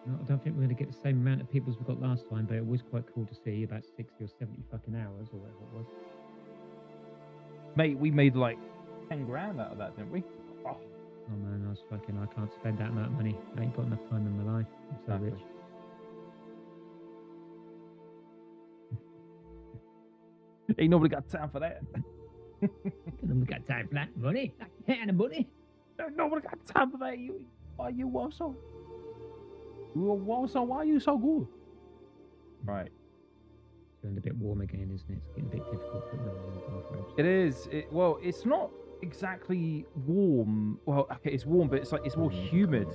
No, I don't think we're going to get the same amount of people as we got last time, but it was quite cool to see about 60 or 70 fucking hours or whatever it was. Mate, we made like 10 grand out of that, didn't we? Oh man, I can't spend that amount of money. I ain't got enough time in my life. I'm so rich. Ain't nobody got time for that. Nobody got time for that money. That money. Nobody got time for that. Why you want so? Why are you so good? Right. It's getting a bit warm again, isn't it? It's getting a bit difficult putting on the bathrobes. It is. Well, it's not exactly warm. Well, okay, it's warm, but it's more humid.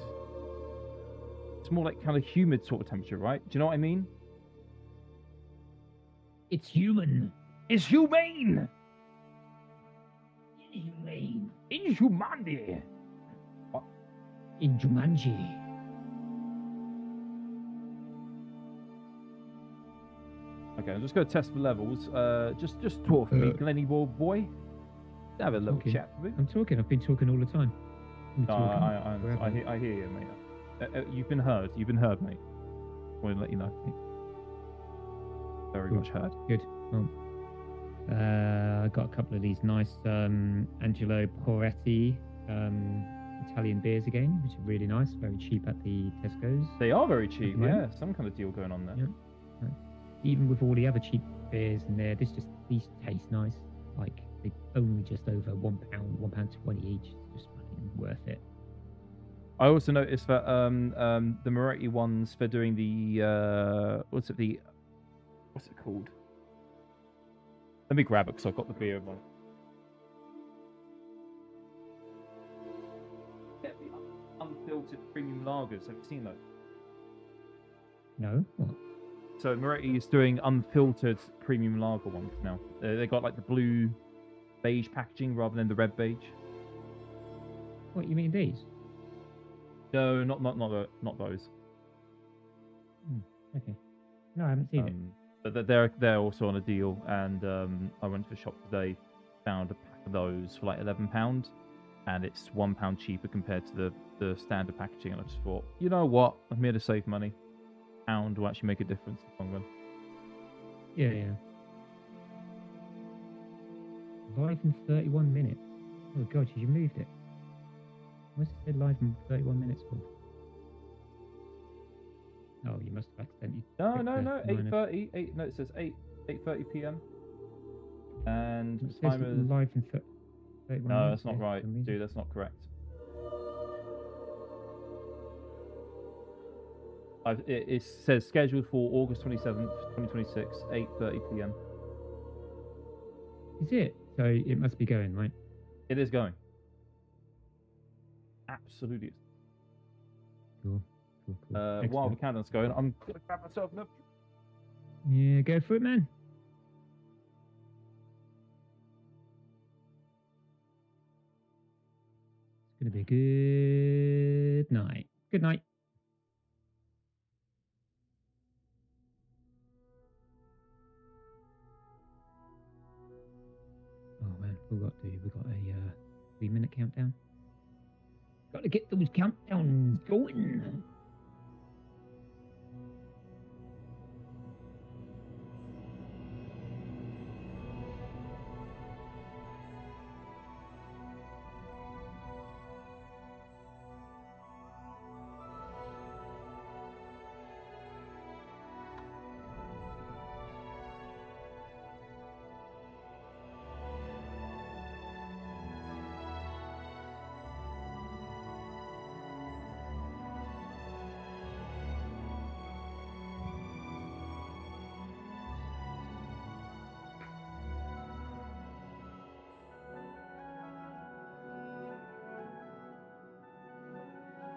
It's more like kind of humid sort of temperature, right? Do you know what I mean? It's human. It's humane. Inhumane. Inhumanity. What? In Jumanji. Okay, I'm just going to test the levels. Just talk for me, Glenny boy. Have a little chat with me. I'm talking. I've been talking all the time. I hear you, mate. You've been heard. You've been heard, mate. I want to let you know. Very much heard. Good. Well, I got a couple of these nice Angelo Poretti Italian beers again, which are really nice. Very cheap at the Tesco's. They are very cheap. Yeah, some kind of deal going on there. Yeah. Even with all the other cheap beers in there, these taste nice. Like they only just over £1, £1.20 each. It's just fucking worth it. I also noticed that the Moretti ones for doing the what's it called? Let me grab it because I've got the beer in my. Yeah, the unfiltered premium lagers. Have you seen those? No. What? So Moretti is doing unfiltered premium lager ones now. They got like the blue beige packaging rather than the red beige. What, you mean these? No, not those. Okay. No, I haven't seen it. But they're also on a deal, and I went to the shop today, found a pack of those for like £11, and it's £1 cheaper compared to the standard packaging. And I just thought, you know what, I'm here to save money. £1 will actually make a difference in the long run. Yeah. Live in 31 minutes. Oh god, you moved it. What's it said live in 31 minutes for? Oh, you must have accidentally. No. 8:30. No, it says 8:30 p.m. And it says live in 31 No, minutes. that's not right, dude. That's not correct. It says scheduled for August 27th, 2026, 8:30 p.m. Is it? So it must be going, right? It is going. Absolutely. Cool. While the countdown's going, I'm gonna grab myself another. Yeah, go for it, man. It's gonna be a good night. Good night. Oh man, we got a 3-minute countdown. Got to get those countdowns going.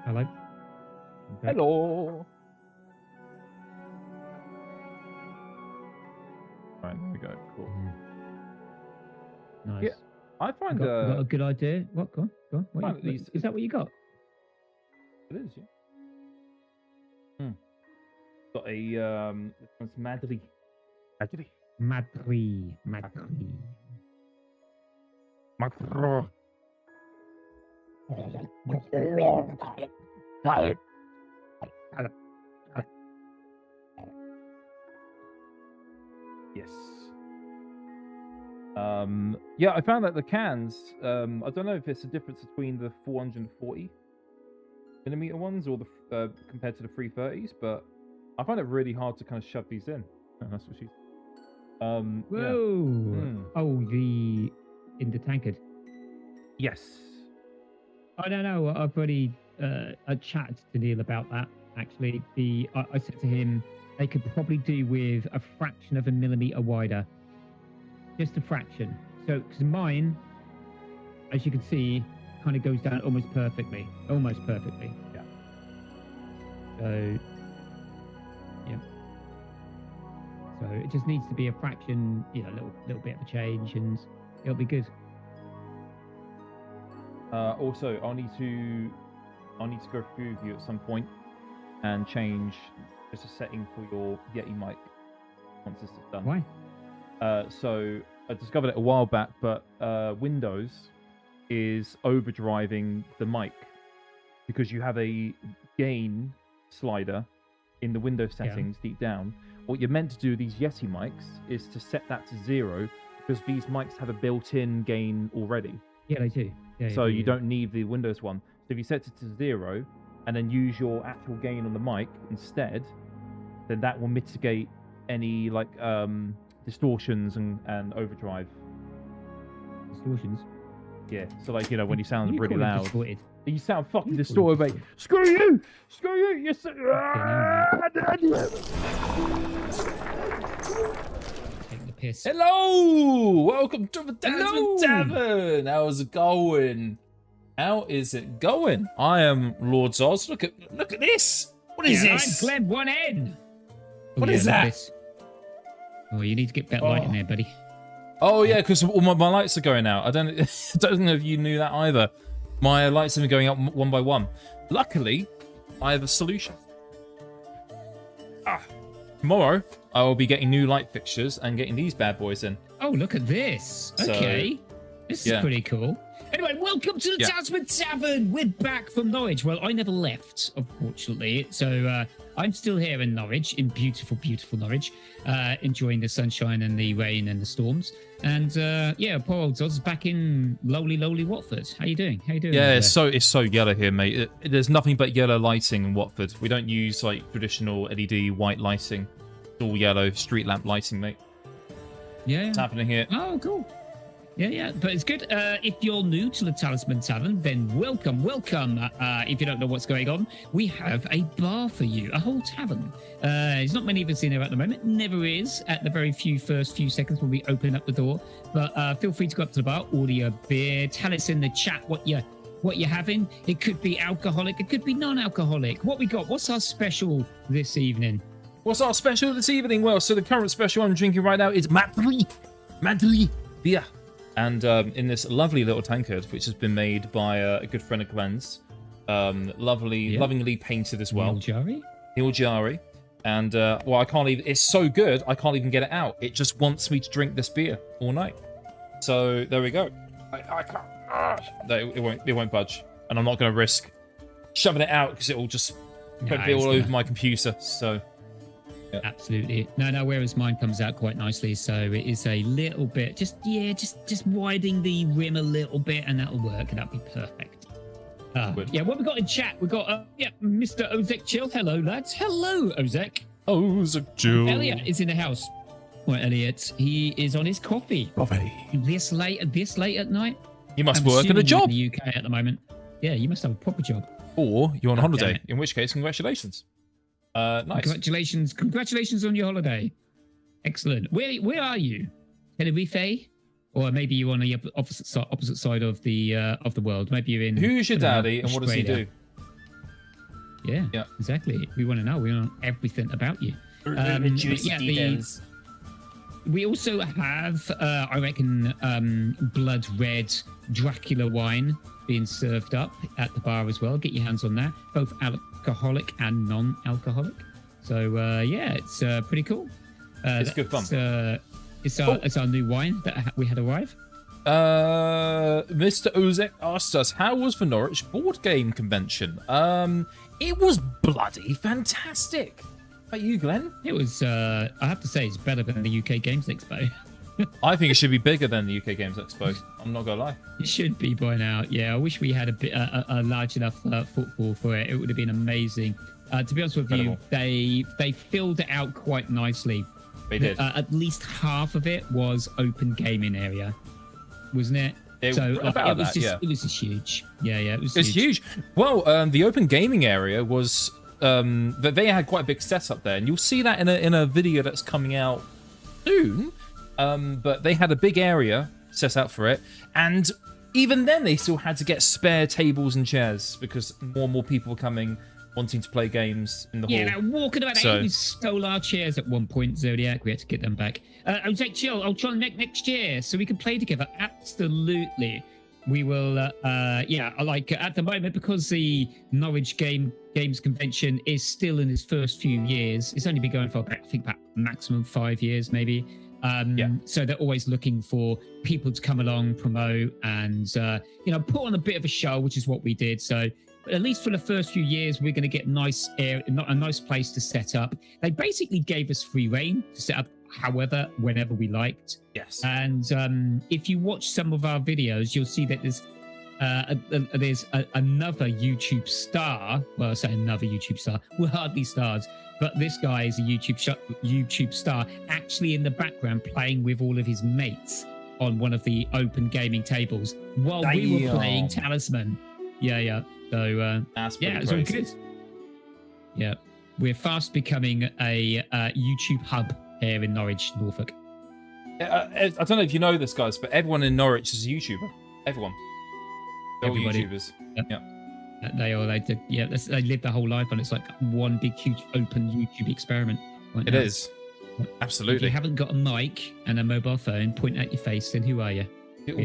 Hello. Okay. Hello. Right, there we go. Cool. Nice. Yeah, I find got a good idea. What? Go on. What is that what you got? It is, yeah. Got a it's Madri. Yes. Yeah, I found that the cans. I don't know if it's a difference between the 440 millimeter ones or the compared to the 330s, but I find it really hard to kind of shove these in. Oh, that's what she. Whoa! Yeah. Oh, in the tankard. Yes. I don't know. I've already chatted to Neil about that. Actually, I said to him they could probably do with a fraction of a millimeter wider, just a fraction. So, because mine, as you can see, kind of goes down almost perfectly. Yeah. So, yeah. So it just needs to be a fraction, a little bit of a change, and it'll be good. Also, I'll need to go through with you at some point and change just a setting for your Yeti mic once this is done. Why? So I discovered it a while back, but Windows is overdriving the mic because you have a gain slider in the Windows settings deep down. What you're meant to do with these Yeti mics is to set that to 0 because these mics have a built-in gain already. Yeah, they do. So you don't need the Windows one. So if you set it to 0 and then use your actual gain on the mic instead, then that will mitigate any distortions and overdrive. Distortions? Yeah. So when you sound really loud. Distorted. You sound fucking distorted, mate. Screw you! Screw you! You're so... Taking the piss. Hello! Welcome to the Tavern! How's it going? How is it going? I am Lord Zoz. Look at this! What is this? I'm Gleb1N! What is that? This. Oh, you need to get better light in there, buddy. Oh yeah, because all my lights are going out. I don't know if you knew that either. My lights have been going out one by one. Luckily, I have a solution. Tomorrow, I will be getting new light fixtures and getting these bad boys in. Oh, look at this. Okay. This is pretty cool. Anyway, welcome to the Talisman Tavern. We're back from Norwich. Well, I never left, unfortunately. So I'm still here in Norwich, in beautiful, beautiful Norwich, enjoying the sunshine and the rain and the storms. And poor old Zod's back in lowly, lowly Watford. How you doing? Yeah, it's so yellow here, mate. There's nothing but yellow lighting in Watford. We don't use traditional LED white lighting. It's all yellow street lamp lighting, mate. Yeah. What's happening here? Oh, cool. Yeah, but it's good. If you're new to the Talisman Tavern, then welcome. If you don't know what's going on, we have a bar for you, a whole tavern. There's not many of us in there at the moment. Never is at the first few seconds when we open up the door. But feel free to go up to the bar, order your beer, tell us in the chat what you're having. It could be alcoholic, it could be non-alcoholic. What we got? What's our special this evening? What's our special this evening? Well, so the current special I'm drinking right now is Madri beer. And in this lovely little tankard, which has been made by a good friend of Glenn's, lovingly painted as well. Neil Jari. And, I can't even... It's so good, I can't even get it out. It just wants me to drink this beer all night. So, there we go. I can't... It won't budge. And I'm not going to risk shoving it out, because it will just be all over my computer, so... Yeah. Absolutely. No, whereas mine comes out quite nicely, so it is a little bit, just widening the rim a little bit, and that'll work, and that'll be perfect. What we got in chat? We got Mr. Ozek Chill. Hello, lads. Hello, Ozek. Ozek Chill. Elliot is in the house. Well, Elliot, he is on his coffee. This late at night. You must work in a job. In the UK at the moment. Yeah, you must have a proper job. Or you're on holiday, in which case, congratulations. Nice. Congratulations on your holiday. Excellent. Where are you? Tenerife, or maybe you're on the opposite side of the world. Maybe you're in. Who's your daddy, and what does he do? Yeah, exactly. We want to know. We want everything about you. We also have, I reckon, blood red Dracula wine being served up at the bar as well. Get your hands on that. Both alcoholic and non-alcoholic. So it's pretty cool. It's good fun. It's our new wine that we had arrive. Mr. Ozek asked us, how was the Norwich board game convention? It was bloody fantastic. How about you, Glenn? It was, I have to say, it's better than the UK Games Expo. I think it should be bigger than the UK Games Expo. I'm not gonna lie. It should be by now. Yeah, I wish we had a large enough footfall for it. It would have been amazing. To be honest with you, they filled it out quite nicely. They did. At least half of it was open gaming area, wasn't it? It was just huge. Yeah, it was. It's huge. Well, the open gaming area was that they had quite a big setup there, and you'll see that in a video that's coming out soon. But they had a big area set out for it, and even then they still had to get spare tables and chairs because more and more people were coming, wanting to play games in the hall. Yeah, walking about. We stole our chairs at one point, Zodiac. We had to get them back. I was like, chill. I'll try next year so we can play together. Absolutely, we will. I like at the moment because the Norwich Games Convention is still in its first few years. It's only been going for about maximum 5 years, maybe. So they're always looking for people to come along, promote, and put on a bit of a show, which is what we did. So. But at least for the first few years, we're going to get a nice place to set up. They basically gave us free reign to set up whenever we liked. Yes. And if you watch some of our videos, you'll see that there's another YouTube star. Well, I say another YouTube star. We're hardly stars. But this guy is a YouTube star, actually in the background playing with all of his mates on one of the open gaming tables while we were playing Talisman. Yeah. So, it's all good. Yeah. We're fast becoming a YouTube hub here in Norwich, Norfolk. I don't know if you know this, guys, but everyone in Norwich is a YouTuber. Everyone. They're all YouTubers. Yeah. They did. Yeah, they live their whole life on it. It's like one big, huge, open YouTube experiment. Right it is. Absolutely. If you haven't got a mic and a mobile phone pointing at your face, then who are you?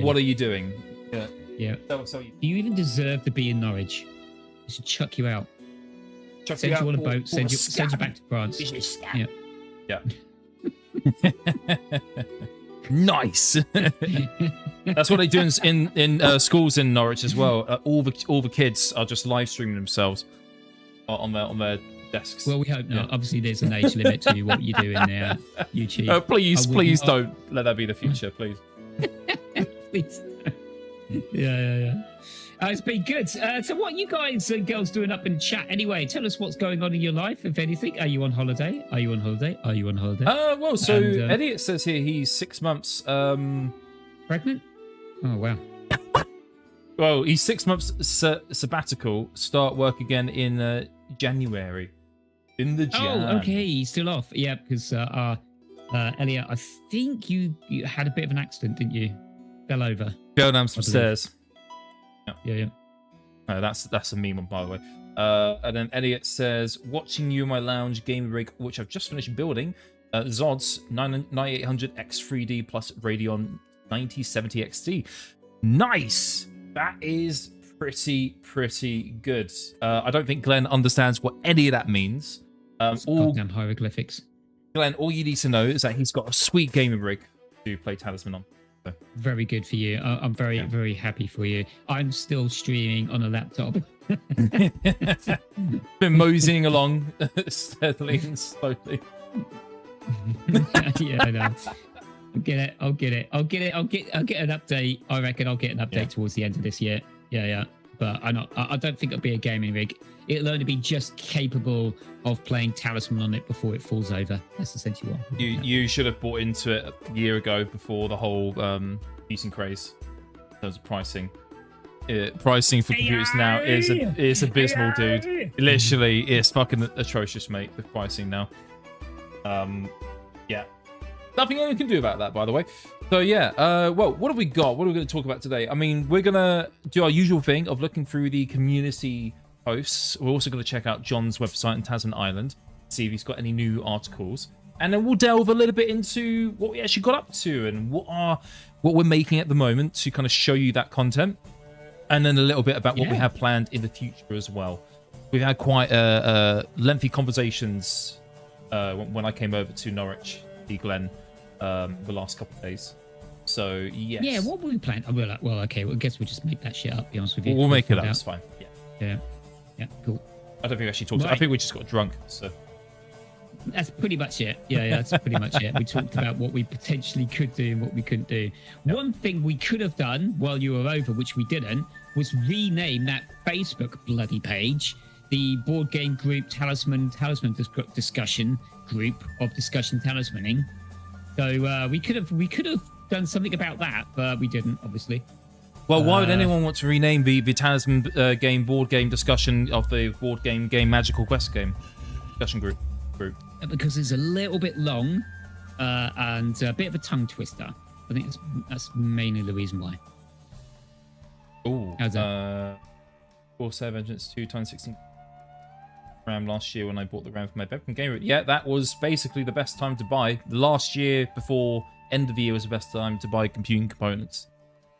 What are you doing? Yeah. Do you even deserve to be in Norwich? I should chuck you out. Send you on a boat. Send you back to France. Yeah. Nice. That's what they do in schools in Norwich as well. All the kids are just live streaming themselves on their desks. Well, we hope not. Obviously, there's an age limit to what you do in there. YouTube. Please don't let that be the future, please. Please. Yeah. It's been good. So what are you guys and girls doing up in chat anyway? Tell us what's going on in your life, if anything. Are you on holiday? Elliot says here he's 6 months pregnant. Oh wow. Well, he's 6 months sabbatical. Start work again in January. In the Jan. Oh, okay. He's still off. Yeah, because Elliot, I think you had a bit of an accident, didn't you? Fell over. Fell down some stairs. Yeah. That's a meme, by the way. And then Elliot says, watching you in my lounge game rig, which I've just finished building. Zods 9800 X3D plus Radeon 9070 XT. Nice. That is pretty good. I don't think Glenn understands what any of that means. Goddamn hieroglyphics. Glenn, all you need to know is that he's got a sweet gaming rig to play Talisman on. Very good for you. I'm very happy for you. I'm still streaming on a laptop. Been moseying along steadily and slowly. Yeah, I know. I'll get an update. I reckon I'll get an update towards the end of this year. Yeah. But I don't think it'll be a gaming rig. It'll only be just capable of playing Talisman on it before it falls over. That's essentially what. You should have bought into it a year ago before the whole using craze in terms of pricing. Pricing for computers now is abysmal, dude. Literally, it's fucking atrocious, mate. The pricing now. Yeah. Nothing anyone can do about that, by the way. So yeah, well, what have we got? What are we going to talk about today? I mean, we're going to do our usual thing of looking through the community posts. We're also going to check out John's website in Tasman Island, see if he's got any new articles. And then we'll delve a little bit into what we actually got up to and what we're making at the moment to kind of show you that content. And then a little bit about what we have planned in the future as well. We've had quite lengthy conversations when I came over to Norwich, Glen, the last couple of days. So, yes. Yeah, what were we planning? Well, okay, well, I guess we'll just make that shit up, be honest with you. We'll make it up, it's fine. Yeah, cool. I don't think we actually talked. I think we just got drunk, so. That's pretty much it. Yeah, that's pretty much it. We talked about what we potentially could do and what we couldn't do. Yep. One thing we could have done while you were over, which we didn't, was rename that Facebook bloody page the board game group Talisman discussion group of discussion talismaning. So we could have done something about that, but we didn't, obviously. Well, why would anyone want to rename the Talisman game board game discussion of the board game Magical Quest game discussion group? Because it's a little bit long and a bit of a tongue twister. I think that's mainly the reason why. Oh, how's that? Corsair Vengeance 2 times 16 RAM last year when I bought the RAM for my Bedroom Game. Yeah, that was basically the best time to buy. Last year, before end of the year, was the best time to buy computing components.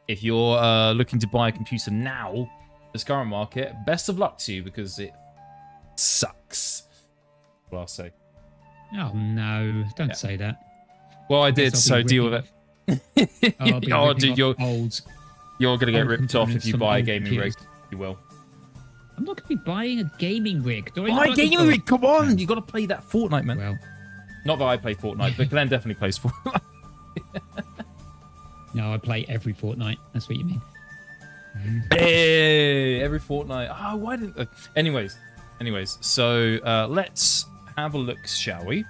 If you're looking to buy a computer now, this current market, best of luck to you because it sucks. What I'll say. Oh no! Don't say that. Well, I did, so deal with it. Oh, dude, you're gonna get ripped off if you buy a gaming rig. You will. I'm not gonna be buying a gaming rig. Buy a gaming rig! Come on! You got to play that Fortnite, man. Well, not that I play Fortnite, but Glenn definitely plays Fortnite. No, I play every Fortnite. That's what you mean. Hey, every Fortnite. Oh, why didn't? Anyways. So let's have a look, shall we?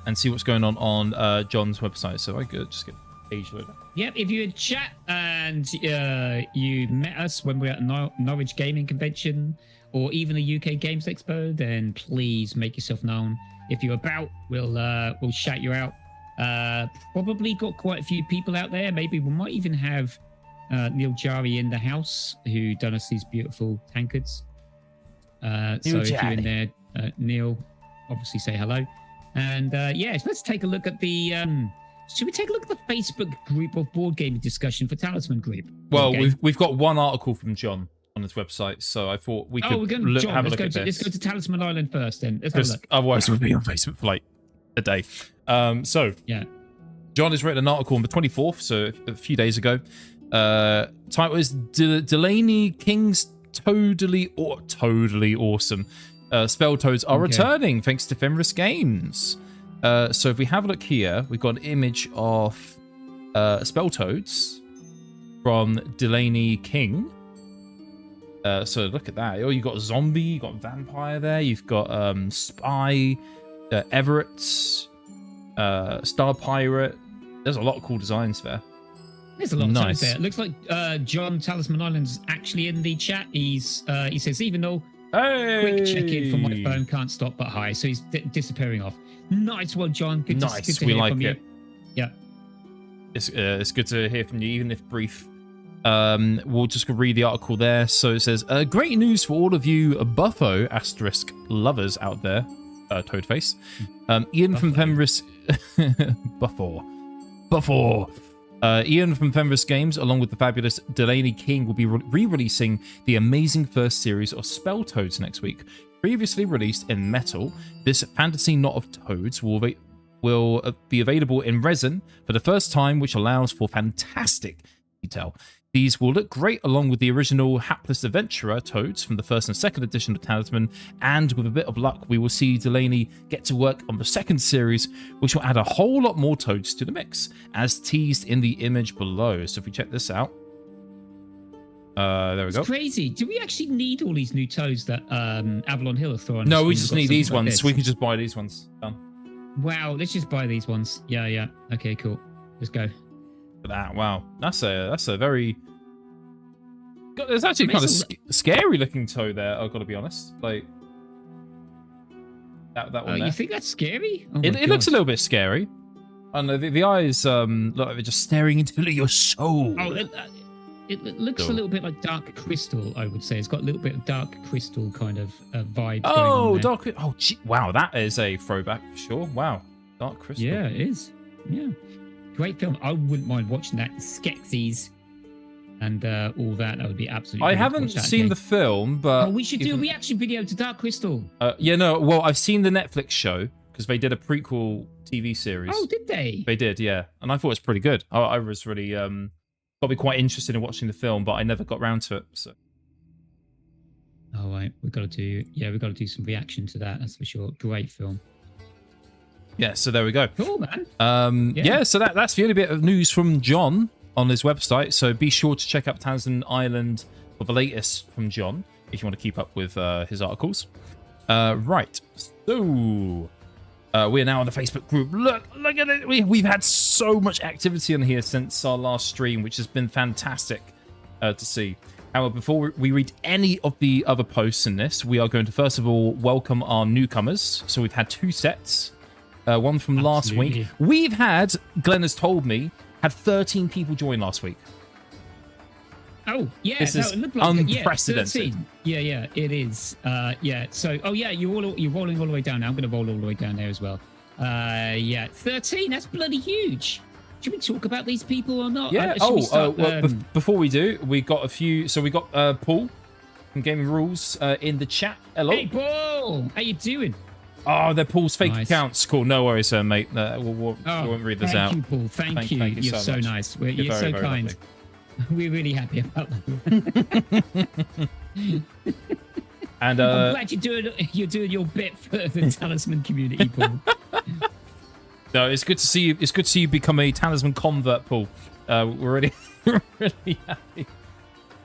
And see what's going on John's website. So I could just get the page loaded. Yep, if you're in chat and you met us when we were at Norwich Gaming Convention or even the UK Games Expo, then please make yourself known. If you're about, we'll shout you out. Probably got quite a few people out there. Maybe we might even have Neil Jari in the house who done us these beautiful tankards. So if you're in there, Neil, obviously say hello. And yes, let's take a look at the... should we take a look at the Facebook group of board gaming discussion for Talisman Group? Well, we've got one article from John on his website, so I thought we could have a look at this. Let's go to Talisman Island first, then. Let's have a look. Otherwise, we'll be on Facebook for like a day. So yeah, John has written an article on the 24th, so a few days ago. Title is Delaney King's totally awesome. Spell toads are returning thanks to Fenris Games. So if we have a look here, we've got an image of spell toads from Delaney King. So look at that. Oh, you've got zombie, you've got vampire there, you've got spy, Everett, star pirate. There's a lot of cool designs there. There's a lot of nice there. It looks like John Talisman Island's actually in the chat. He says, even though quick check-in from my phone, can't stop but hi. So he's disappearing off. Nice one, John. Good to hear from you. Yeah. It's good to hear from you, even if brief. We'll just read the article there. So it says, great news for all of you Buffo asterisk lovers out there. Toadface. Ian from Fenris... Buffo. Ian from Fenris Games, along with the fabulous Delaney King, will be re-releasing the amazing first series of Spell Toads next week. Previously released in metal, this fantasy knot of toads will be available in resin for the first time, which allows for fantastic detail. These will look great along with the original Hapless Adventurer toads from the first and second edition of Talisman, and with a bit of luck, we will see Delaney get to work on the second series, which will add a whole lot more toads to the mix, as teased in the image below. So if we check this out, there we go. It's crazy. Do we actually need all these new toads that Avalon Hill are throwing? No, we just need these ones. So we can just buy these ones. Done. Wow, let's just buy these ones. Yeah. Okay, cool. Let's go. That wow, that's a very. There's actually kind of scary looking toe there. I've got to be honest. Like that one. You think that's scary? Oh it looks a little bit scary. I don't know. The eyes look like they're just staring into your soul. Oh, it looks a little bit like Dark Crystal. I would say it's got a little bit of Dark Crystal kind of vibe. Oh, Dark. Oh, gee, wow, that is a throwback for sure. Wow, Dark Crystal. Yeah, it is. Yeah. Great film. I wouldn't mind watching that. Skeksis and all that. That would be absolutely. I haven't seen the film, but we should do a reaction video to Dark Crystal. Yeah, no. Well, I've seen the Netflix show because they did a prequel TV series. Oh, did they? They did, yeah. And I thought it was pretty good. I was really probably quite interested in watching the film, but I never got round to it. So. Oh, right. We've got to do some reaction to that. That's for sure. Great film. Yeah, so there we go. Cool, man. Yeah, so that's the only bit of news from John on his website. So be sure to check out Talisman Island for the latest from John if you want to keep up with his articles. Right, so we're now on the Facebook group. Look at it. We've had so much activity on here since our last stream, which has been fantastic to see. However, before we read any of the other posts in this, we are going to first of all welcome our newcomers. So we've had 2 sets. One from last week. We've had, Glenn has told me, had 13 people join last week. Oh, yeah. This is it looked like unprecedented. Yeah, it is. Yeah, so, you're rolling all the way down now. I'm going to roll all the way down there as well. 13, that's bloody huge. Should we talk about these people or not? Yeah, before we do, we got a few. So we got Paul from Gaming Rules in the chat. Hello. Hey, Paul. How you doing? Oh, they're Paul's fake accounts. Cool. No worries, mate. We won't read this out. Thank you, Paul. Thank you. You're so nice. You're so very kind. lovely. We're really happy about that. And I'm glad you're doing your bit for the Talisman community, Paul. No, it's good to see you. It's good to see you become a Talisman convert, Paul. We're really, really happy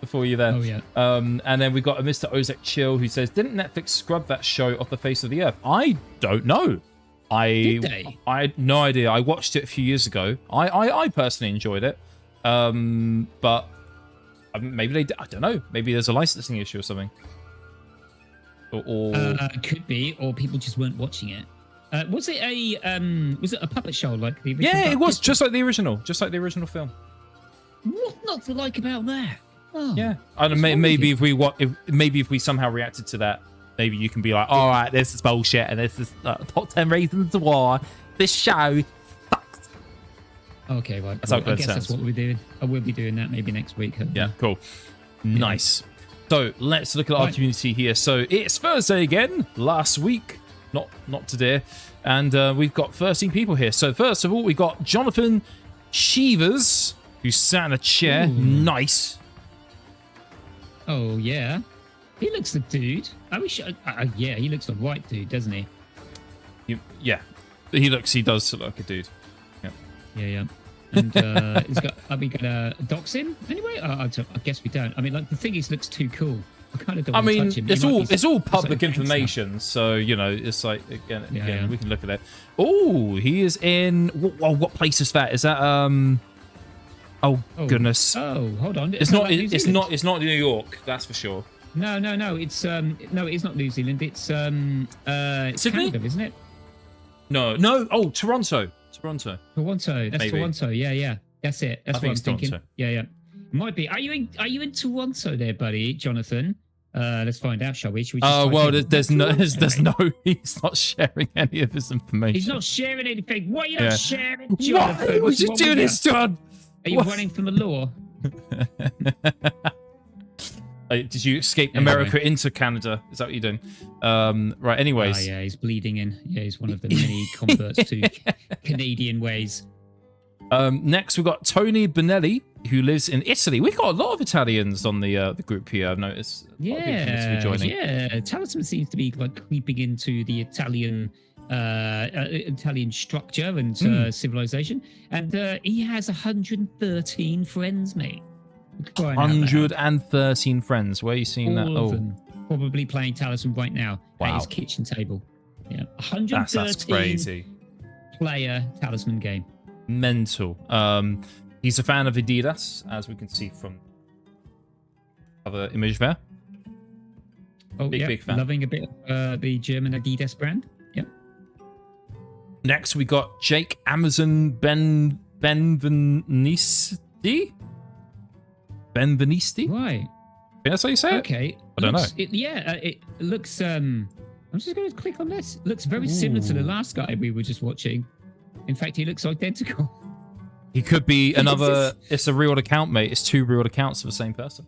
for you there. Oh yeah. And then we got a Mr. Ozek Chill who says, "Didn't Netflix scrub that show off the face of the earth?" I don't know. Did they? I had no idea. I watched it a few years ago. I personally enjoyed it. But maybe they. I don't know. Maybe there's a licensing issue or something. Or could be, or people just weren't watching it. Was it a puppet show like the original? Yeah, it was just like the original film. What not to like about that? Oh, yeah, I don't know. Maybe if we somehow reacted to that, maybe you can be like, all right, this is bullshit, and this is top 10 reasons why this show sucks. Okay, right. That's how I guess that's what we're doing. I will be doing that maybe next week. Yeah, cool. Nice. So let's look at our community here. So it's Thursday again. Last week, not today, and we've got 13 people here. So first of all, we got Jonathan Sheevers, who sat in a chair. Ooh. Nice. Oh yeah, he looks the dude. I wish. Yeah, he looks the right dude, doesn't he? Yeah, he does look like a dude. Yeah. And are we gonna dox him anyway? I guess we don't. I mean, like the thing is, looks too cool. I kind of don't want to touch him. It's all public information, so you know, it's like again we can look at it. Oh, he is in. What place is that? Is that Oh goodness. Oh, hold on. It's not New York. That's for sure. No. It's no, it's not New Zealand. It's Sydney, Canada, isn't it? No. Oh, Toronto. That's maybe. Toronto. Yeah. That's it. That's what I'm thinking. Toronto. Yeah. Might be. Are you in Toronto there, buddy, Jonathan? Let's find out, shall we? Well, there's no. He's not sharing any of his information. He's not sharing anything. What are you not sharing, Jonathan? Why would you do this, John? Are you running from the law? Did you escape America into Canada? Is that what you're doing? Right. Anyways. Yeah, he's bleeding in. Yeah, he's one of the many converts to Canadian ways. Next, we've got Tony Bonelli, who lives in Italy. We've got a lot of Italians on the group here, I've noticed. Yeah. Talisman seems to be like creeping into the Italian structure and civilization. And he has 113 friends, mate. 113 friends. Where are you seeing that? All of them probably playing Talisman right now at his kitchen table. Yeah, 113 that's crazy. Player Talisman game. Mental. He's a fan of Adidas, as we can see from other image there. Oh, big fan. Loving a bit of the German Adidas brand. Yeah. Next, we got Jake Amazon Benvenisti. Benvenisti? Right. That's how you say it? Okay. I don't know. It looks... I'm just going to click on this. It looks very similar to the last guy we were just watching. In fact, he looks identical. He could be another... It's a real account, mate. It's 2 real accounts of the same person.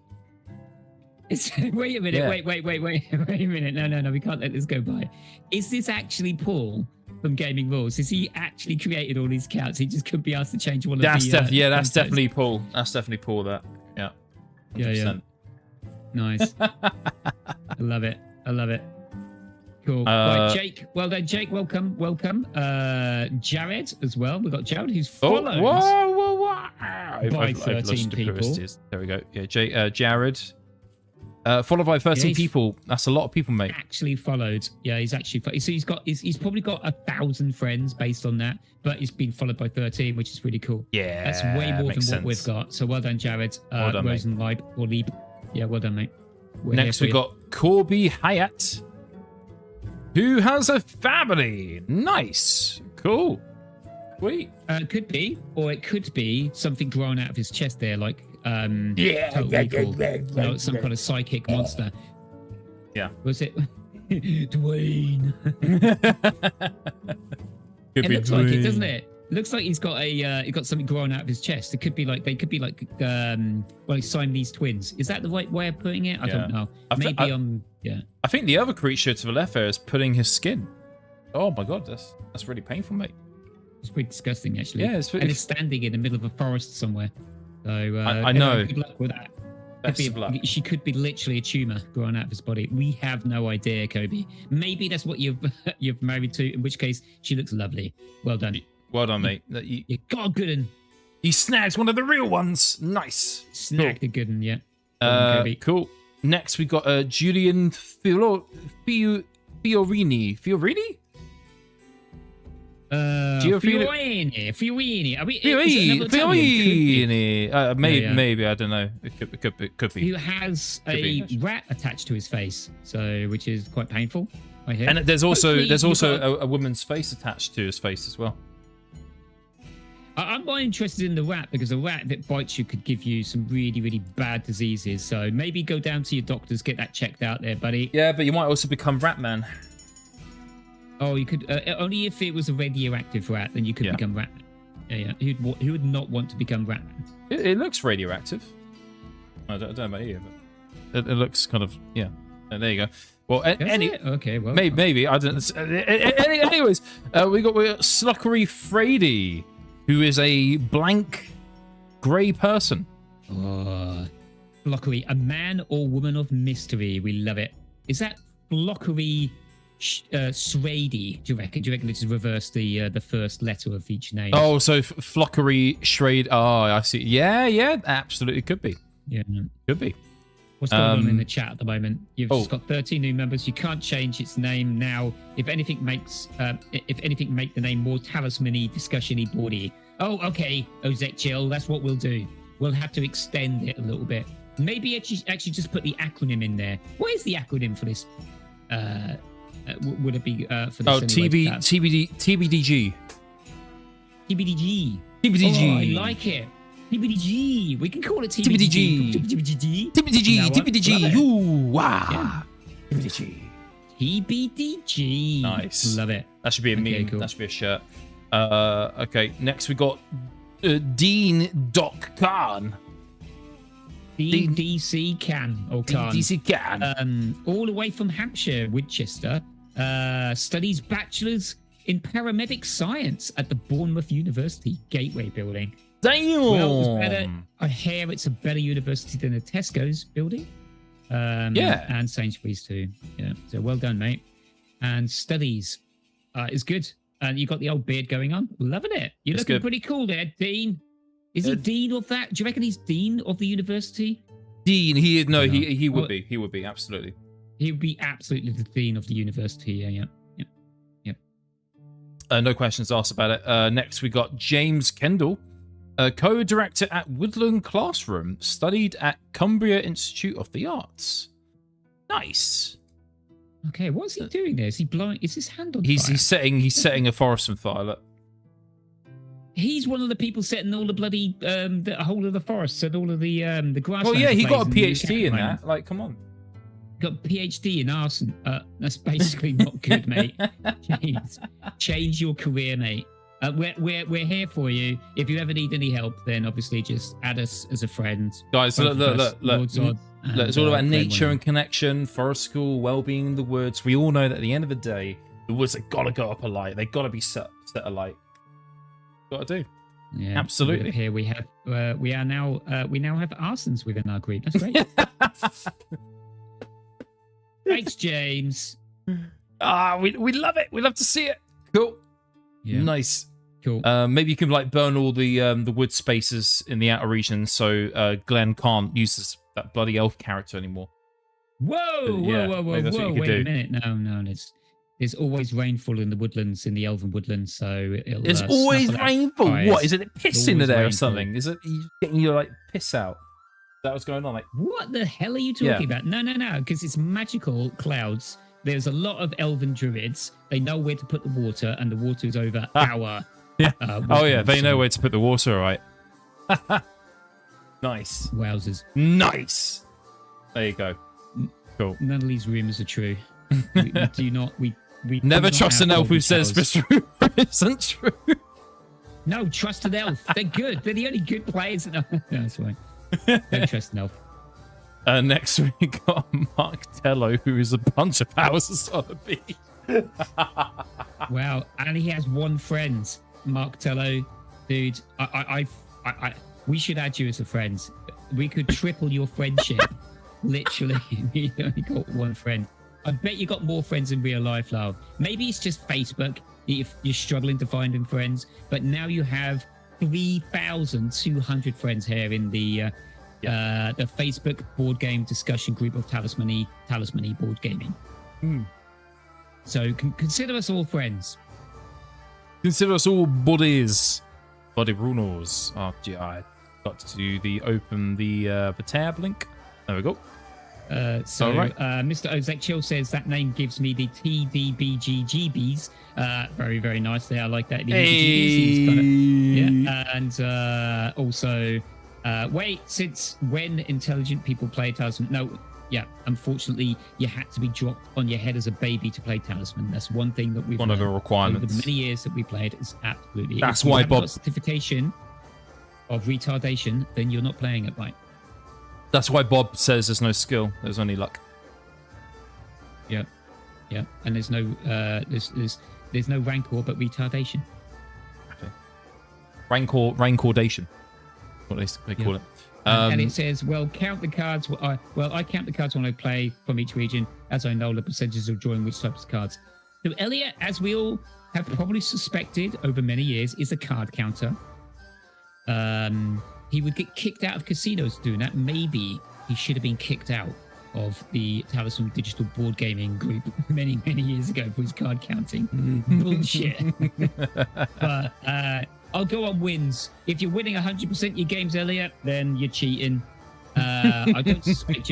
Wait a minute. Yeah. Wait a minute. No. We can't let this go by. Is this actually Paul from Gaming Rules? Has he actually created all these accounts? He just couldn't be asked to change one of the... that's definitely Paul. That's definitely Paul, that. Yeah. 100%. Yeah. Nice. I love it. Cool. Right, Jake. Well done, Jake. Welcome. Jared as well. We've got Jared who's followed Whoa. by 13 people. There we go. Yeah, Jared. Followed by 13 people. That's a lot of people, mate. Actually followed. Yeah, he's actually. So he's probably got 1,000 friends based on that, but he's been followed by 13, which is really cool. Yeah, that's way more than what we've got. So well done, Jared. Well done, Rosenleib or Lieb. Yeah, well done, mate. Next we got Corby Hyatt, who has a family. Nice, cool, sweet. Could be, or it could be something growing out of his chest there, like totally cool. Some kind of psychic monster. Yeah. Was it Dwayne? It looks like it, doesn't it? It looks like he's got something growing out of his chest. It could be like Siamese twins. Is that the right way of putting it? I don't know. Yeah. I think the other creature to the left there is pulling his skin. Oh my god, that's really painful, mate. It's pretty disgusting, actually. Yeah, and it's standing in the middle of a forest somewhere. So I know. Good luck with that. She could be literally a tumor growing out of his body. We have no idea, Kobe. Maybe that's what you've married to. In which case, she looks lovely. Well done. Well done, mate. You got a good one. He snags one of the real ones. Nice. Snagged a good one, yeah. Cool. Next, we got Julian Fiorini. Fiorini? Fiorini. Maybe I don't know. It could be. Who has a rat attached to his face, which is quite painful. I hear. And there's also a woman's face attached to his face as well. I'm more interested in the rat because a rat that bites you could give you some really, really bad diseases. So maybe go down to your doctors, get that checked out there, buddy. Yeah, but you might also become Ratman. Oh, you could only if it was a radioactive rat, then you could become Ratman. Yeah. Who would not want to become Ratman? It looks radioactive. I don't know about you, but it looks kind of there you go. Well, okay, well, maybe I don't. Anyways, we got Slockery Frady, who is a blank grey person. Oh, Flockery, a man or woman of mystery. We love it. Is that Flockery Shrady? Do you reckon? Do you reckon it just reverse the first letter of each name? Oh, so Flockery Shrade. Oh, I see. Yeah, absolutely could be. Yeah, could be. What's going on in the chat at the moment? You've just got 13 new members. You can't change its name now. If anything, make the name more talisman-y, discussion-y, boardy. Oh, okay, Ozek Chill. That's what we'll do. We'll have to extend it a little bit. Maybe actually just put the acronym in there. What is the acronym for this? Would it be for this? Oh, TBDG. TBDG. TBDG. Oh, I like it. TBDG. We can call it TBDG. TBDG. You wow. TBDG. TBDG. Nice. Love it. That should be a meme. Cool. That should be a shirt. Okay. Next we got Dean Doc Khan. Dean DC Khan or Khan. DC Khan. All the way from Hampshire, Winchester. Studies bachelor's in paramedic science at the Bournemouth University Gateway building. Damn. Well, it's better. I hear it's a better university than the Tesco's building. And Sainsbury's too. Yeah. So well done, mate. And studies is good. And you got the old beard going on. Loving it. You're looking pretty cool there, Dean. Is he dean of that? Do you reckon he's dean of the university? Dean, he is. No, he would be. He would be, absolutely. He would be absolutely the dean of the university. Yeah. No questions asked about it. Next, we got James Kendall, co-director at Woodland Classroom, studied at Cumbria Institute of the Arts. Nice. Okay, what's he doing there? Is he blind? Is his hand on fire? He's setting a forest on fire. Look. He's one of the people setting all the bloody the whole of the forests and all of the grasslands. Well, yeah, he got a PhD in that. Like, come on. Got a PhD in arson. That's basically not good, mate. Change your career, mate. We're here for you. If you ever need any help, then obviously just add us as a friend. Guys, look. It's all about nature and connection, forest school, well-being in the woods. We all know that at the end of the day, the woods have got to go up a light. They've got to be set alight. Got to do. Yeah, absolutely. Here we have we now have arsons within our group. That's great. Thanks, James. We love it. We love to see it. Cool. Yeah. Nice. Cool. Maybe you can like burn all the wood spaces in the outer regions, so Glenn can't use that bloody elf character anymore. Whoa! Yeah, Whoa! maybe that's what you could Wait a do. mingetNo. There's always rainfall in the woodlands, in the elven woodlands, so it'll. There's always snuffle out rainfall. fires. What is it? Piss in Always there or rainfall. something? Is it you getting your like piss out? Is that what's going on? Like, What the hell are you talking about? No, because it's magical clouds. There's a lot of elven druids. They know where to put the water, and the water is over our. yeah. Oh yeah, they know so- where to put the water, right? Nice. Wowzers! Nice. There you go. Cool. None of these rumors are true. We do not. We Never do not trust an have elf who elven says powers. this rumor isn't true. No, trust an elf. They're good. They're the only good players. No, that's fine. Don't trust an elf. Next we got Mark Tello, who is a bunch of houses on the beach. Wow, and he has one friend, Mark Tello. Dude, we should add you as a friend. We could triple your friendship. Literally, you only got one friend. I bet you got more friends in real life, love. Maybe it's just Facebook if you're struggling to find him friends. But now you have 3,200 friends here in the Facebook board game discussion group of Talisman board gaming. So consider us all friends. Consider us all buddies. Buddy Brunos. Oh, gee, I got to open the tab link. There we go. So, All right. Mr. Ozek Chill says that name gives me the TDBGGBs. Very, very nice there. I like that. Yeah. And also, wait, since when intelligent people play Talisman? No, yeah. Unfortunately, you had to be dropped on your head as a baby to play Talisman. That's one thing that we've One of the learned requirements. over the many years that we played. Is absolutely. That's if you why haven't got Bob- a certification of retardation, then you're not playing it right. That's why Bob says there's no skill. There's only luck. Yeah, and there's no there's no rancor but retardation. Rancordation. What they call it. And it says, well, count the cards. I count the cards when I play from each region, as I know the percentages of drawing which types of cards. So Elliot, as we all have probably suspected over many years, is a card counter. He would get kicked out of casinos doing that. Maybe he should have been kicked out of the Talisman Digital Board Gaming Group many, many years ago for his card counting. Bullshit. But I'll go on wins. If you're winning 100% your games, Elliot, then you're cheating. I don't suspect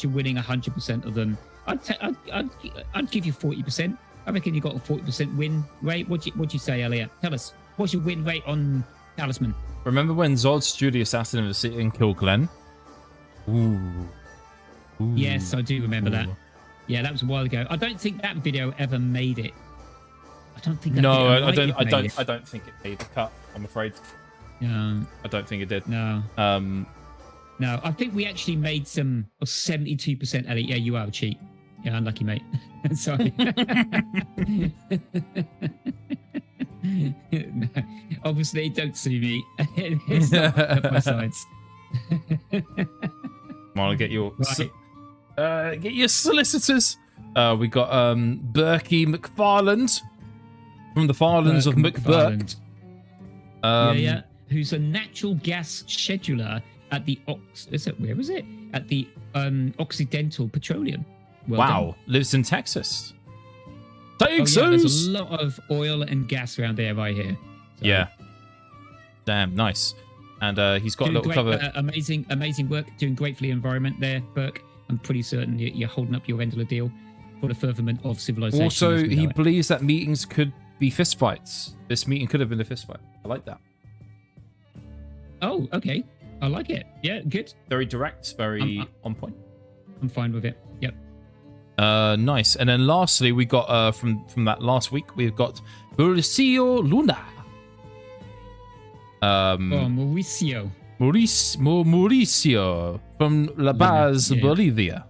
you're winning 100% of them. I'd give you 40%. I reckon you got a 40% win rate. What'd you say, Elliot? Tell us. What's your win rate on Talisman? Remember when Zod stewed the assassin in the city and killed Glenn? Ooh. Yes, I do remember that. Yeah, that was a while ago. I don't think that video ever made it. I don't think that No, video I might have made it. don't think it made the cut, I'm afraid. No, I don't think it did. no. No, I think we actually made some 72%. Elliot, yeah, you are a cheat. Yeah, unlucky, mate. Sorry. No, obviously, don't sue me. It's not up my sides. Come on, get your Right. get your solicitors. We got Berkey McFarland from the Farlands of McBurk. Yeah. Who's a natural gas scheduler at the where was it? At the Occidental Petroleum. Well Wow, done. lives in Texas. Oh, yeah, there's Texas. a lot of oil and gas around there right here. So, Yeah. Damn, nice. And he's got a doing little great, cover. amazing work, doing great for the environment there, Burke. I'm pretty certain you're holding up your end of the deal for the furtherment of civilization. Also, as we know he it. believes that meetings could be fistfights. This meeting could have been a fistfight. I like that. Oh, okay. I like it. Yeah, good. Very direct, very on point. I'm fine with it. Yep. Nice. And then lastly, we got from that last week, we've got Mauricio Luna. Mauricio. Mauricio from La Paz, Yeah. Bolivia.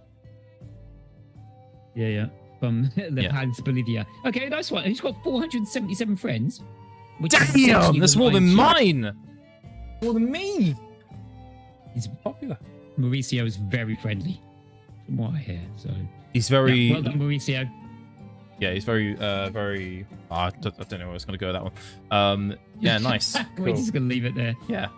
Yeah. From La Paz, Bolivia. Okay, nice one. He's got 477 friends. Which is Damn, essentially that's the more than lion's share. mine. More than me. He's Popular. Mauricio is very friendly, from what I hear. So He's very. yeah, well done, Mauricio. Yeah, he's very. I don't know where I was going to go with that one. Yeah, nice. We're Cool. just gonna leave it there. Yeah.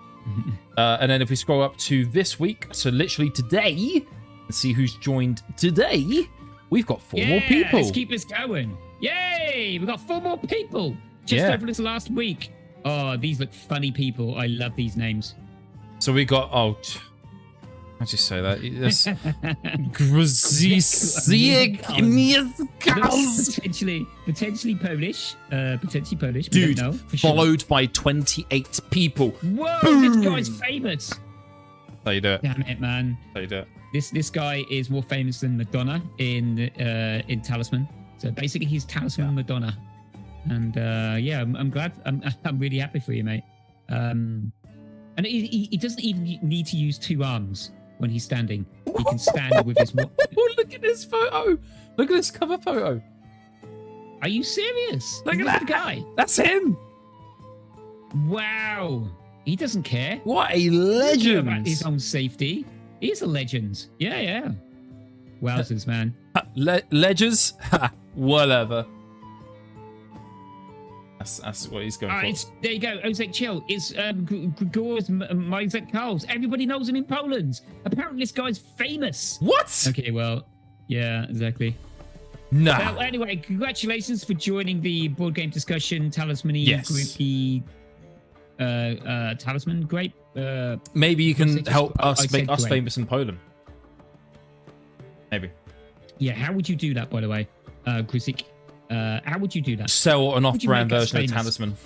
And then if we scroll up to this week, so literally today, and see who's joined today, we've got 4 more people. Let's keep this going. Yay! We've got 4 more people just over this last week. Oh, these look funny people. I love these names. So we got, I just say that. That's potentially Polish. Potentially Polish. Dude, we don't know, for sure. followed by 28 people. Whoa, Boom. this guy's famous. How you do it? Damn it, man. How you do it? This guy is more famous than Madonna in Talisman. So basically, he's Talisman Madonna. And yeah, I'm glad. I'm really happy for you, mate. And he doesn't even need to use 2 arms when he's standing. He can stand with his. Look at this photo. Look at this cover photo. Are you serious? Look at Is that. this the guy. That's him. Wow. He doesn't care. What a He doesn't care legend. about his own safety. He's a legend. Yeah. Wowzers, man. Ledgers? Ha, whatever. That's what he's going for. There you go. Ozek Chill. It's Gregor's Majek Karls. Everybody knows him in Poland. Apparently, this guy's famous. What? Okay, well, yeah, exactly. Nah. Well, anyway, congratulations for joining the board game discussion Talisman-y Yes. groupy Talisman. Great. Maybe you can help I us said make us great. famous in Poland. Maybe. Yeah, how would you do that, by the way, Grizik? How would you do that? Sell an Would you off-brand make us version of famous? Talisman.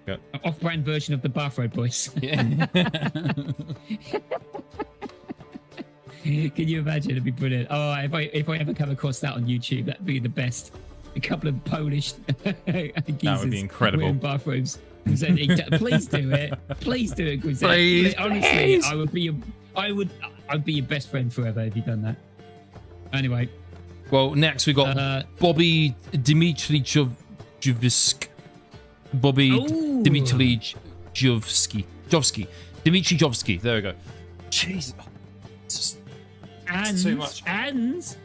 An off-brand version of the Bathrobe Boys. Yeah. Can you imagine? It'd be brilliant. Oh, if I ever come across that on YouTube, that'd be the best. A couple of Polish geezers be incredible. wearing bathrobes. Presenting. Please do it. Please do it, Grizel. Please, Honestly, please. I'd be your best friend forever if you'd done that. Anyway, Well, next we got Bobby Dimitrievsk. Bobby Ooh. Dimitrievsky. Dimitri Jovsky. There we go. Jeez. It's just too much. And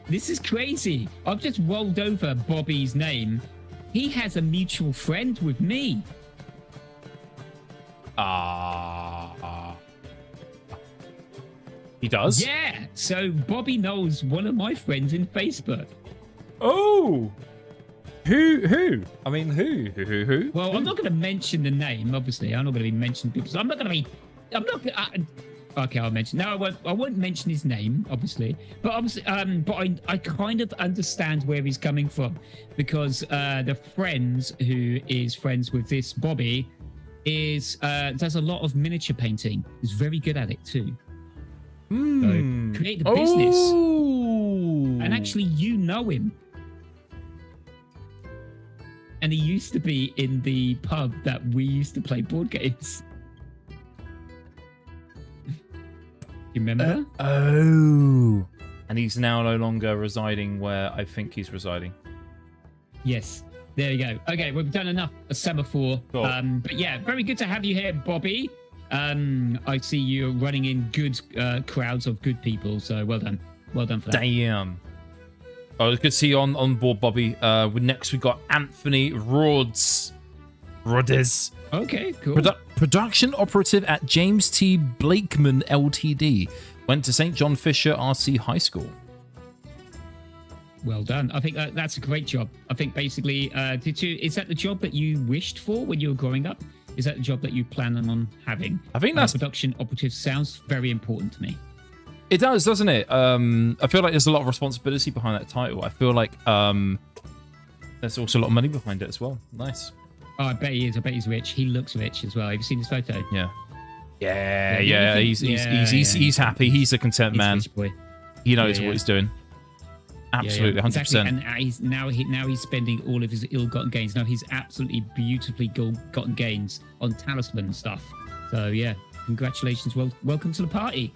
this is crazy. I've just rolled over Bobby's name. He has a mutual friend with me. He does? Yeah. So Bobby knows one of my friends in Facebook. Oh. Who? I mean, who? Well, I'm not going to mention the name. Obviously, I'm not going to be mentioning people. So okay, I'll mention. No, I won't mention his name, obviously. But I kind of understand where he's coming from, because the friends who is friends with this Bobby does a lot of miniature painting. He's very good at it too. So create the business, and actually, you know him. And he used to be in the pub that we used to play board games. You remember? And he's now no longer residing where I think he's residing. Yes. There you go. Okay, we've done enough. A semaphore. Cool. But yeah, very good to have you here, Bobby. I see you running in good crowds of good people. So well done. Well done for that. Damn. Oh, it's good to see you on board, Bobby. Next, we got Anthony Rhodes. Okay, cool. Production operative at James T. Blakeman Ltd. Went to St. John Fisher RC High School. Well done. I think that's a great job. I think basically, is that the job that you wished for when you were growing up? Is that the job that you plan on having? I think that's production operative sounds very important to me. It does, doesn't it? I feel like there's a lot of responsibility behind that title. I feel like there's also a lot of money behind it as well. Nice. Oh, I bet he is. I bet he's rich. He looks rich as well. Have you seen his photo? Yeah. Yeah. He's happy. He's a content He's a man. rich boy. He knows what he's doing. Absolutely, 100%. Exactly. And now he's spending all of his ill-gotten gains. Now he's absolutely beautifully gotten gains on Talisman stuff. So yeah, congratulations. Welcome to the party,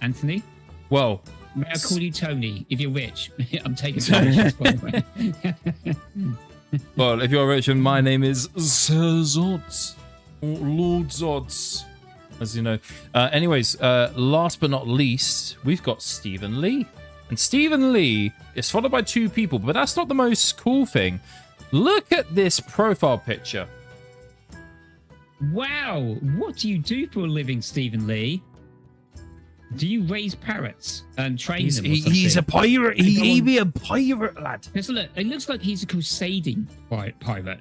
Anthony. Well, may I call you Tony if you're rich? I'm taking Tony. Well, if you're rich, and my name is Sir Zods, or Lord Zods, as you know. Anyways, last but not least, we've got Stephen Lee. And Stephen Lee is followed by 2 people, but that's not the most cool thing. Look at this profile picture. Wow, what do you do for a living, Stephen Lee? Do you raise parrots and train them? He's a pirate. He be a pirate, lad. Look, it looks like he's a crusading pirate.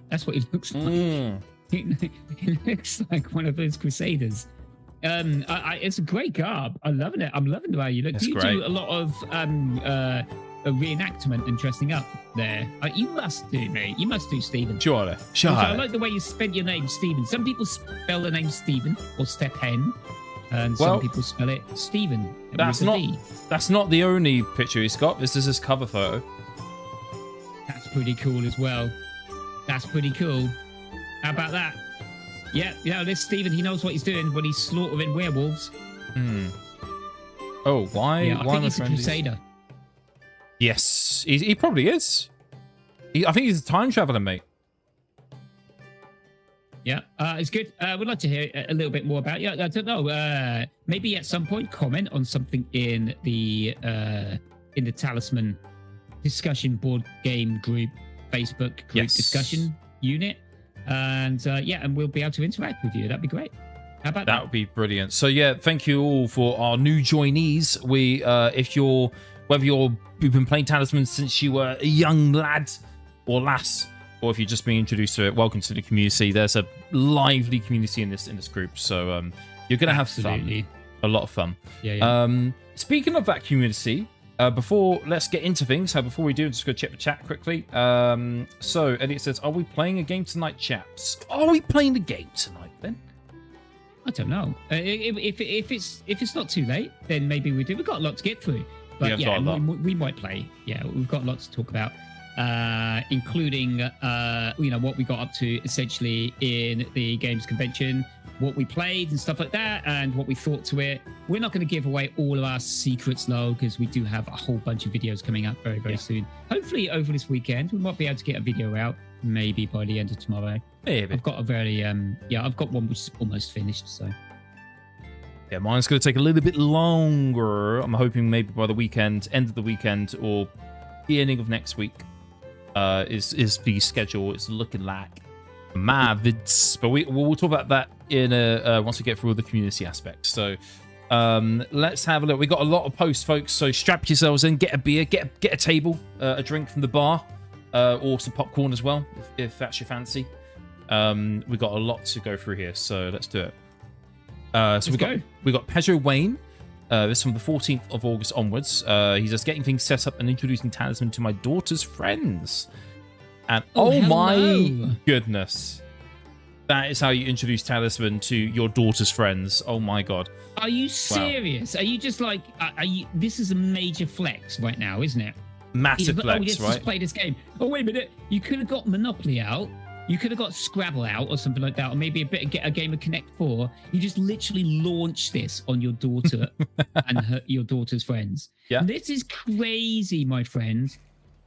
That's what he looks like. It looks like one of those crusaders. It's a great garb. I'm loving it. I'm loving the way you look. That's do you great. do a lot of reenactment and dressing up there? You must do, mate. You must do, Stephen. Surely. I like the way you spent your name, Stephen. Some people spell the name Stephen or Stephen, and some people spell it Stephen. That's not the only picture he's got. This is his cover photo. That's pretty cool as well. That's pretty cool. How about that? Yeah, this Stephen, he knows what he's doing when he's slaughtering werewolves. Oh, why? Yeah, I why think he's a crusader. Yes, he probably is. I think he's a time traveler, mate. Yeah, it's good. We'd like to hear a little bit more about you. I don't know. Maybe at some point comment on something in the Talisman discussion board game group, Facebook group discussion unit. And and we'll be able to interact with you. That'd be great. How about that? That would be brilliant. So yeah, thank you all for our new joinees. Whether you've been playing Talisman since you were a young lad or lass, or if you've just been introduced to it, welcome to the community. There's a lively community in this group, so you're gonna have fun, a lot of fun. Yeah. Speaking of that community, let's get into things. Before we do, just go check the chat quickly. So Elliot says, "Are we playing a game tonight, chaps? Are we playing the game tonight, then?" I don't know. If it's not too late, then maybe we do. We've got a lot to get through, but we might play. Yeah, we've got lots to talk about, including what we got up to essentially in the games convention, what we played and stuff like that, and what we thought to it. We're not going to give away all of our secrets, though, because we do have a whole bunch of videos coming up very, very soon. Hopefully over this weekend, we might be able to get a video out, maybe by the end of tomorrow. Maybe. I've got a very, I've got one which is almost finished, so. Yeah, mine's going to take a little bit longer. I'm hoping maybe by the weekend, end of the weekend, or beginning of next week is the schedule. It's looking like my vids. But we'll talk about that in once we get through all the community aspects. So let's have a look. We got a lot of posts, folks. So strap yourselves in, get a beer, get a table, a drink from the bar, or some popcorn as well, if that's your fancy. We got a lot to go through here, so let's do it. We got Pedro Wayne. This is from the 14th of August onwards. He's just getting things set up and introducing Talisman to my daughter's friends. And my goodness, that is how you introduce Talisman to your daughter's friends. Oh my god. Are you serious? Wow. Are you just like, this is a major flex right now, isn't it? Massive flex, right? Just play this game. Oh, wait a minute. You could have got Monopoly out. You could have got Scrabble out or something like that, or maybe a game of Connect 4. You just literally launch this on your daughter and your daughter's friends. Yeah. This is crazy, my friend.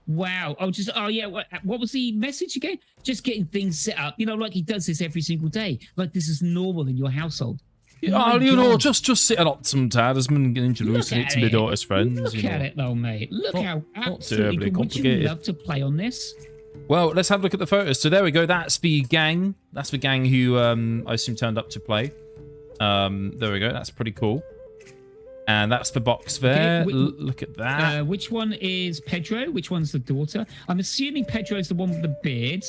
Wow. What was the message again? Just getting things set up. Like he does this every single day. Like this is normal in your household. Just setting up some Talisman and introducing it to my daughter's friends. Look at it though, mate. Look how absolutely complicated. Would you love to play on this? Well, let's have a look at the photos. So there we go. That's the gang. That's the gang who I assume turned up to play. There we go. That's pretty cool. And that's the box there. Okay, look at that. Which one is Pedro? Which one's the daughter? I'm assuming Pedro is the one with the beard.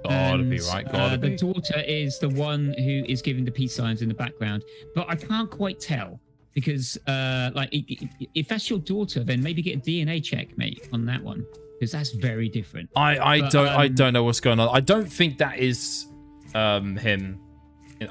Gotta be right. The daughter is the one who is giving the peace signs in the background. But I can't quite tell because, if that's your daughter, then maybe get a DNA check, mate, on that one. Because that's very different. I don't know what's going on. I don't think that is him.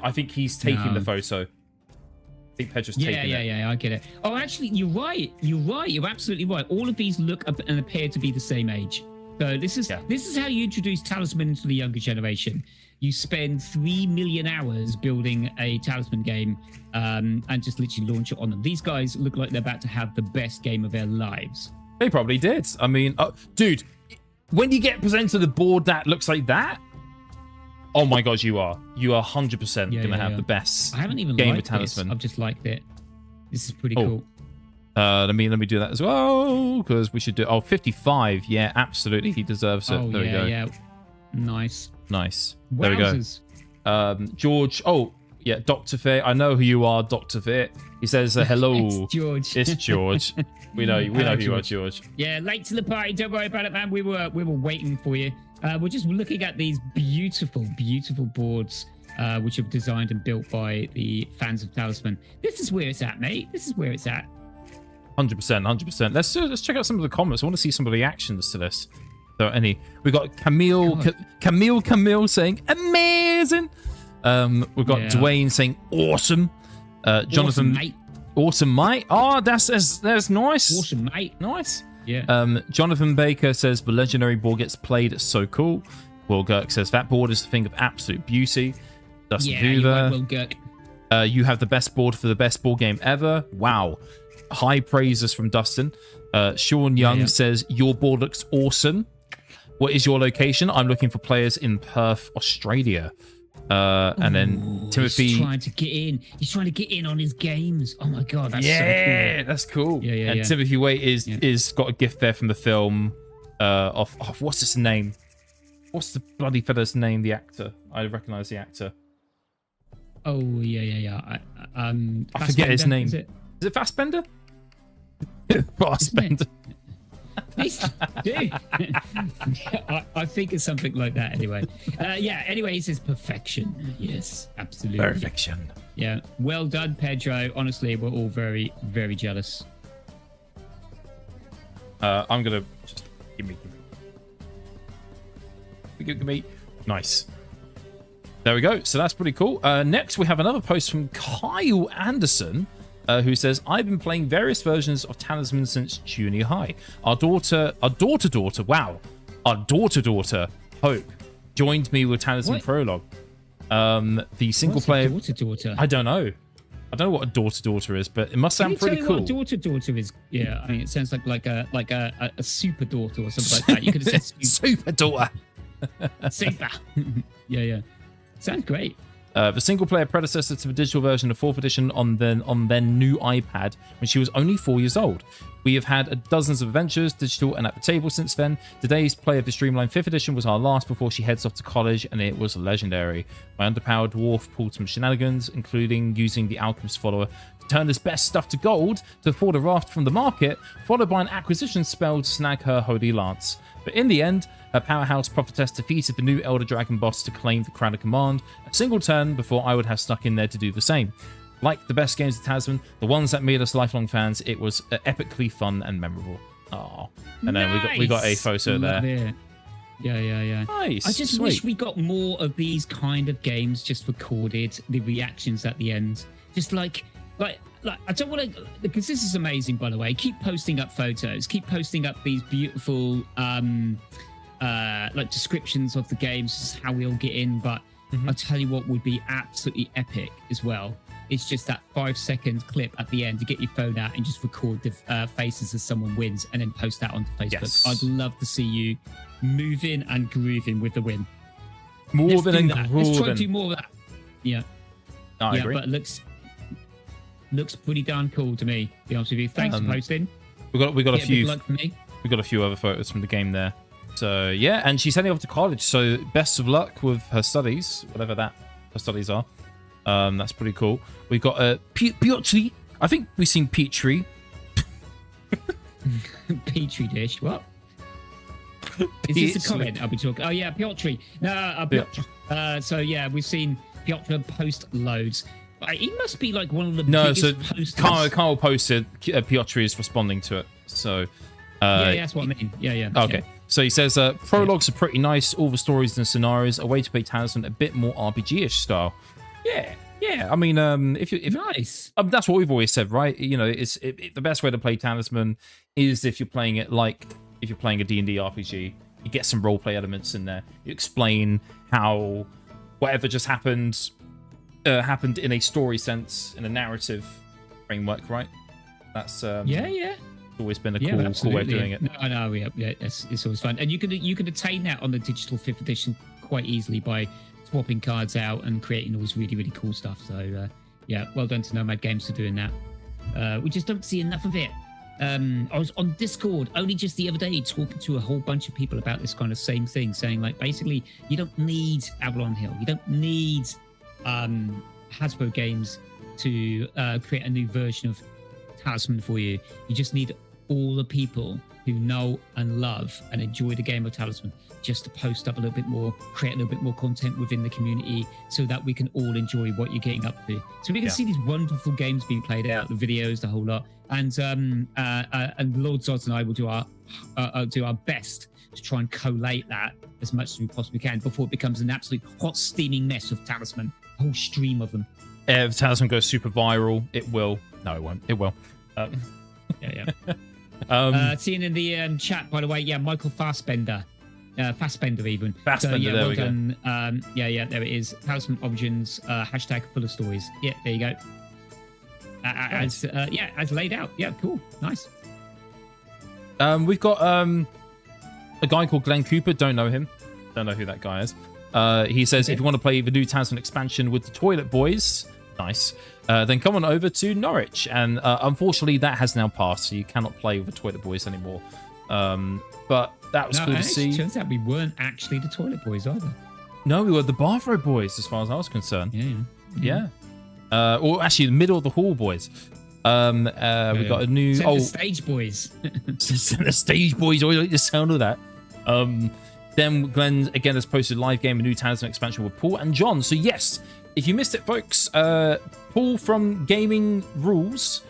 I think he's taking the photo. I think Pedro's taking it. Yeah, I get it. Oh, actually, you're right. You're absolutely right. All of these look up and appear to be the same age. So this is how you introduce Talisman into the younger generation. You spend 3 million hours building a Talisman game and just literally launch it on them. These guys look like they're about to have the best game of their lives. They probably did. I mean, dude, when you get presented a board that looks like that, oh my god, you are 100% gonna have the best. I haven't even game liked of Talisman. I've just liked it. This is pretty cool. Let me do that as well, because we should do. Oh, 55. Yeah, absolutely. He deserves it. Oh, there we go. Yeah. Nice. There we go. George. Oh, yeah, Dr. Fit. I know who you are, Dr. Fit. He says hello. It's George. It's George. We know who you are, George. Yeah, late to the party. Don't worry about it, man. We were waiting for you. We're just looking at these beautiful, beautiful boards, which are designed and built by the fans of Talisman. This is where it's at, mate. This is where it's at. 100%. Let's check out some of the comments. I want to see some of the reactions to this. So we got Camille saying amazing. We've got Dwayne saying awesome. Jonathan, awesome mate. Oh, that's nice. Awesome mate. Nice. Yeah. Jonathan Baker says the legendary board gets played. It's so cool. Will Girk says that board is a thing of absolute beauty. Dustin Hoover. Will Girk. You have the best board for the best board game ever. Wow. High praises from Dustin. Sean Young says your board looks awesome. What is your location? I'm looking for players in Perth, Australia. And then Timothy. He's trying to get in. He's trying to get in on his games. Oh my god, that's so cool. That's cool. Yeah. And Timothy Waite is got a gift there from the film of what's his name? What's the bloody fella's name? The actor. I recognise the actor. Oh yeah. I forget his name. Is it Fassbender? Fassbender. Dude. I think it's something like that anyway. Anyway, he says perfection. Yes, absolutely. Perfection. Yeah. Well done, Pedro. Honestly, we're all very, very jealous. I'm going to just give me. Nice. There we go. So that's pretty cool. Next, we have another post from Kyle Anderson. Who says, I've been playing various versions of Talisman since junior high. Our daughter, Hope, joined me with Talisman Prologue. The single player. Daughter. I don't know what a daughter is, but it must sound pretty cool. What a daughter is? Yeah, I mean, it sounds like a super daughter or something like that. You could have said super daughter. Super. Yeah. Sounds great. The single-player predecessor to the digital version of 4th edition on their new iPad when she was only 4 years old. We have had dozens of adventures, digital and at the table since then. Today's play of the Streamline 5th edition was our last before she heads off to college, and it was legendary. My underpowered dwarf pulled some shenanigans, including using the Alchemist follower to turn his best stuff to gold to afford a raft from the market, followed by an acquisition spell to snag her Holy Lance. But in the end, her powerhouse prophetess defeated the new Elder Dragon boss to claim the Crown of Command a single turn before I would have stuck in there to do the same. Like the best games of Talisman, the ones that made us lifelong fans, it was epically fun and memorable. Oh, and then we got a photo there. It. Yeah. Nice. I just wish we got more of these kind of games just recorded, the reactions at the end. Just like I don't want to, because this is amazing, by the way. Keep posting up photos. Keep posting up these beautiful like descriptions of the games, just how we all get in. But I'll tell you what would be absolutely epic as well. It's just that 5-second clip at the end to get your phone out and just record the faces as someone wins and then post that onto Facebook. Yes. I'd love to see you moving and grooving with the win. Moving and grooving. Let's try to do more of that. Yeah. I agree. But it looks pretty darn cool to me, to be honest with you. Thanks for posting. We got a few. Good luck for me. We got a few other photos from the game there. So yeah, and she's heading off to college. So best of luck with her studies, whatever her studies are. That's pretty cool. We got Petri. I think we've seen Petri. Petri dish. What? Is this a comment I'll be talking? Oh yeah, Petri. No, Petri. So yeah, we've seen Petri post loads. He must be like one of the biggest posters. Carl posted. Petri is responding to it. So yeah, that's what I mean. Yeah. Okay. So he says prologues are pretty nice. All the stories and scenarios, a way to play Talisman a bit more RPG-ish style. Yeah. I mean, if nice. That's what we've always said, right? You know, the best way to play Talisman is if you're playing it like if you're playing a D&D RPG. You get some roleplay elements in there. You explain how whatever just happened in a story sense, in a narrative framework, right? That's yeah. Always been a cool way of doing it. No, yeah, it's always fun, and you could attain that on the digital 5th edition quite easily by swapping cards out and creating all this really, really cool stuff. So yeah, well done to Nomad Games for doing that. We just don't see enough of it. I was on Discord only just the other day talking to a whole bunch of people about this kind of same thing, saying like basically you don't need Avalon Hill, you don't need Hasbro games to create a new version of Talisman for you. You just need all the people who know and love and enjoy the game of Talisman just to post up a little bit more, create a little bit more content within the community so that we can all enjoy what you're getting up to. So we can see these wonderful games being played out, the videos, the whole lot. And Lord Zods and I will do our best to try and collate that as much as we possibly can before it becomes an absolute hot steaming mess of Talisman, a whole stream of them. If Talisman goes super viral, it will. No, it won't. It will. Seeing in the chat, by the way, Michael Fassbender even. Fassbender, well we done. Go. There it is. Talisman Origins, hashtag full of stories. Yeah, there you go. As laid out. Yeah, cool. Nice. We've got a guy called Glenn Cooper. Don't know him. Don't know who that guy is. He says, if you want to play the new Talisman expansion with the Toilet Boys, nice, then come on over to Norwich. And unfortunately, that has now passed, so you cannot play with the Toilet Boys anymore. But that was cool to see. It turns out we weren't actually the Toilet Boys either. No, we were the Bathrobe Boys, as far as I was concerned. Yeah. Or actually, the Middle of the Hall Boys. We got a new... The Stage Boys. The Stage Boys. I like the sound of that. Then Glenn, again, has posted a live game, a new Talisman expansion with Paul and John. So yes, if you missed it, folks, Paul from Gaming Rules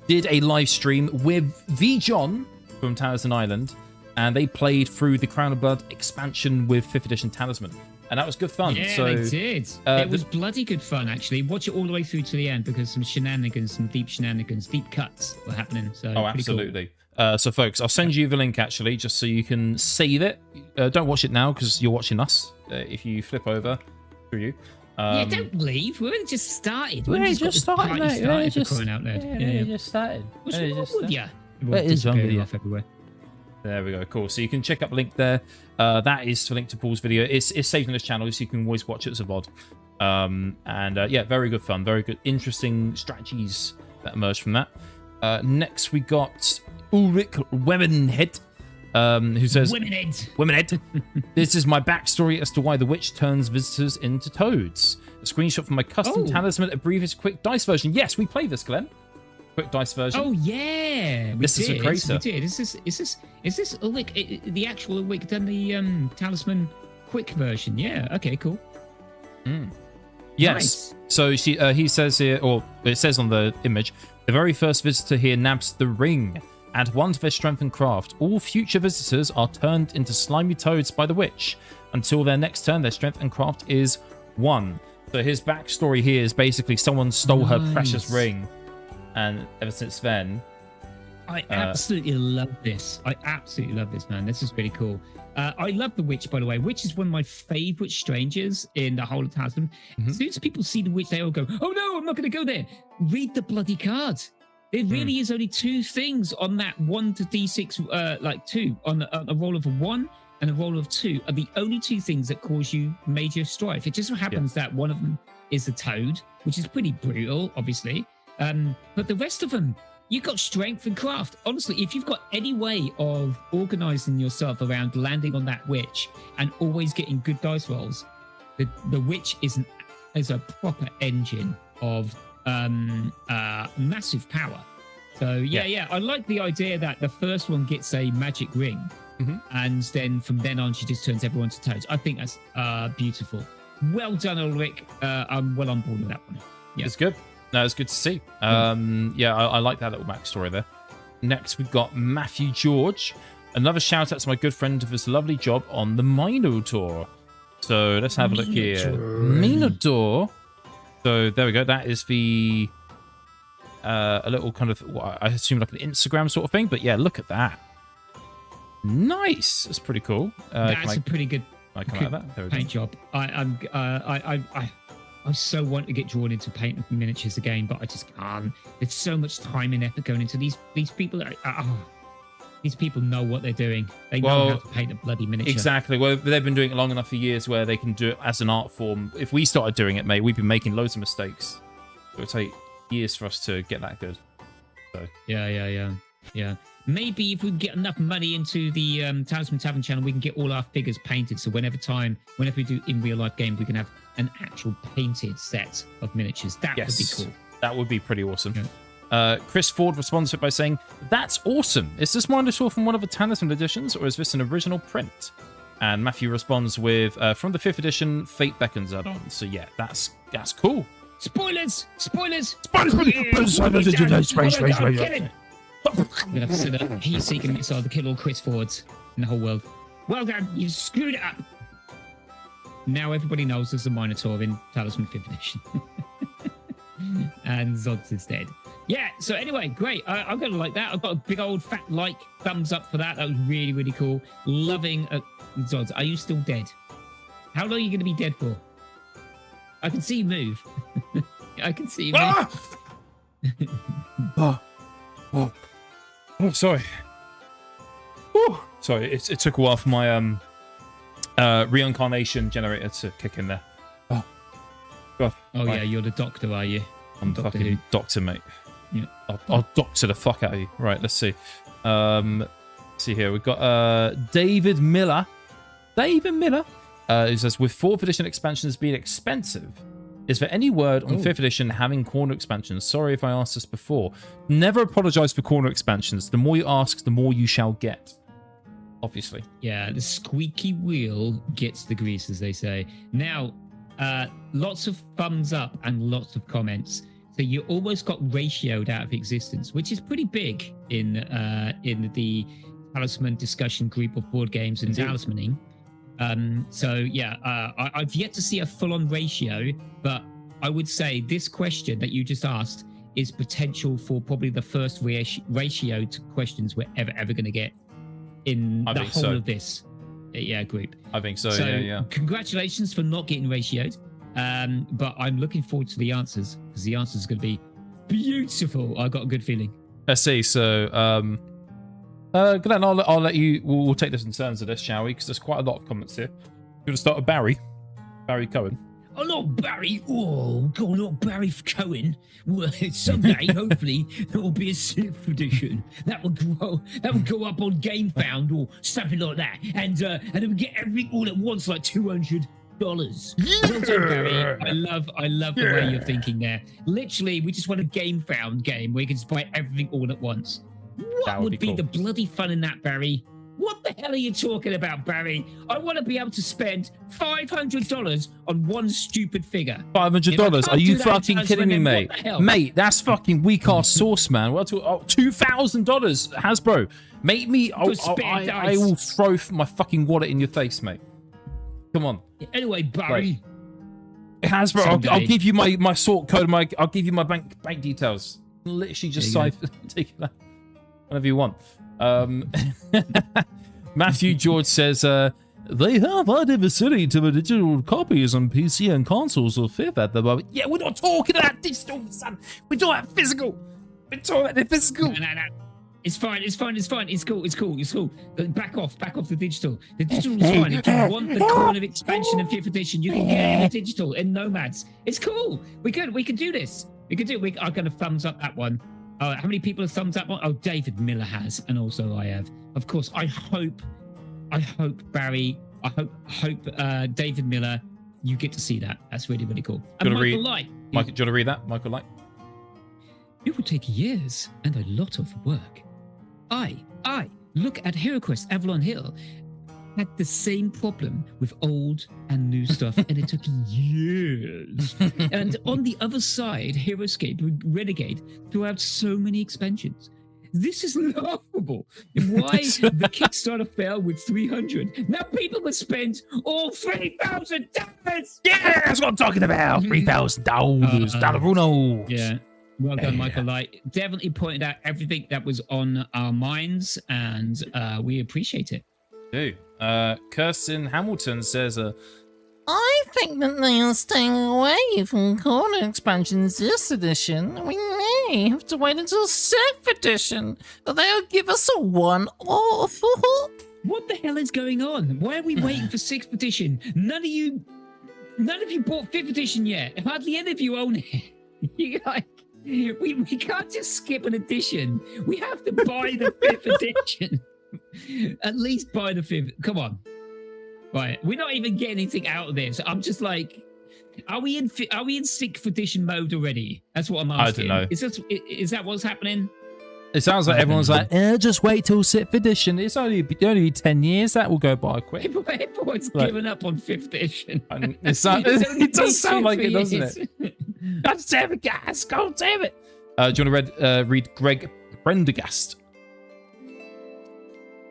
did a live stream with the John from Talisman Island, and they played through the Crown of Blood expansion with 5th edition Talisman. And that was good fun. Yeah, so, they did. It was bloody good fun, actually. Watch it all the way through to the end because some shenanigans, some deep shenanigans, deep cuts were happening. So absolutely. Cool. So, folks, I'll send you the link, actually, just so you can save it. Don't watch it now because you're watching us. If you flip over, through you. Don't leave. We've only just started. We just started, mate. We just started. What's wrong with you? What is wrong with you? Everywhere. There we go. Cool. So you can check out the link there. That is the link to Paul's video. It's saved on this channel, so you can always watch it as a VOD. Very good fun. Very good, interesting strategies that emerged from that. Next, we got Ulrich Womenhead, who says, Womenhead. This is my backstory as to why the witch turns visitors into toads. A screenshot from my custom talisman, a brief, quick dice version. Yes, we play this, Glenn. Quick dice version. Oh yeah, this is a creator. We did. Is this Ulrich, the actual Ulrich done the talisman quick version? Yeah. Okay. Cool. Yes. Nice. So he says here, or it says on the image, the very first visitor here nabs the ring. Add 1 to their strength and craft. All future visitors are turned into slimy toads by the witch. Until their next turn, their strength and craft is 1. So his backstory here is basically someone stole her precious ring. And ever since then... I absolutely love this. Man. This is really cool. I love the witch, by the way. Witch is one of my favorite strangers in the whole of Talisman. As soon as people see the witch, they all go, oh no, I'm not going to go there. Read the bloody card. There really is only 2 things on that 1 to D6, 2. On a roll of a 1 and a roll of 2 are the only 2 things that cause you major strife. It just so happens that one of them is a toad, which is pretty brutal, obviously. But the rest of them, you've got strength and craft. Honestly, if you've got any way of organizing yourself around landing on that witch and always getting good dice rolls, the witch is a proper engine of massive power. So I like the idea that the first one gets a magic ring, and then from then on she just turns everyone to toads. I think that's beautiful. Well done, Ulrich. I'm well on board with that one. Yeah, it's good. No, it's good to see. I like that little backstory there. Next, we've got Matthew George. Another shout out to my good friend of his lovely job on the Minotaur. So let's have a look here. Minotaur. So there we go. That is the a little kind of, I assume like an Instagram sort of thing. But yeah, look at that. Nice. That's pretty cool. That's a pretty good paint job. I so want to get drawn into painting miniatures again, but I just can't. There's so much time and effort going into these people. These people know what they're doing. They know how to paint a bloody miniature. Exactly. Well, they've been doing it long enough for years where they can do it as an art form. If we started doing it, mate, we'd be making loads of mistakes. It would take years for us to get that good. So. Yeah. Maybe if we get enough money into the Talisman Tavern channel, we can get all our figures painted. So whenever we do in real life games, we can have an actual painted set of miniatures. That would be cool. That would be pretty awesome. Yeah. Chris Ford responds to it by saying, "That's awesome. Is this Wondersaw from one of the Talisman editions, or is this an original print?" And Matthew responds with, "From the 5th edition, Fate Beckons add-on." So yeah, that's cool. Spoilers! Spoilers! I'm gonna have to send a heat-seeking missile to kill all Chris Fords in the whole world. Well done, you screwed it up. Now everybody knows there's a Minotaur in Talisman 5th edition. And Zods is dead. Yeah, so anyway, great. I'm gonna like that. I've got a big old fat thumbs up for that. That was really, really cool. Loving Zods. Are you still dead? How long are you gonna be dead for? I can see you move. I can see you move. Oh, sorry. Whew. Sorry, it took a while for my reincarnation generator to kick in there. Oh, God. Oh, yeah, you're the doctor, are you? I'm the fucking doctor, mate. Yeah. I'll doctor the fuck out of you. Right, let's see. Let's see here. We've got David Miller. Who says, with 4th edition expansions being expensive, is there any word on 5th edition having corner expansions? Sorry if I asked this before. Never apologize for corner expansions. The more you ask, the more you shall get. Obviously. Yeah, the squeaky wheel gets the grease, as they say. Now, lots of thumbs up and lots of comments. So you almost got ratioed out of existence, which is pretty big in the Talisman discussion group of board games and talismaning. I've yet to see a full-on ratio, but I would say this question that you just asked is potential for probably the first ratio to questions we're ever going to get in the whole of this group. I think so, yeah. Congratulations for not getting ratioed, but I'm looking forward to the answers, because the answers are going to be beautiful. I got a good feeling. Let's see, so... Glenn, I'll let you. We'll take this in turns of this, shall we? Because there's quite a lot of comments here. You want to start with Barry Cohen? Oh, not Barry. Oh, God, not Barry Cohen. Well, someday, hopefully, there will be a 6th edition that will go up on GameFound or something like that, and then we get everything all at once, like $200. Well done, Barry. I love the way you're thinking there. Literally, we just want a GameFound game where you can just buy everything all at once. What would be cool. The bloody fun in that, Barry? What the hell are you talking about, Barry? I want to be able to spend $500 on one stupid figure. $500? Are you fucking kidding me, mate? Mate, that's fucking weak-ass sauce, man. What $2,000, Hasbro. Make me... I will throw my fucking wallet in your face, mate. Come on. Anyway, Barry. Hasbro, I'll give you my sort code. I'll give you my bank details. Literally just take it out. Whatever you want. Matthew George says, they have adversity to the digital copies on PC and consoles of 5th at the moment. Yeah, we're not talking about digital, son. We're talking about physical. We're talking about the physical. No. It's fine. It's cool. Back off the digital. The digital is fine. If you want the corner expansion in 5th edition, you can get it in the digital in Nomads. It's cool. We can do this. I'm going to thumbs up that one. How many people have thumbs up? Oh, David Miller has, and also I have. Of course, I hope, Barry, David Miller, you get to see that. That's really, really cool. And Michael Light. Do you want to read that, Michael Light? It would take years and a lot of work. I look at HeroQuest Avalon Hill. Had the same problem with old and new stuff, and it took years. And on the other side, Heroescape Renegade threw out so many expansions. This is laughable. Why the Kickstarter failed with 300? Now people would spend all $3,000. Yeah, that's what I'm talking about. $3,000. Bruno. Yeah. Well done, Michael Light. Definitely pointed out everything that was on our minds, and we appreciate it. Do. Kirsten Hamilton says, I think that they are staying away from corner expansions this edition. We may have to wait until 6th edition, but they'll give us a one-off. What the hell is going on? Why are we waiting for 6th edition? None of you bought 5th edition yet. Hardly any of you own it. We can't just skip an edition. We have to buy the 5th edition. At least buy the 5th. Come on. Right. We're not even getting anything out of this. I'm just like, are we in 6th edition mode already? That's what I'm asking. I don't know. Is that what's happening? It sounds like everyone's like, just wait till 6th edition. It's only 10 years. That will go by quick. Everyone's given up on 5th edition. It does sound like it, doesn't it? God damn it, guys. God damn it. Do you want to read Greg Prendergast?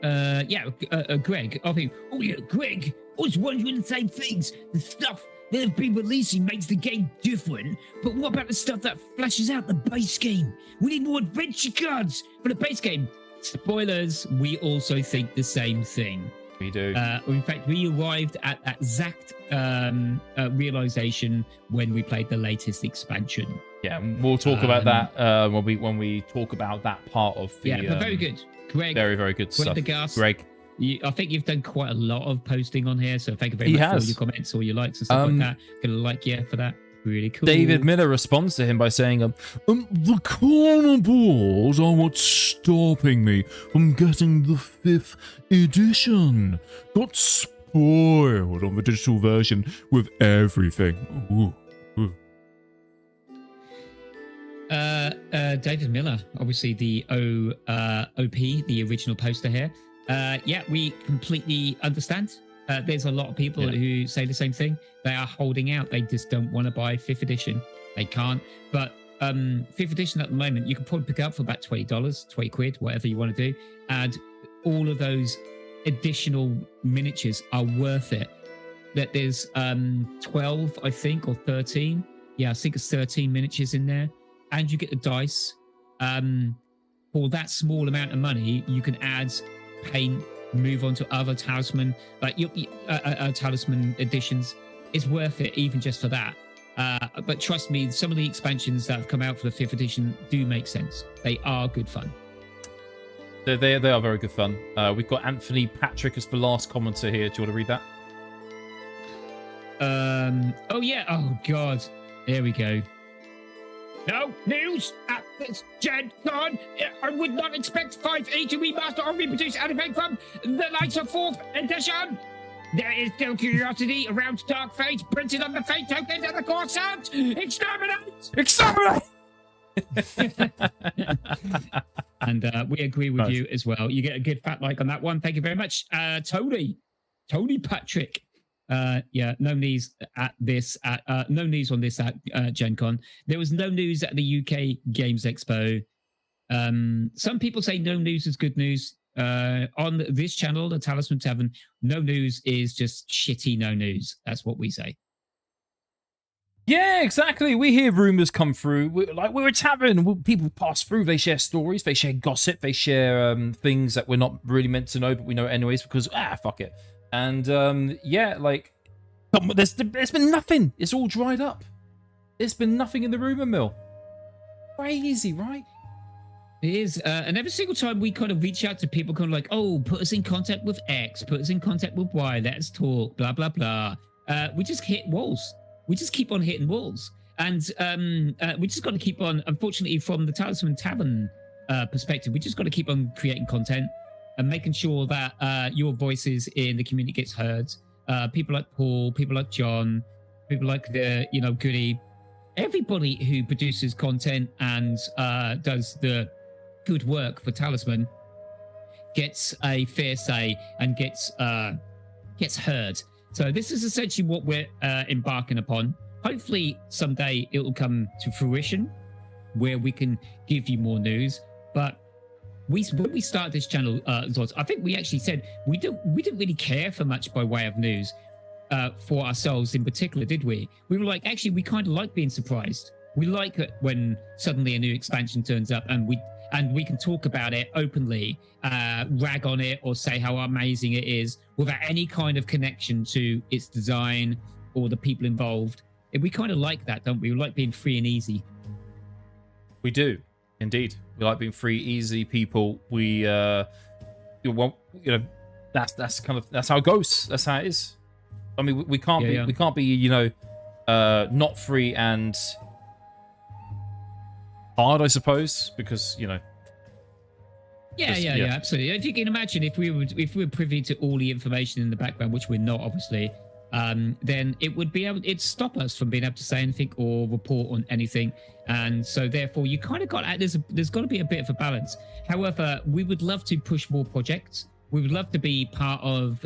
Greg. I think, Greg. I was wondering the same things. The stuff they've been releasing makes the game different, but what about the stuff that flashes out the base game? We need more adventure cards for the base game. Spoilers, we also think the same thing. We do. In fact, we arrived at that exact realization when we played the latest expansion. Yeah, we'll talk about that when we talk about that part of the... Yeah, but very good. Greg, very, very good stuff. Greg. I think you've done quite a lot of posting on here, so thank you very much for all your comments, all your likes and stuff like that. Gonna like you for that. Really cool. David Miller responds to him by saying, the carnivores are what's stopping me from getting the 5th edition. Got spoiled on the digital version with everything. Ooh. David Miller, obviously the OP, the original poster here. We completely understand. There's a lot of people who say the same thing. They are holding out. They just don't want to buy 5th edition. They can't. But 5th edition at the moment, you can probably pick it up for about $20, 20 quid, whatever you want to do. And all of those additional miniatures are worth it. That there's 12, I think, or 13. Yeah, I think it's 13 miniatures in there. And you get the dice. For that small amount of money, you can add paint, move on to other talisman, like talisman editions. It's worth it even just for that. But trust me, some of the expansions that have come out for the 5th edition do make sense. They are good fun. They are very good fun. We've got Anthony Patrick as the last commenter here. Do you want to read that? Oh god, there we go. No news at this Gen Con. I would not expect 5e to remaster or reproduce anything from the likes of 4th edition. There is still curiosity around Dark Fate printed on the Fate tokens and the core sound. Exterminate! Exterminate! And we agree with you as well. You get a good fat like on that one. Thank you very much. Tony Patrick. No news at this. No news on this at Gen Con. There was no news at the UK Games Expo. Some people say no news is good news. On this channel, the Talisman Tavern, no news is just shitty no news. That's what we say. Yeah, exactly. We hear rumors come through. We're a tavern. People pass through. They share stories. They share gossip. They share things that we're not really meant to know, but we know anyways because fuck it. And there's been nothing. It's all dried up. There's been nothing in the rumor mill. Crazy, right? It is. And every single time we kind of reach out to people, kind of like, oh, put us in contact with X, put us in contact with Y, let's talk, blah, blah, blah. We just hit walls. We just keep on hitting walls. And we just got to keep on, unfortunately, from the Talisman Tavern perspective, we just got to keep on creating content and making sure that your voices in the community gets heard. People like Paul, people like John, people like Goody, everybody who produces content and does the good work for Talisman gets a fair say and gets heard. So this is essentially what we're embarking upon. Hopefully someday it will come to fruition where we can give you more news. But when we started this channel, Zods, I think we actually said we didn't really care for much by way of news for ourselves in particular, did we? We were like, actually, we kind of like being surprised. We like it when suddenly a new expansion turns up and we can talk about it openly, rag on it or say how amazing it is without any kind of connection to its design or the people involved. We kind of like that, don't we? We like being free and easy. We do. Indeed, we like being free, easy people. We, that's how it goes. That's how it is. I mean, we can't be, not free and hard, I suppose, because Yeah, absolutely. If you can imagine, if we were privy to all the information in the background, which we're not, obviously, then it'd stop us from being able to say anything or report on anything. And so, therefore, you kind of got there's got to be a bit of a balance. However, we would love to push more projects. We would love to be part of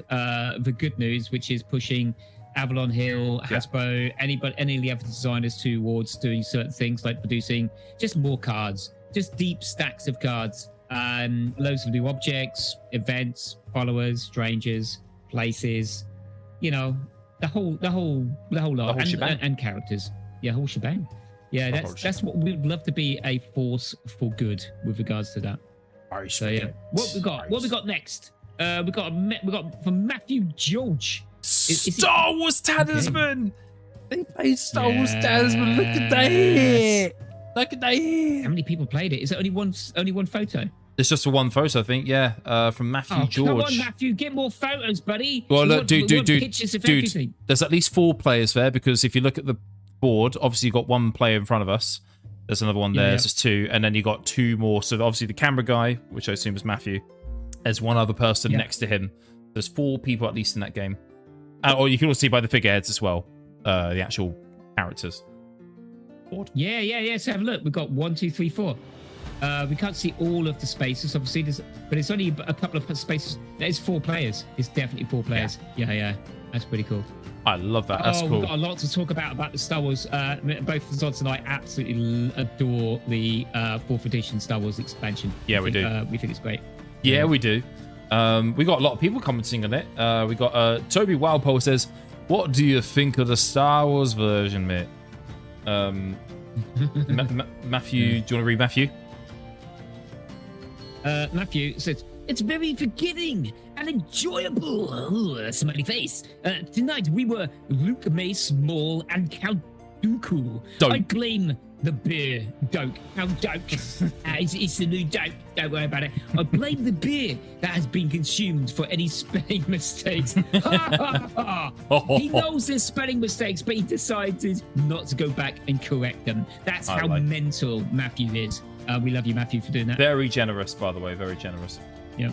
the good news, which is pushing Avalon Hill, Hasbro, any of the other designers towards doing certain things like producing just more cards, just deep stacks of cards. Loads of new objects, events, followers, strangers, places, the whole lot, and characters. Yeah, whole shebang. Yeah, that's what we'd love to be, a force for good with regards to that. So yeah, what we got next? We got from Matthew George. Star Wars Talisman. They played Star Wars Talisman. Look at that! Look at that! How many people played it? Is it only one photo? It's just for one photo, I think. Yeah, from Matthew George. Come on, Matthew, get more photos, buddy. Well, look, dude. Everything. There's at least 4 players there, because if you look at the board, obviously you've got 1 player in front of us. There's another one there. There's 2, and then you got 2 more. So obviously the camera guy, which I assume is Matthew, there's 1 other person next to him. There's 4 people at least in that game. Or you can also see by the figureheads as well, the actual characters. Board. Yeah. So have a look. We've got 1, 2, 3, 4. We can't see all of the spaces, obviously, but it's only a couple of spaces. There's 4 players. It's definitely 4 players. Yeah. That's pretty cool. I love that. That's cool. We've got a lot to talk about the Star Wars. Both Zods and I absolutely adore the 4th edition Star Wars expansion. Yeah, we do. We think it's great. Yeah, we do. We got a lot of people commenting on it. We got Toby Wildpole says, "What do you think of the Star Wars version, mate?" Matthew, do you want to read Matthew? Matthew says, "It's very forgiving and enjoyable." Ooh, smiley face. Tonight we were Luke Mace, Maul, and Count Dooku. I blame the beer, Doke. Count Doke. It's the new Doke. Don't worry about it. I blame the beer that has been consumed for any spelling mistakes. He knows there's spelling mistakes, but he decided not to go back and correct them. That's how mental Matthew is. We love you, Matthew, for doing that. Very generous, by the way. Very generous. Yeah.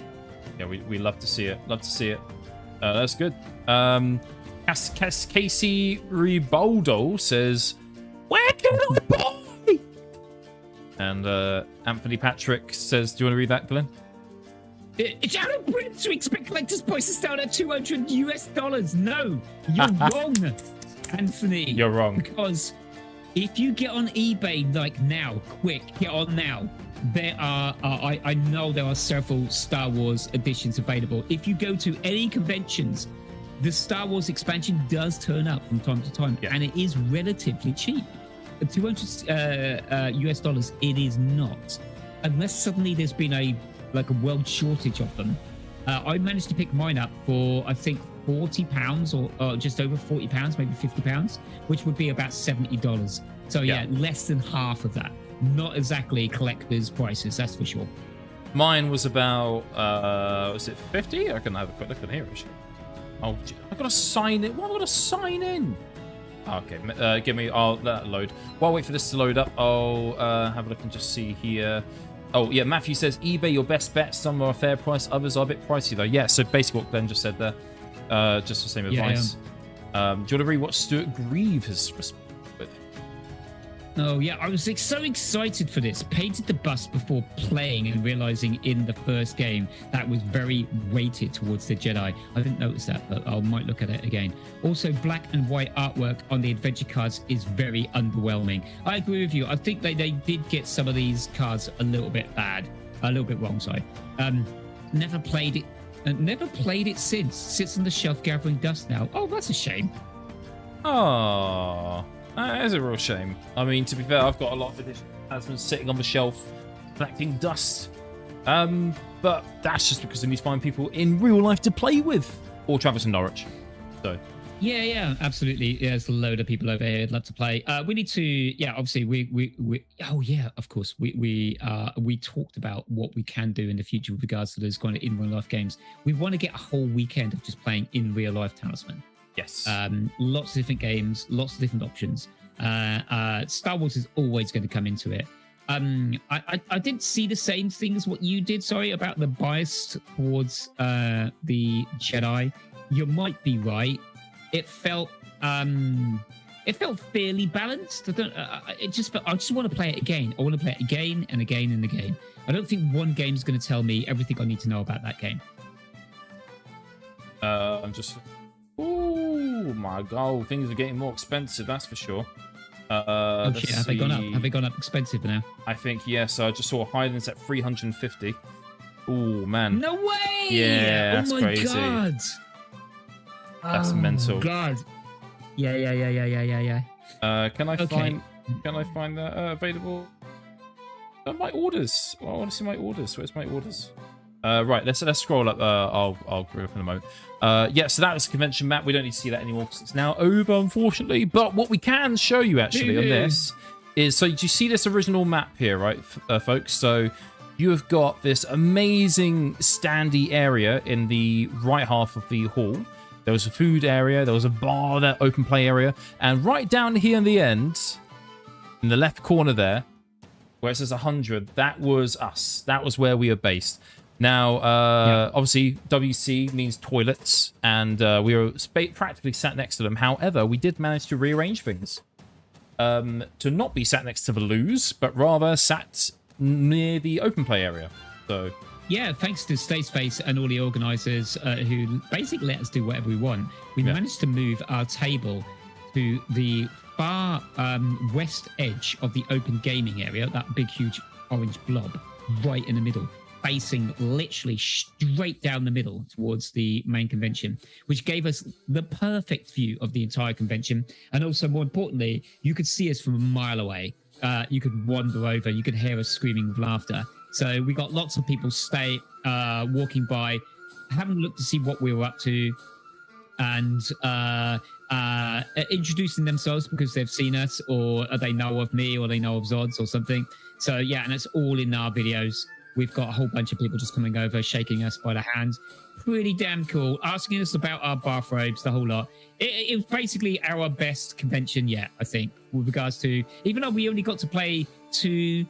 Yeah, we love to see it. Love to see it. That's good. Casey Ribaldo says, "Where can I buy?" And Anthony Patrick says, "Do you want to read that, Glenn?" It's out of print, so expect collector's prices start at $200. No, you're wrong, Anthony. You're wrong. Because if you get on eBay now, quick, get on now. There are, I know there are several Star Wars editions available. If you go to any conventions, the Star Wars expansion does turn up from time to time, and it is relatively cheap. $200 it is not, unless suddenly there's been a world shortage of them. I managed to pick mine up for, I think, £40 or just over £40, maybe £50, which would be about $70. So less than half of that. Not exactly collector's prices, that's for sure. Mine was about was it 50? I can have a quick look at here actually. Oh, I've got to sign in. What have I got to sign in? Okay, give me. I'll let that load. While I wait for this to load up, I'll have a look and just see here. Oh yeah, Matthew says eBay your best bet. Some are a fair price, others are a bit pricey though. Yeah, so basically what Glenn just said there. Just the same advice. Do you want to read what Stuart Grieve has responded with? Oh yeah, I was so excited for this. Painted the bust before playing and realizing in the first game that was very weighted towards the Jedi. I didn't notice that, but I might look at it again. Also, black and white artwork on the adventure cards is very underwhelming. I agree with you. I think they did get some of these cards a little bit bad, a little bit wrong. Sorry. Never played it. Never played it since. Sits on the shelf gathering dust now. Oh, that's a shame. Oh. That is a real shame. I mean, to be fair, I've got a lot of edition talismans sitting on the shelf collecting dust. But that's just because I need to find people in real life to play with or travel to Norwich. So yeah, absolutely. Yeah, there's a load of people over here who'd love to play. We need to, obviously we oh yeah, of course. We talked about what we can do in the future with regards to those kind of in real life games. We want to get a whole weekend of just playing in real life Talisman. Yes. Lots of different games, lots of different options. Star Wars is always going to come into it. I didn't see the same thing as what you did. Sorry about the bias towards the Jedi. You might be right. It felt fairly balanced. I don't. It just. I just want to play it again. I want to play it again and again and again. I don't think one game is going to tell me everything I need to know about that game. I'm just. Oh my god, things are getting more expensive. That's for sure. Oh shit! Have they gone up? Have they gone up expensive now? I think yes. I just saw Highlands at 350. Oh man. No way! Yeah, that's oh my crazy. God. That's mental. God. Yeah. Can I find that available? My orders. I want to see my orders. Where's my orders? Right, let's scroll up. I'll go up in a moment. Yeah, so that was the convention map. We don't need to see that anymore because it's now over, unfortunately. But what we can show you actually on this is, so do you see this original map here, right, folks? So you have got this amazing standy area in the right half of the hall. There was a food area, there was a bar, that open play area, and right down here in the end, in the left corner there, where it says 100, that was us. That was where we are based. Now, obviously, WC means toilets, and we were practically sat next to them. However, we did manage to rearrange things to not be sat next to the loos, but rather sat near the open play area. So, yeah, thanks to Stay Space and all the organisers who basically let us do whatever we want. We managed to move our table to the far west edge of the open gaming area, that big, huge orange blob right in the middle, facing literally straight down the middle towards the main convention, which gave us the perfect view of the entire convention. And also, more importantly, you could see us from a mile away. You could wander over, you could hear us screaming with laughter. So we got lots of people walking by, having a look to see what we were up to, and introducing themselves because they've seen us, or they know of me, or they know of Zods or something. So yeah, and it's all in our videos. We've got a whole bunch of people just coming over, shaking us by the hand. Pretty damn cool. Asking us about our bathrobes, the whole lot. It was basically our best convention yet, I think, with regards to, even though we only got to play 2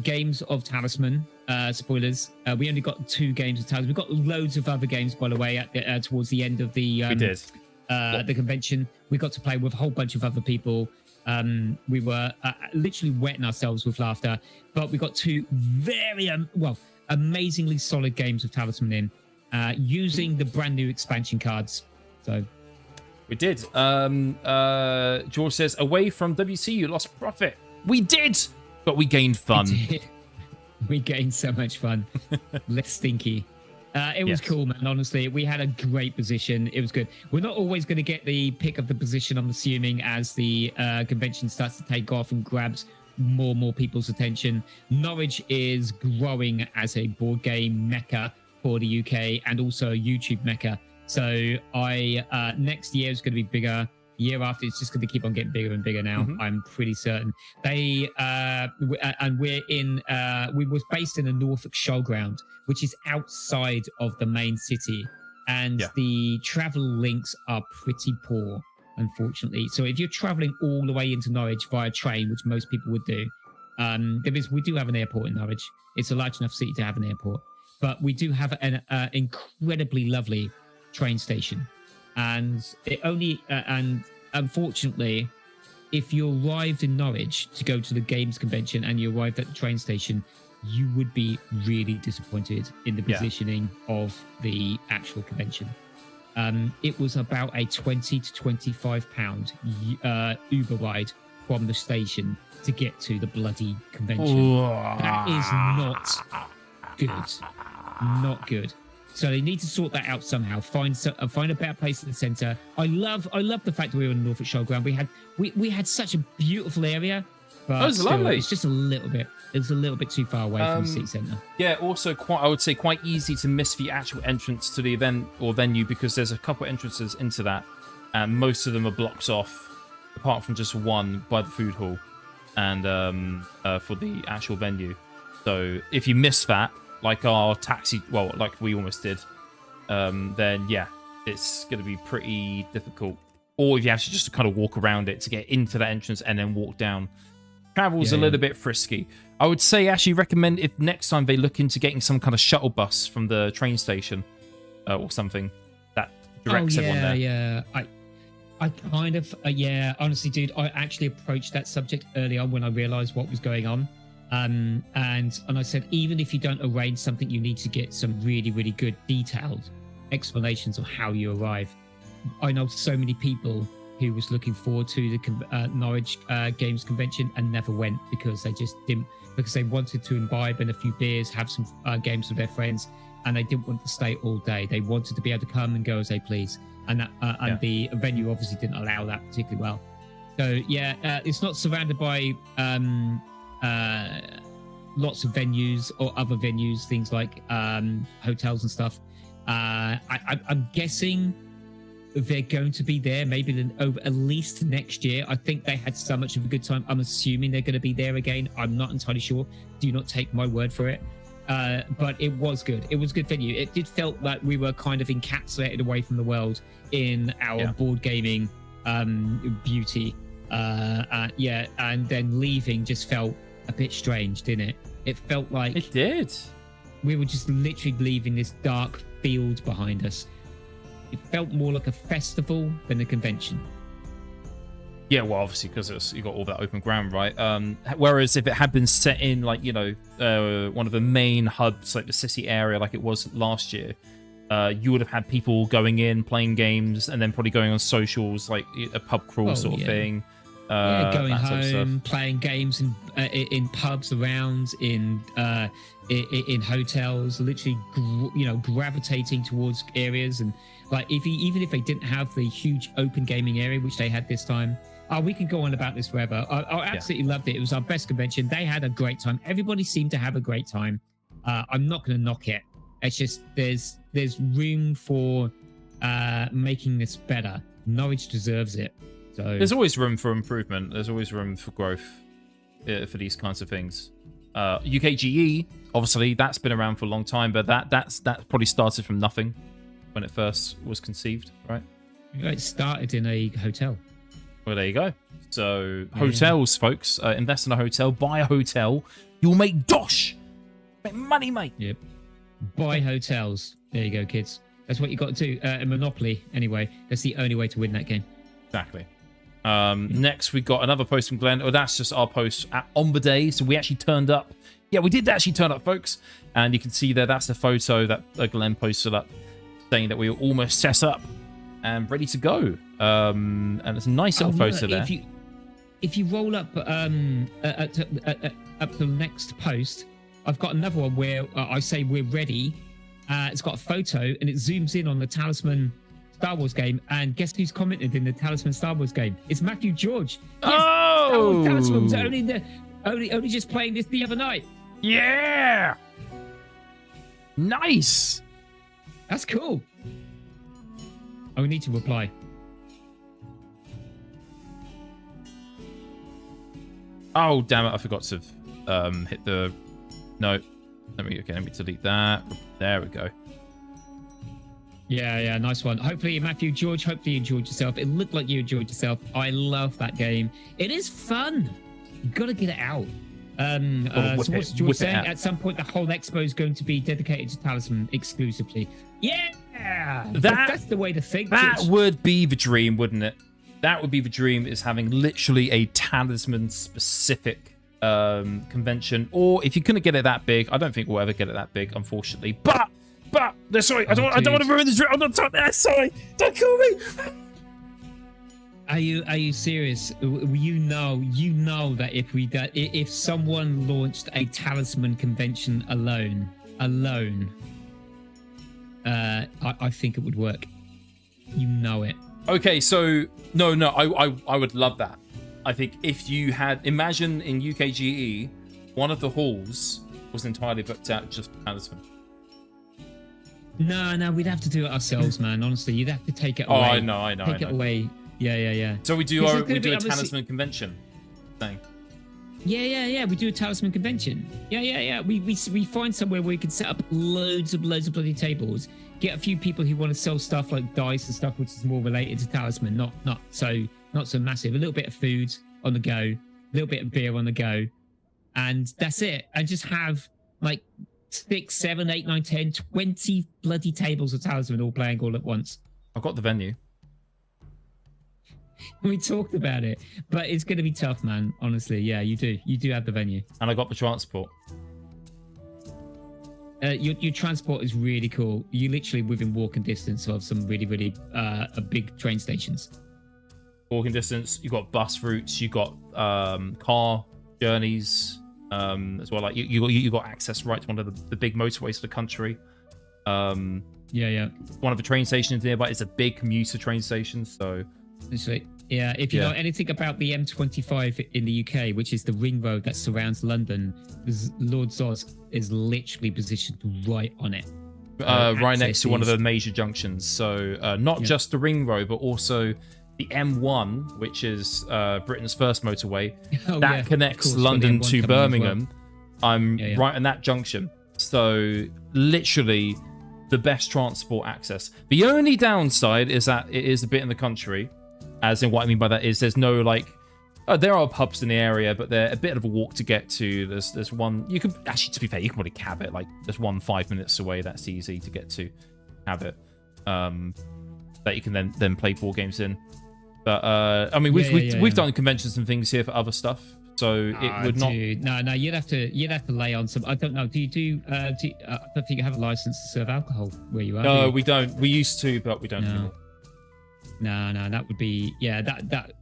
games of Talisman, spoilers, we only got 2 games of Talisman. We got loads of other games, by the way, at towards the end of the the convention. We got to play with a whole bunch of other people. We were literally wetting ourselves with laughter, but we got 2 very amazingly solid games of Talisman in using the brand new expansion cards. So we did. George says, away from WC, you lost profit. We did, but we gained fun. We gained so much fun. Less stinky. It was cool, man. Honestly, we had a great position. It was good. We're not always going to get the pick of the position, I'm assuming, as the convention starts to take off and grabs more and more people's attention. Norwich is growing as a board game mecca for the UK and also a YouTube mecca. So next year is going to be bigger. Year after, it's just going to keep on getting bigger and bigger now. I'm pretty certain. We was based in the Norfolk Showground, which is outside of the main city, and the travel links are pretty poor, unfortunately. So if you're traveling all the way into Norwich via train, which most people would do, we do have an airport in Norwich. It's a large enough city to have an airport, but we do have an incredibly lovely train station. And unfortunately, if you arrived in Norwich to go to the games convention and you arrived at the train station, you would be really disappointed in the positioning of the actual convention. It was about a £20 to £25 Uber ride from the station to get to the bloody convention. That is not good. Not good. So they need to sort that out somehow. Find a better place in the centre. I love the fact that we were in the Norfolk Showground. We had such a beautiful area, but was lovely. It's just a little bit. It was a little bit too far away from the city centre. Yeah, also I would say quite easy to miss the actual entrance to the event or venue because there's a couple of entrances into that, and most of them are blocked off, apart from just one by the food hall, and for the actual venue. So if you miss that, like our taxi, like we almost did, then yeah, it's going to be pretty difficult. Or if you have to just kind of walk around it to get into that entrance and then walk down. travel's a little bit frisky. I would say actually recommend if next time they look into getting some kind of shuttle bus from the train station or something that directs everyone there. Yeah. I kind of, honestly, dude, I actually approached that subject early on when I realized what was going on. And I said, even if you don't arrange something, you need to get some really, really good detailed explanations of how you arrive. I know so many people who was looking forward to the Norwich Games Convention and never went because they just didn't, because they wanted to imbibe in a few beers, have some games with their friends, and they didn't want to stay all day. They wanted to be able to come and go as they please. And the venue obviously didn't allow that particularly well. So it's not surrounded by lots of venues or other venues, things like hotels and stuff. I'm guessing they're going to be there maybe over at least next year. I think they had so much of a good time. I'm assuming they're going to be there again. I'm not entirely sure. Do not take my word for it. But it was good. It was a good venue. It did felt like we were kind of encapsulated away from the world in our board gaming beauty. And then leaving just felt a bit strange, didn't it? It felt like it did. We were just literally leaving this dark field behind us. It felt more like a festival than a convention. Yeah, well, obviously because you got all that open ground, right? Whereas if it had been set in like one of the main hubs, like the city area, like it was last year, you would have had people going in, playing games, and then probably going on socials, like a pub crawl sort of thing. Going home, playing games in pubs around, in hotels, literally, gravitating towards areas, and like even if they didn't have the huge open gaming area which they had this time. We can go on about this forever. I absolutely loved it. It was our best convention. They had a great time. Everybody seemed to have a great time. I'm not going to knock it. It's just there's room for making this better. Norwich deserves it. So there's always room for improvement. There's always room for growth for these kinds of things. UKGE, obviously, that's been around for a long time, but that probably started from nothing when it first was conceived, right? It started in a hotel. Well, there you go. So, hotels, folks. Invest in a hotel. Buy a hotel. You'll make dosh. Make money, mate. Yep. Buy hotels. There you go, kids. That's what you got to do. A Monopoly, anyway. That's the only way to win that game. Exactly. Next, we got another post from Glenn. Oh, that's just our post on the day. So, we actually turned up. Yeah, we did actually turn up, folks. And you can see there, that's the photo that Glenn posted up saying that we were almost set up and ready to go. And it's a nice little photo there. If you roll up up to the next post, I've got another one where I say we're ready. It's got a photo and it zooms in on the Talisman Star Wars game. And guess who's commented in the Talisman Star Wars game? It's Matthew George. Yes, oh! Talisman was only just playing this the other night. Yeah! Nice! That's cool. Oh, we need to reply. Oh, damn it. I forgot to hit the... No. Let me delete that. There we go. Yeah, nice one. Hopefully, Matthew George, hopefully you enjoyed yourself. It looked like you enjoyed yourself. I love that game. It is fun. You got to get it out. So what's George saying? At some point, the whole expo is going to be dedicated to Talisman exclusively. Yeah! That's the way to think. That would be the dream, wouldn't it? That would be the dream, is having literally a Talisman-specific convention. Or if you couldn't get it that big, I don't think we'll ever get it that big, unfortunately. But, sorry, I don't want to ruin this dream. I'm not talking that. Sorry, don't kill me. Are you serious? You know that if someone launched a Talisman convention alone, I think it would work. You know it. Okay, so no, I would love that. I think if you had, imagine in UKGE, one of the halls was entirely booked out just for Talisman. No, we'd have to do it ourselves, man. Honestly, you'd have to take it away. Oh, I know. Take it away. Yeah. So we do a Talisman convention thing. Yeah. We do a Talisman convention. Yeah. We find somewhere where we can set up loads of bloody tables. Get a few people who want to sell stuff like dice and stuff, which is more related to Talisman, not so massive. A little bit of food on the go, little bit of beer on the go, and that's it. And just have like 6, 7, 8, 9, 10, 20 bloody tables of Talisman all playing all at once. I've got the venue. We talked about it, but it's going to be tough, man. Honestly, yeah, you do have the venue, And I got the transport. your transport is really cool. You're literally within walking distance of some really big train stations. Walking distance. You've got bus routes. You've got car journeys as well. Like you got access right to one of the big motorways of the country. Yeah. One of the train stations nearby is a big commuter train station. So Literally. Yeah, if you know anything about the M25 in the UK, which is the ring road that surrounds London, Lord Zoz is literally positioned right on it. Right next to one of the major junctions. So not just the ring road, but also the M1, which is Britain's first motorway, that connects London to Birmingham. Well. I'm right in that junction. So literally the best transport access. The only downside is that it is a bit in the country. As in, what I mean by that is there's no there are pubs in the area, but they're a bit of a walk to get to. There's one you can actually, to be fair, you can probably cab it. Like there's one 5 minutes away that's easy to get to, have it. That you can then play board games in. But I mean, we've done conventions and things here for other stuff, so it would not. No, you'd have to lay on some. I don't know. Do you do? I don't think you have a license to serve alcohol where you are. No, we don't. We used to, but we don't anymore. No, that would be that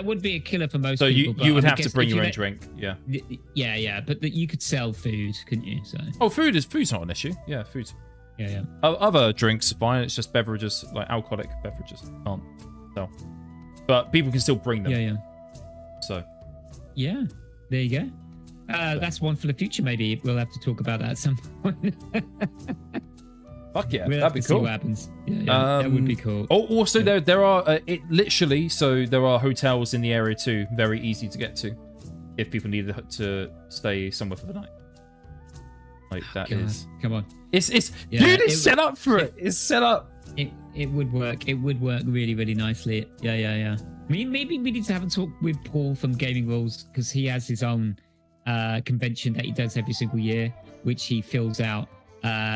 would be a killer for most people. So you would have to bring your own drink, yeah, but you could sell food, couldn't you? So food's not an issue. Yeah, food. Yeah. Other drinks are fine. It's just beverages, like alcoholic beverages, can't sell. But people can still bring them. Yeah. So. Yeah, there you go. That's one for the future. Maybe we'll have to talk about that at some point. Fuck yeah, we'll that'd be cool. See what happens. Yeah, that would be cool. Oh, also there are so there are hotels in the area too, very easy to get to, if people needed to stay somewhere for the night. Like that is. Come on. It's set up for it. It's set up. It would work. It would work really, really nicely. Yeah. I mean, maybe we need to have a talk with Paul from Gaming Rules, because he has his own convention that he does every single year, which he fills out.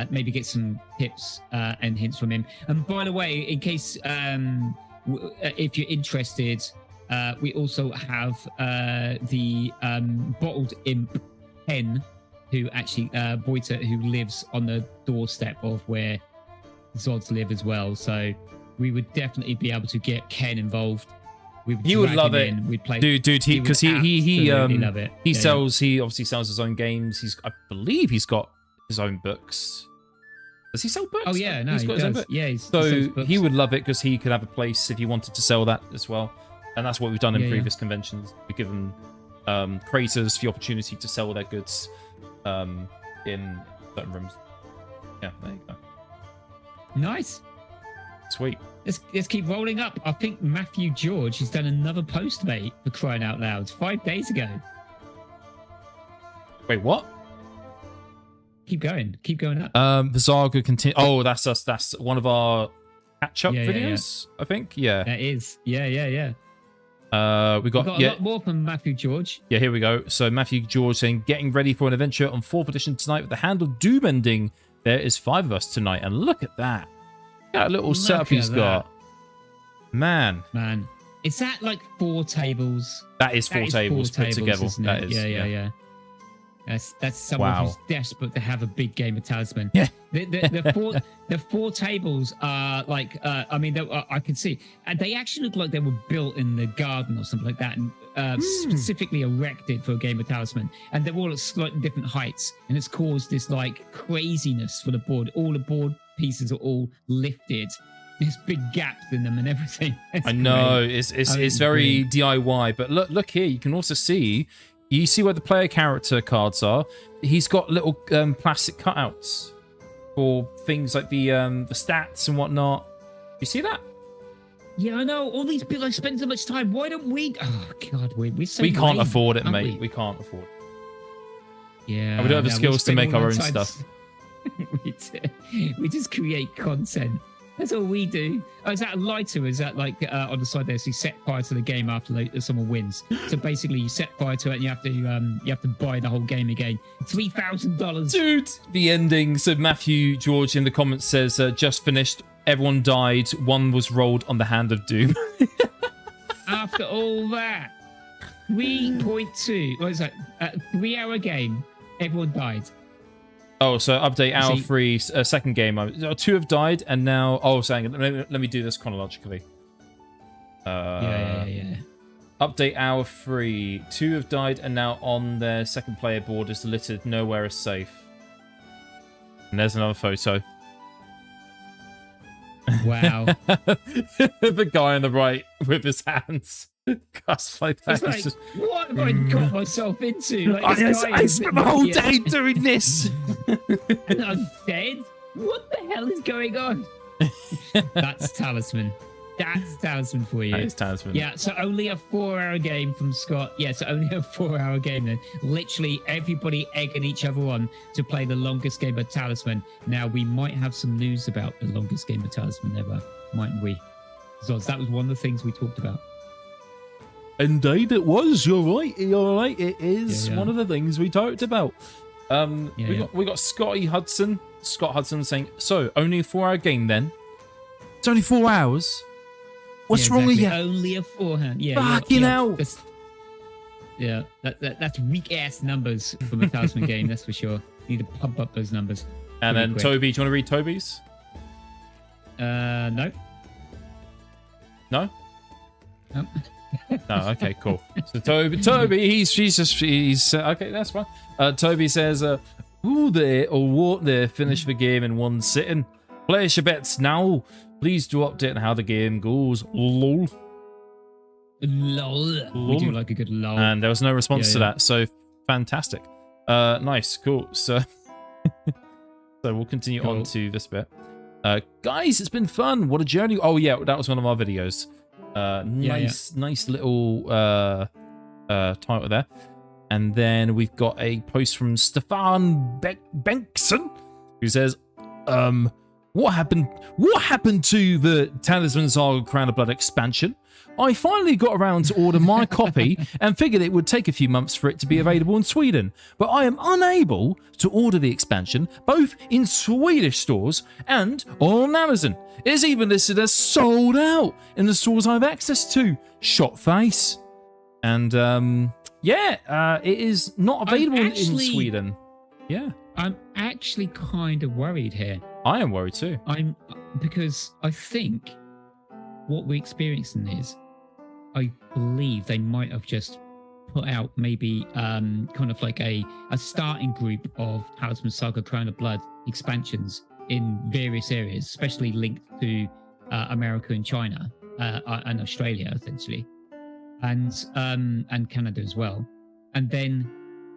Maybe get some tips and hints from him. And by the way, in case if you're interested, we also have the Bottled Imp Ken, who actually Boiter, who lives on the doorstep of where Zods live as well. So we would definitely be able to get Ken involved. He would love it. We'd play, dude. Because he love it. He sells. He obviously sells his own games. I believe he's got his own books. Does he sell books? Oh yeah, no, he's got his own book. Yeah, so he would love it, because he could have a place if he wanted to sell that as well. And that's what we've done in previous conventions. We've given creators the opportunity to sell their goods in certain rooms. Yeah, there you go. Nice. Sweet. Let's keep rolling up. I think Matthew George has done another post, mate, for crying out loud, 5 days ago. Wait, what? Keep going up. The Zaga continue. Oh, that's us. That's one of our catch-up videos, I think. Yeah. That is. Yeah. We got a lot more from Matthew George. Yeah, here we go. So Matthew George saying, getting ready for an adventure on 4th edition tonight with the Hand of Doom ending. There is 5 of us tonight, and look at that. That little setup he's got. Man. Is that like 4 tables? That is 4 tables put together. That is. Yeah. That's someone who's desperate to have a big game of Talisman. Yeah. The 4 tables are like, I mean, I can see, and they actually look like they were built in the garden or something like that, and specifically erected for a game of Talisman. And they're all at slightly different heights, and it's caused this like craziness for the board. All the board pieces are all lifted. There's big gaps in them and everything. I know it's very DIY, but look here. You can also see. You see where the player character cards are? He's got little plastic cutouts for things like the stats and whatnot. You see that? Yeah, I know. All these people spend so much time. Why don't we? Oh God, we're so. We can't lame, afford it, mate. We can't afford it. Yeah, and we don't have the skills to make our own stuff. We just create content. That's all we do. Oh, is that a lighter? Is that like on the side there? So you set fire to the game after someone wins. So basically, you set fire to it, and you have to buy the whole game again. $3,000, dude. The ending. So Matthew George in the comments says, "Just finished. Everyone died. One was rolled on the hand of doom." After all that, 3.2. What is that? 3-hour game. Everyone died. Oh, so update hour 3, second game. 2 have died, and now... Oh, saying, let me do this chronologically. Yeah. Update hour 3. 2 have died, and now on their second player board is littered nowhere is safe. And there's another photo. Wow. The guy on the right with his hands. Cosplay that. It's like, what have I got myself into? Like, I spent the whole day doing this. And I'm dead? What the hell is going on? That's Talisman. That's Talisman for you. That is Talisman. Yeah, so only a 4-hour game from Scott. Yeah, so only a 4-hour game then. Literally everybody egging each other on to play the longest game of Talisman. Now, we might have some news about the longest game of Talisman ever, mightn't we? So that was one of the things we talked about. Indeed, it was. You're right. It is one of the things we talked about. We got Scott Hudson saying, so only a 4-hour game then? It's only 4 hours. What's wrong with you? Only a 4-hour. Yeah. Fucking hell. That's weak ass numbers from a Talisman game. That's for sure. You need to pump up those numbers. And then quick. Toby, do you want to read Toby's? No. No. No. Oh, okay, cool. So Toby, he's okay. That's fine. Toby says, "Who there or what there? Finish the game in one sitting. Place your bets now. Please do update on how the game goes." Lol. We do like a good lol. And there was no response to that, so fantastic. Nice, cool. So, we'll continue on to this bit. Guys, it's been fun. What a journey! Oh yeah, that was one of our videos. Nice little title there. And then we've got a post from Stefan Benkson who says, what happened to the Talisman Saga Crown of Blood expansion? I finally got around to order my copy and figured it would take a few months for it to be available in Sweden, but I am unable to order the expansion both in Swedish stores and on Amazon. It is even listed as sold out in the stores I have access to. Shot face. And it is not available in Sweden. Yeah. I'm actually kind of worried here. I am worried too. Because I think what we're experiencing is, I believe they might have just put out maybe kind of like a starting group of Talisman Saga Crown of Blood expansions in various areas, especially linked to America and China and Australia, essentially, and Canada as well. And then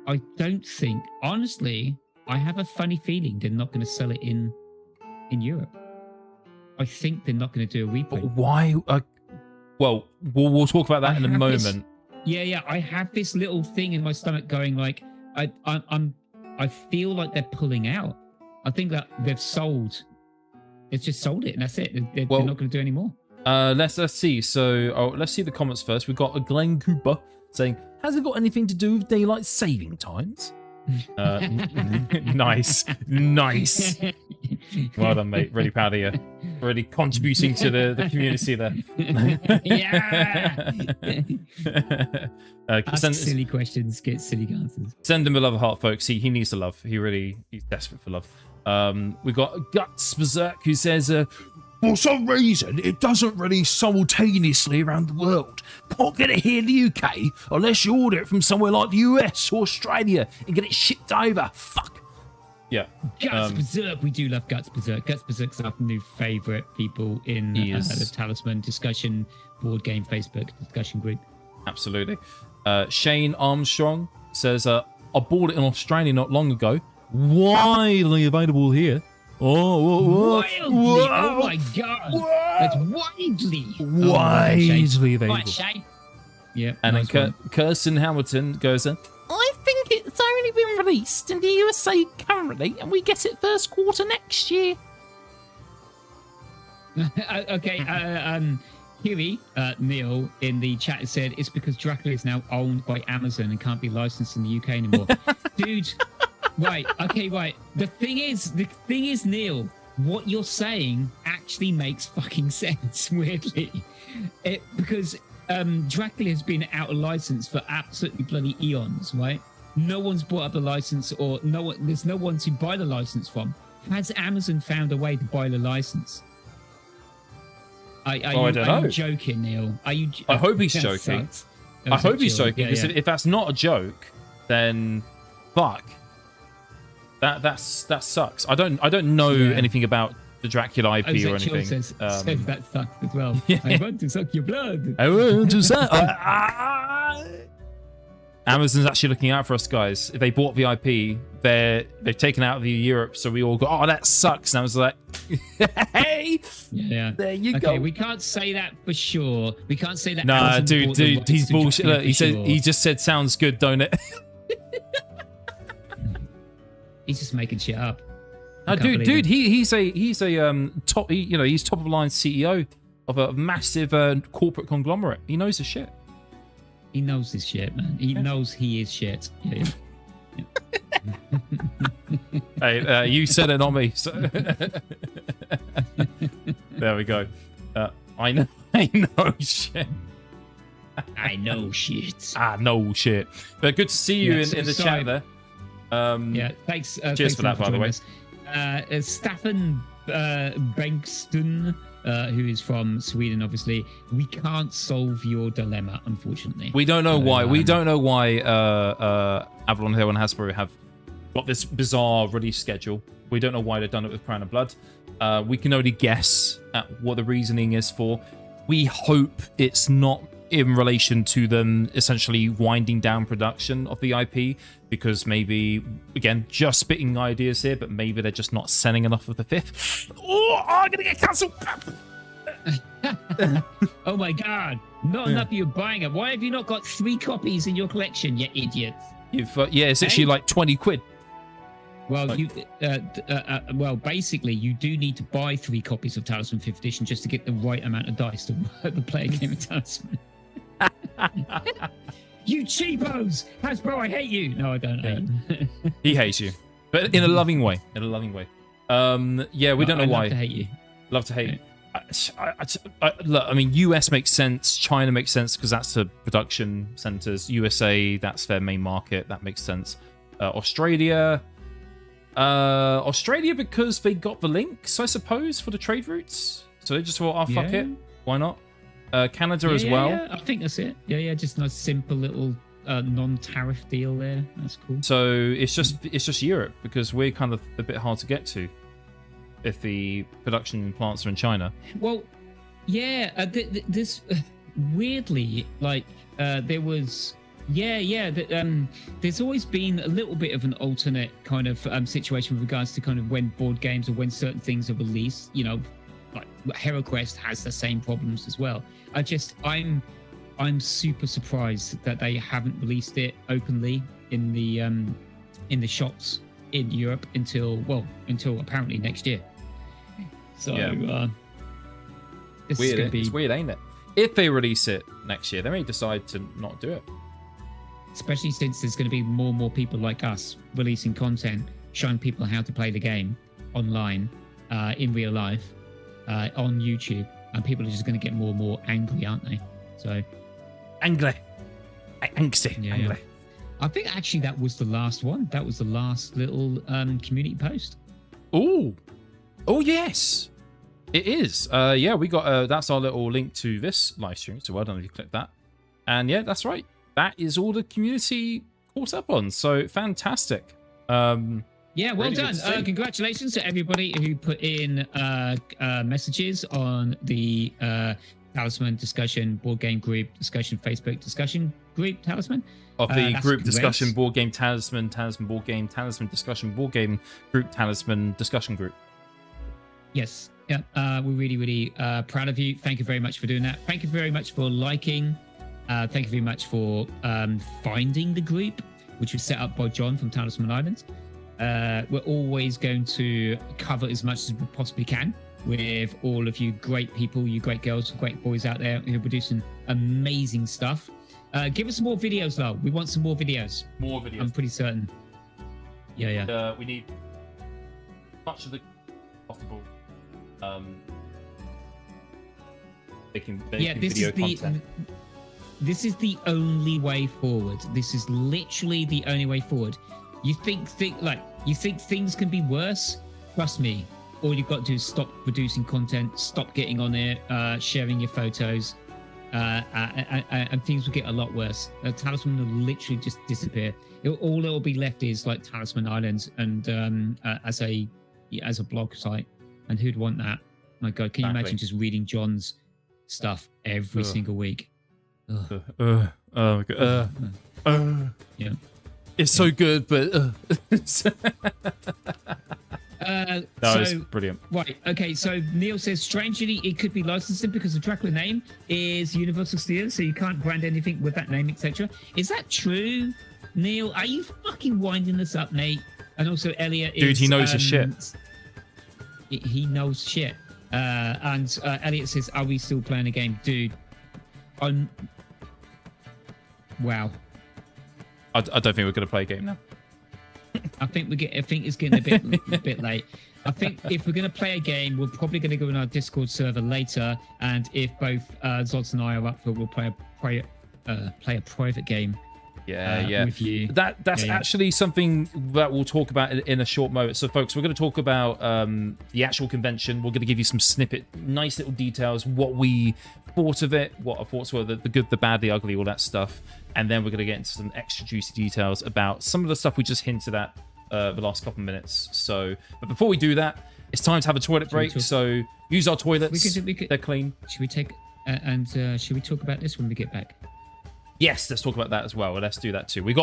I don't think, honestly, I have a funny feeling they're not going to sell it in Europe. I think they're not going to do a reprint. But why? Well, we'll talk about that in a moment. I have this little thing in my stomach going like, I feel like they're pulling out. I think that they've sold. It's just sold it, and that's it. They're not going to do any more. Let's see. So let's see the comments first. We've got a Glenn Cooper saying, "Has it got anything to do with daylight saving times?" Nice. Well done, mate. Really proud of you. Really contributing to the community there. Yeah. Ask silly questions, get silly answers. Send him a love heart, folks. He needs the love. He's desperate for love. We got Guts Berserk who says, for some reason, it doesn't release simultaneously around the world. Can't get it here in the UK unless you order it from somewhere like the US or Australia and get it shipped over. Fuck. Yeah. Guts Berserk. We do love Guts Berserk. Guts Berserk's our new favourite people in the Talisman discussion board game Facebook discussion group. Absolutely. Shane Armstrong says, I bought it in Australia not long ago. Widely available here. Wildly! Oh my god! That's widely available. Right, Shane. Yeah. And then Kirsten Hamilton goes in. I think it's only been released in the USA currently, and we get it first quarter next year. Okay. Huey, Neil in the chat said it's because Dracula is now owned by Amazon and can't be licensed in the UK anymore. Dude, right. Okay, right. The thing is, Neil, what you're saying actually makes fucking sense, weirdly. Because Dracula has been out of license for absolutely bloody eons, right? No one's bought up the license, or there's no one to buy the license from. Has Amazon found a way to buy the license? I don't know. Are you joking, Neil? I hope he's joking. I hope he's joking, because if that's not a joke, then fuck. That sucks. I don't know anything about the Dracula IP or anything. Says that sucks as well. Yeah. I want to suck your blood. I want to suck. Amazon's actually looking out for us, guys. If they bought the IP, they've taken out the Europe, so we all go, oh, that sucks. And I was like, hey, there you go. Okay, we can't say that for sure. We can't say that. Nah, dude, he's bullshit. Look, he just said sounds good, don't it? He's just making shit up. Dude, he's top. He's top of line CEO of a massive corporate conglomerate. He knows his shit. He knows his shit, man. He knows he is shit. Yeah. Hey, you said it, not me. So. There we go. I know shit. I know shit. I know shit. But good to see you in the chat there. Thanks. Cheers for that, by the way. Staffan Bengtsson, who is from Sweden, obviously. We can't solve your dilemma, unfortunately. We don't know why. We don't know why Avalon Hill and Hasbro have got this bizarre release schedule. We don't know why they've done it with Crown of Blood. We can only guess at what the reasoning is for. We hope it's not in relation to them essentially winding down production of the IP, because maybe, again, just spitting ideas here, but maybe they're just not selling enough of the fifth. Oh, I'm gonna get cancelled. Oh my god, not enough of you buying it. Why have you not got 3 copies in your collection, you idiots? It's actually like 20 quid. Well, basically, you do need to buy 3 copies of Talisman 5th Edition just to get the right amount of dice to play a game of Talisman. You cheapos! Hasbro, I hate you! No, I don't. He hates you. But in a loving way. We don't know why. Love to hate you. Love to hate you. Look, I mean, US makes sense. China makes sense because that's the production centers. USA, that's their main market. That makes sense. Australia because they got the links, I suppose, for the trade routes. So they just thought, oh, fuck it. Why not? Canada as well. Yeah, I think that's it. Yeah, just a nice simple little non-tariff deal there. That's cool. So it's just Europe, because we're kind of a bit hard to get to if the production plants are in China. Well, yeah, this weirdly, like there was. There's always been a little bit of an alternate kind of situation with regards to kind of when board games or when certain things are released. You know, like HeroQuest has the same problems as well. I'm super surprised that they haven't released it openly in the shops in Europe until apparently next year. So it's weird. It's weird, ain't it? If they release it next year, they may decide to not do it. Especially since there's going to be more and more people like us releasing content, showing people how to play the game online, in real life, on YouTube, and people are just going to get more and more angry, aren't they? So, angsty. Yeah. I think actually that was the last one. That was the last little community post. Oh yes, it is. We got that's our little link to this live stream. So well done if you click that. And yeah, that's right. That is all the community caught up on. So fantastic. Well really done. Congratulations to everybody who put in messages on the Talisman discussion board game group discussion Facebook discussion group Talisman. Of the group discussion board game Talisman board game Talisman discussion board game group Talisman discussion group. Yes. Yeah. We're really, really proud of you. Thank you very much for doing that. Thank you very much for liking. Thank you very much for finding the group, which was set up by John from Talisman Islands. We're always going to cover as much as we possibly can with all of you great people, you great girls, great boys out there who are producing amazing stuff. Give us some more videos, though. We want some more videos. More videos. I'm pretty certain. Yeah. We need much of the possible. Making video content. This is the only way forward. This is literally the only way forward. You think things can be worse? Trust me. All you've got to do is stop producing content, stop getting on it, sharing your photos, and things will get a lot worse. Talisman will literally just disappear. All it'll be left is like Talisman Islands and as a blog site. And who'd want that? My God, can you imagine just reading John's stuff every single week? Oh my God. Yeah. It's so good, but it's brilliant. Right, okay, so Neil says, strangely, it could be licensing because the Dracula name is Universal Steel, so you can't brand anything with that name, etc. Is that true, Neil? Are you fucking winding this up, mate? And also, Elliot is... Dude, he knows his shit. He knows shit. And Elliot says, are we still playing a game? Dude, wow. I don't think we're going to play a game now. I think it's getting a bit late. I think if we're going to play a game, we're probably going to go in our Discord server later, and if both Zods and I are up for it, we'll play a private game. With you. That's actually something that we'll talk about in a short moment. So, folks, we're going to talk about the actual convention. We're going to give you some nice little details, what we thought of it, what our thoughts were, the good, the bad, the ugly, all that stuff. And then we're going to get into some extra juicy details about some of the stuff we just hinted at the last couple of minutes. So, but before we do that, it's time to have a toilet break. So, use our toilets. They're clean. Should we take should we talk about this when we get back? Yes, let's talk about that as well. Let's do that too. We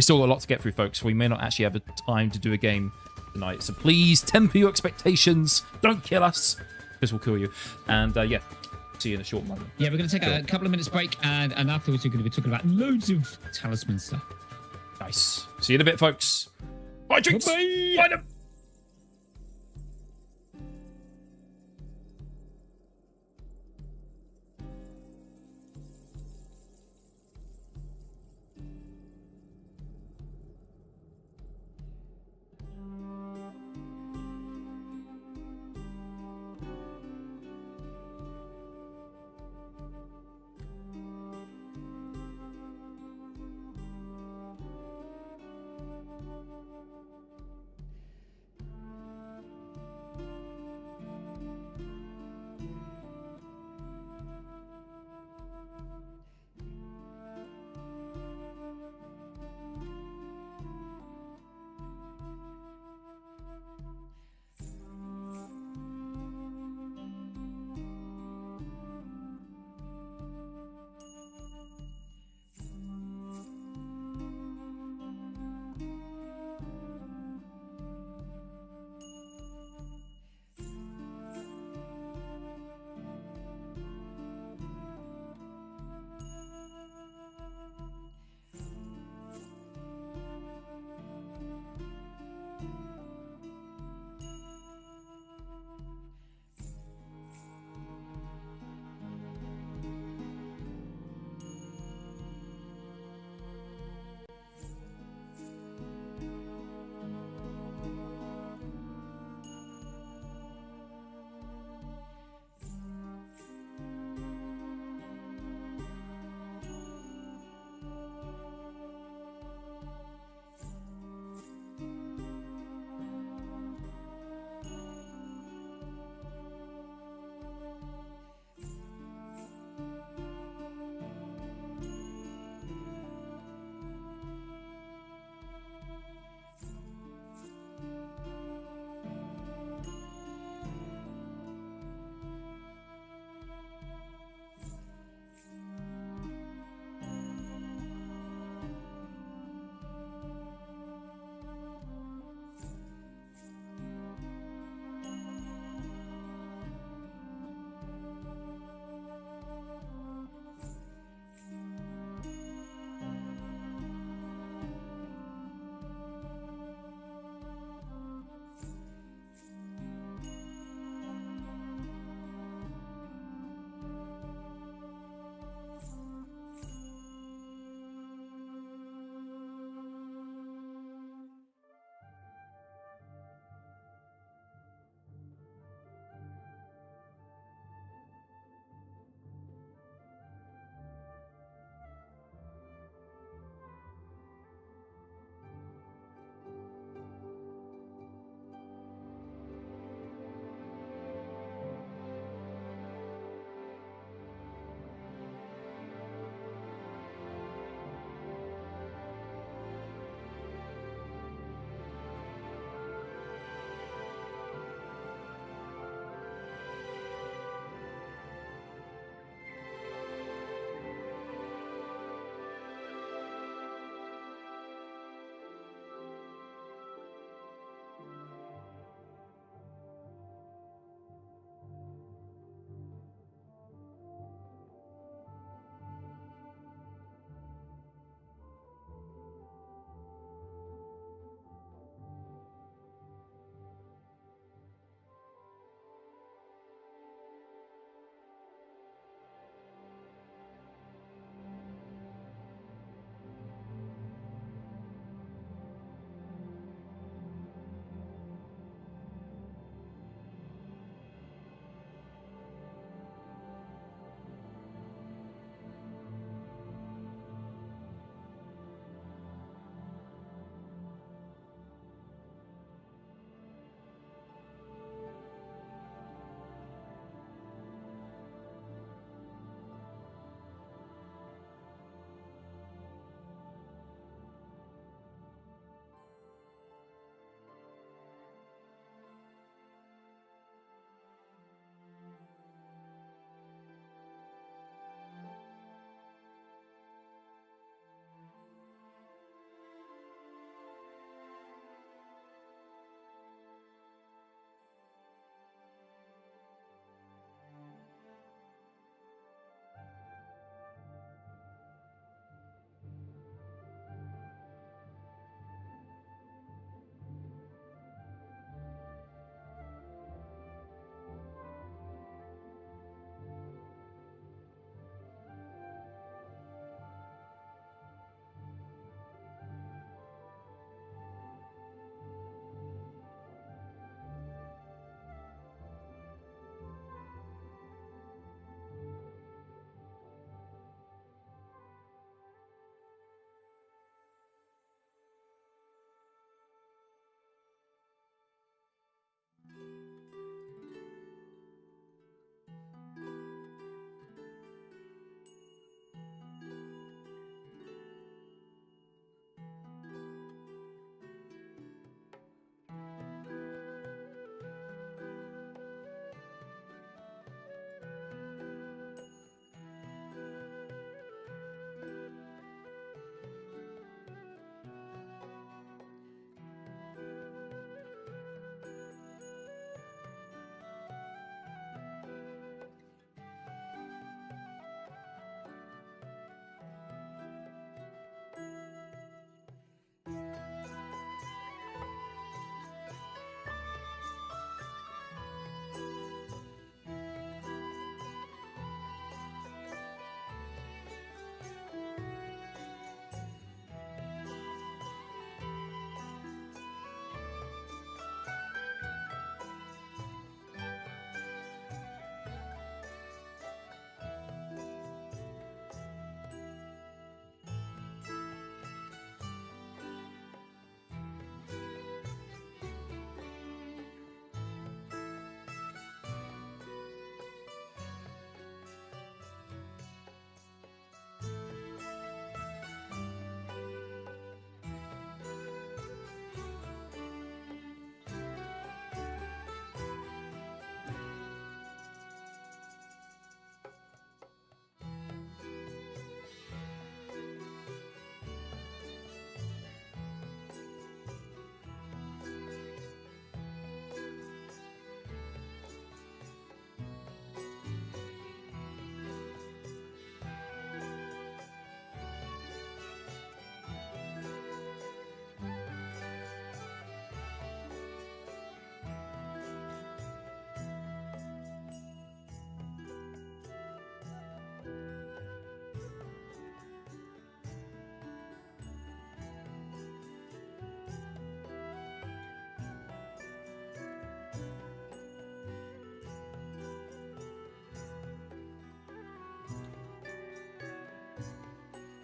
still got a lot to get through, folks. We may not actually have the time to do a game tonight. So please temper your expectations. Don't kill us, because we'll kill you. And see you in a short moment. Yeah, we're going to take a couple of minutes break, and afterwards we're going to be talking about loads of Talisman stuff. Nice. See you in a bit, folks. Bye, drinks. Bye. Bye. Now.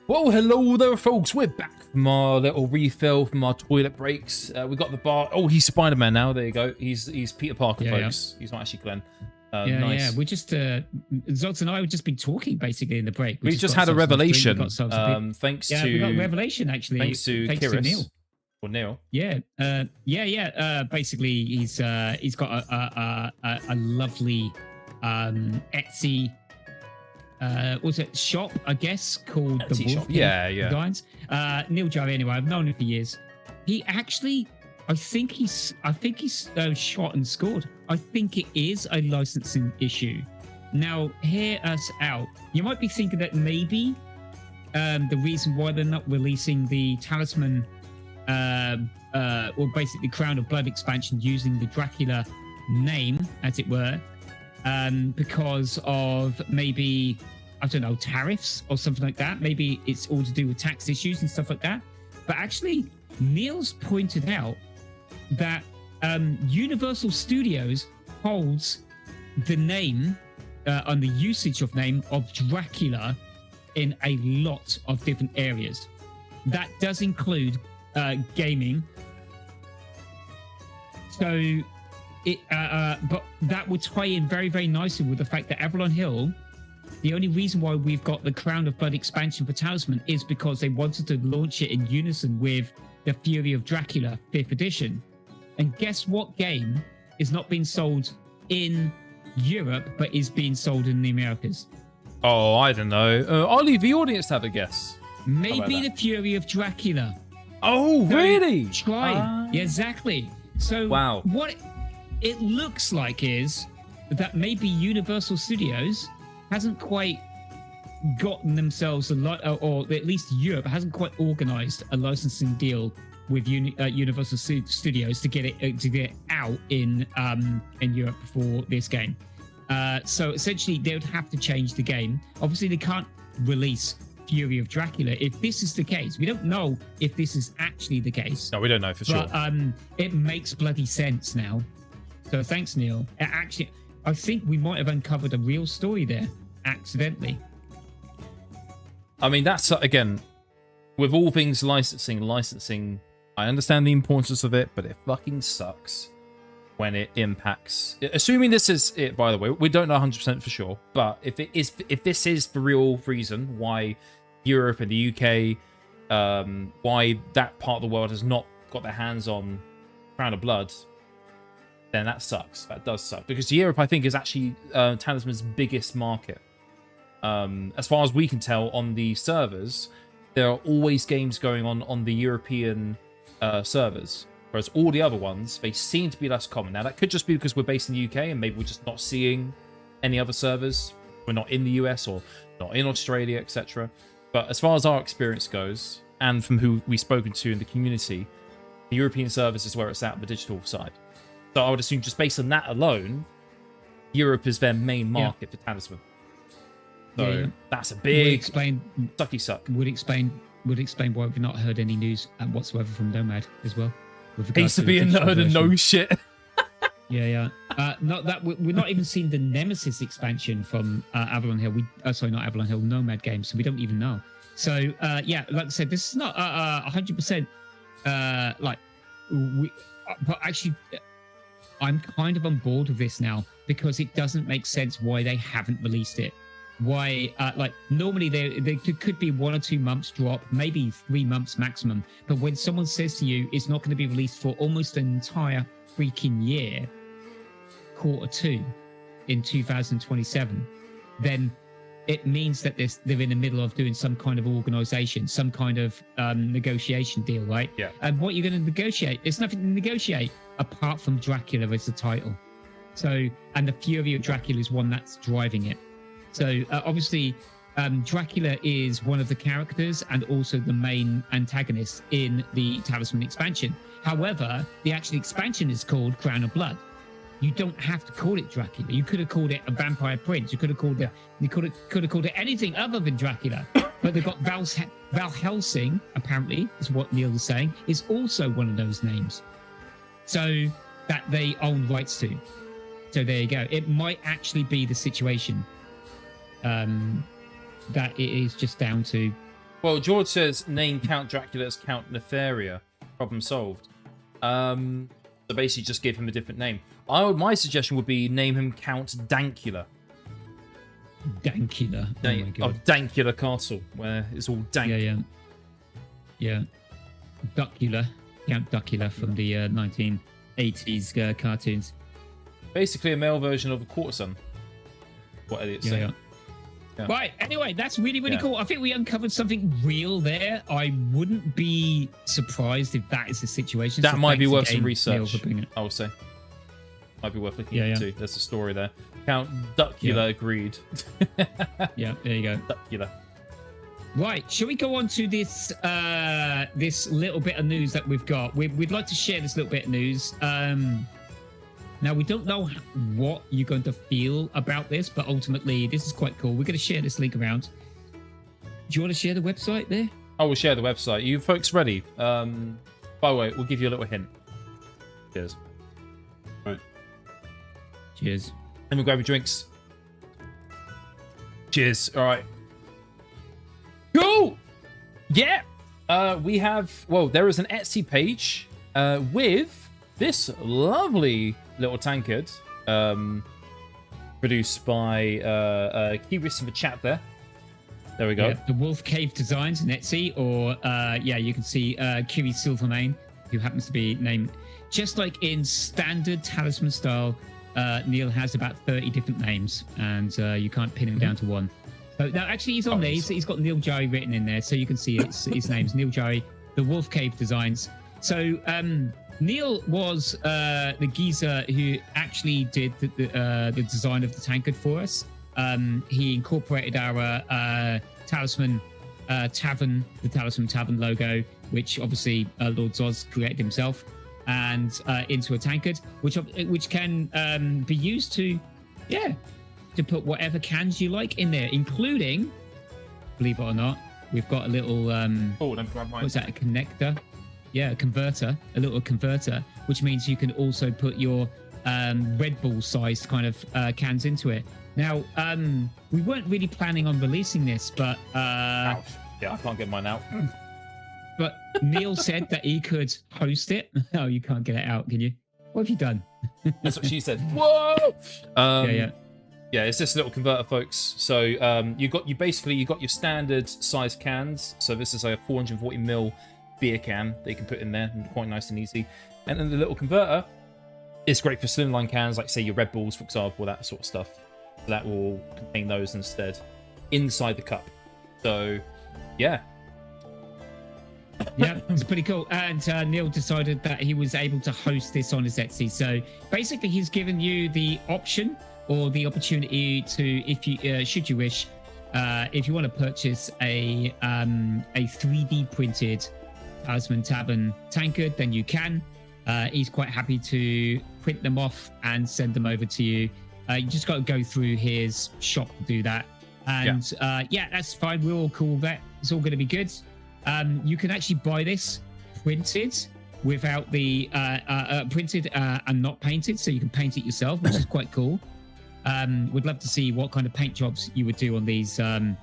Well, hello there, folks. We're back from our little refill from our toilet breaks. We got the bar. Oh, he's Spider-Man now. There you go. He's Peter Parker, folks. He's not actually Glenn. Nice. We're just Zods and I have just been talking basically in the break. We just had a revelation. Thanks we got a revelation actually. Thanks to Kiris. Or Neil. Basically, he's got a lovely Etsy. Was it shop? I guess called Etsy the Wolf. Shop. Yeah. Guys, Neil Joe. Anyway, I've known him for years. He actually, I think he's shot and scored. I think it is a licensing issue. Now, hear us out. You might be thinking that maybe the reason why they're not releasing the Talisman, or basically Crown of Blood expansion using the Dracula name, as it were, because of maybe, I don't know, tariffs or something like that. Maybe it's all to do with tax issues and stuff like that. But actually, Neil's pointed out that Universal Studios holds the name on the usage of name of Dracula in a lot of different areas. That does include gaming. So it, but that would tie in very, very nicely with the fact that Avalon Hill, the only reason why we've got the Crown of Blood expansion for Talisman is because they wanted to launch it in unison with the Fury of Dracula 5th edition. And guess what game is not being sold in Europe, but is being sold in the Americas? Oh, I don't know. I'll leave the audience to have a guess. Maybe the Fury of Dracula. Oh, really? Try. Yeah, exactly. So wow. What it looks like is that maybe Universal Studios hasn't quite gotten themselves a lot, or at least Europe hasn't quite organized a licensing deal with Universal Studios to get it out in Europe for this game. So essentially, they would have to change the game. Obviously, they can't release Fury of Dracula if this is the case. We don't know if this is actually the case. No, we don't know for sure. But it makes bloody sense now. So thanks, Neil. Actually, I think we might have uncovered a real story there accidentally. I mean, that's again, with all things licensing. I understand the importance of it, but it fucking sucks when it impacts. Assuming this is it, by the way, we don't know 100% for sure. But if this is the real reason why Europe and the UK, why that part of the world has not got their hands on Crown of Blood, then that sucks. That does suck because Europe, I think, is actually Talisman's biggest market. As far as we can tell on the servers, there are always games going on the European servers, whereas all the other ones, they seem to be less common. Now, that could just be because we're based in the UK and maybe we're just not seeing any other servers. We're not in the US or not in Australia, etc. But as far as our experience goes, and from who we've spoken to in the community, the European servers is where it's at, the digital side. So I would assume just based on that alone, Europe is their main market for Talisman. So that's a big sucky suck. Would explain why we've not heard any news whatsoever from Nomad as well. He's to be in the no shit. Not that we're not even seeing the Nemesis expansion from Avalon Hill. Sorry, not Avalon Hill, Nomad games. So we don't even know. So like I said, this is not 100%. But actually, I'm kind of on board with this now because it doesn't make sense why they haven't released it. Why, normally they could be 1 or 2 months drop, maybe 3 months maximum. But when someone says to you it's not going to be released for almost an entire freaking year, Q2 in 2027, then it means that they're in the middle of doing some kind of organization, some kind of negotiation deal, right? Yeah. And what you're going to negotiate, there's nothing to negotiate apart from Dracula as the title. So, and the Fury of Dracula is one that's driving it. So obviously, Dracula is one of the characters and also the main antagonist in the Talisman expansion. However, the actual expansion is called Crown of Blood. You don't have to call it Dracula. You could have called it a Vampire Prince. You could have called it anything other than Dracula. But they've got Val Helsing, apparently, is what Neil is saying, is also one of those names. So that they own rights to. So there you go. It might actually be the situation. That it is just down to Well, George says name Count Dracula as Count Nefaria. Problem solved. So basically just give him a different name. My suggestion would be name him Count Dankula. Dankula. Oh my God. Dankula Castle, where it's all dank. Yeah. Duckula. Count Duckula from the 1980s cartoons. Basically a male version of a quarter son. What Elliot's saying. Yeah. Right, anyway, that's really, really cool. I think we uncovered something real there. I wouldn't be surprised if that is the situation. That might be worth again, some research, Neil, I would say. Might be worth looking into. There's a story there. Count Duckula agreed. Yeah, there you go. Duckula. Right, shall we go on to this this little bit of news that we've got? We'd like to share this little bit of news. Now, we don't know what you're going to feel about this, but ultimately, this is quite cool. We're going to share this link around. Do you want to share the website there? I will share the website. You folks ready? By the way, we'll give you a little hint. Cheers. Right. Cheers. Let me grab your drinks. Cheers. All right. Go! Yeah! We have... Well, there is an Etsy page with this lovely little tankard produced by Kiris in the chat there. There we go. Yeah, the Wolf Cave Designs in Etsy, or you can see Kiri Silvermane, who happens to be named just like in standard Talisman style. Neil has about 30 different names, and you can't pin him down to one. So now, actually, he's on there. He's got Neil Jari written in there, so you can see his name's Neil Jari, the Wolf Cave Designs. So Neil was the geezer who actually did the design of the tankard for us. He incorporated our Talisman Tavern, the Talisman Tavern logo, which obviously Lord Zoz created himself, and into a tankard, which can be used to put whatever cans you like in there, including, believe it or not, we've got a little what's that, a connector? Yeah, a little converter, which means you can also put your Red Bull sized kind of cans into it. Now, we weren't really planning on releasing this, but Ouch. Yeah, I can't get mine out. But Neil said that he could host it. Oh, you can't get it out, can you? What have you done? That's what she said. Whoa! Yeah, it's this little converter, folks. So you got your standard size cans. So this is a 440ml beer can that you can put in there, and quite nice and easy. And then the little converter is great for slimline cans, like say your Red Bulls, for example, that sort of stuff. So that will contain those instead inside the cup. So yeah, it's pretty cool. And Neil decided that he was able to host this on his Etsy. So basically, he's given you the option or the opportunity to, if you should you wish, if you want to purchase a 3D printed Talisman Tavern tankard, then you can. He's quite happy to print them off and send them over to you. You just got to go through his shop to do that. And that's fine. We're all cool with that. It's all going to be good. You can actually buy this printed without the printed and not painted, so you can paint it yourself, which is quite cool. We'd love to see what kind of paint jobs you would do on these resin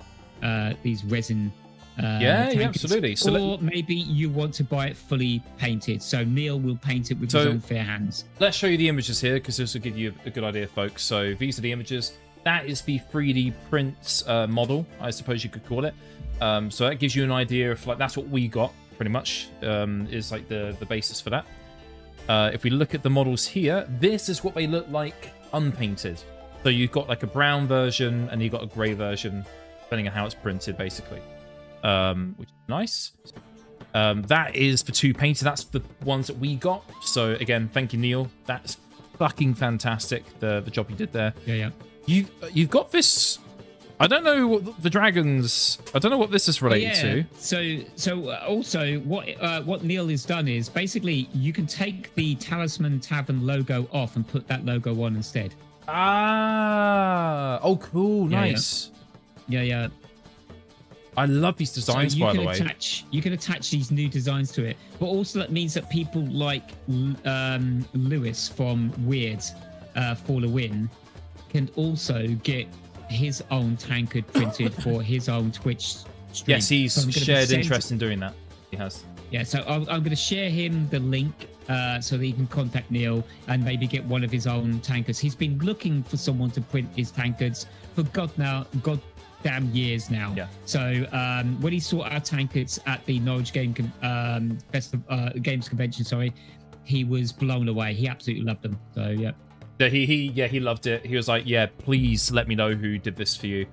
tankards. Absolutely. So or maybe you want to buy it fully painted, so Neil will paint it with his own fair hands. Let's show you the images here, because this will give you a good idea, folks. So these are the images. That is the 3D print model, I suppose you could call it. So that gives you an idea of, like, that's what we got pretty much, is like the basis for that. If we look at the models here, this is what they look like unpainted. So you've got like a brown version and you've got a grey version, depending on how it's printed, basically, which is nice. That is for 2 painted. That's the ones that we got. So again, thank you, Neil. That's fucking fantastic, the job you did there. Yeah. You've got this. I don't know what the dragons. I don't know what this is related to. So also what Neil has done is basically you can take the Talisman Tavern logo off and put that logo on instead. Oh, cool, nice. Yeah. I love these designs, by the way. You can attach these new designs to it, but also that means that people like Lewis from Weird, Fall of Win, can also get his own tankard printed for his own Twitch stream. Yes, he's So I'm gonna shared send- interest in doing that. He has. Yeah, so I'm going to share him the link so that he can contact Neil and maybe get one of his own tankards. He's been looking for someone to print his tankards for goddamn years now. Yeah. So when he saw our tankards at the Norwich Games Convention, sorry, he was blown away. He absolutely loved them. So yeah. Yeah, he loved it. He was like, yeah, please let me know who did this for you.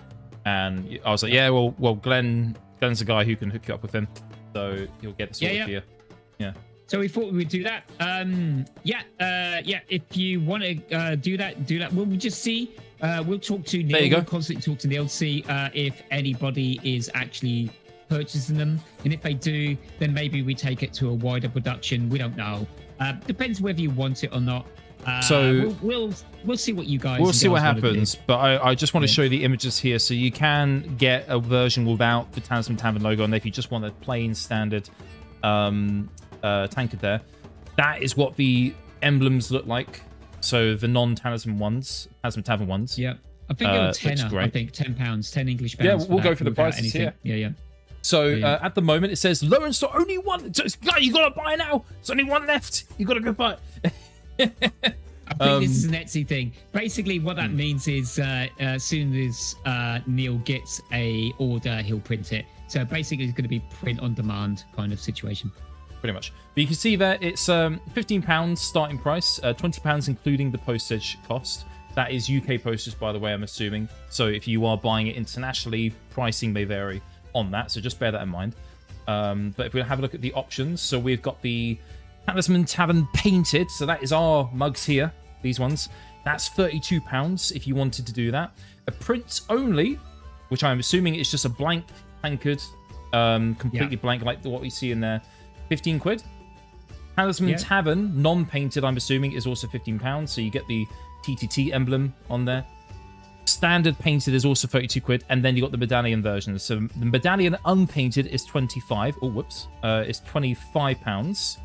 And I was like, yeah, well, Glenn's the guy who can hook you up with him. So he'll get it sorted for you. Yeah. So we thought we would do that. If you want to do that. We'll just see. We'll talk to Neil. There you go. We'll constantly talk to Neil, see if anybody is actually purchasing them. And if they do, then maybe we take it to a wider production. We don't know. Depends whether you want it or not. So we'll see what you guys. We'll see what wanna do. happens, but I just want to show you the images here. So you can get a version without the Talisman Tavern logo, and if you just want a plain standard tankard there, that is what the emblems look like. So the non-Talisman ones, Talisman Tavern ones. Yeah, I think they were looks tenner. great. I think £10, 10 English pounds. Yeah, we'll for go that for the without prices anything. here. Yeah. So Yeah. at the moment it says low in stock, only one. You gotta buy now. There's only one left. You gotta go buy it. I think this is an Etsy thing. Basically, what that means is as soon as Neil gets a order, he'll print it. So basically, it's going to be print on demand kind of situation. Pretty much. But you can see there, it's £15 starting price, £20 including the postage cost. That is UK postage, by the way, I'm assuming. So if you are buying it internationally, pricing may vary on that. So just bear that in mind. But if we have a look at the options, so we've got the Talisman Tavern painted. So that is our mugs here, these ones. That's £32 if you wanted to do that. A print only, which I'm assuming is just a blank tankard, completely blank like what we see in there, 15 quid. Talisman Tavern, non-painted, I'm assuming, is also £15. So you get the TTT emblem on there. Standard painted is also 32 quid. And then you got the medallion version. So the medallion unpainted is 25. Oh, whoops. It's £25.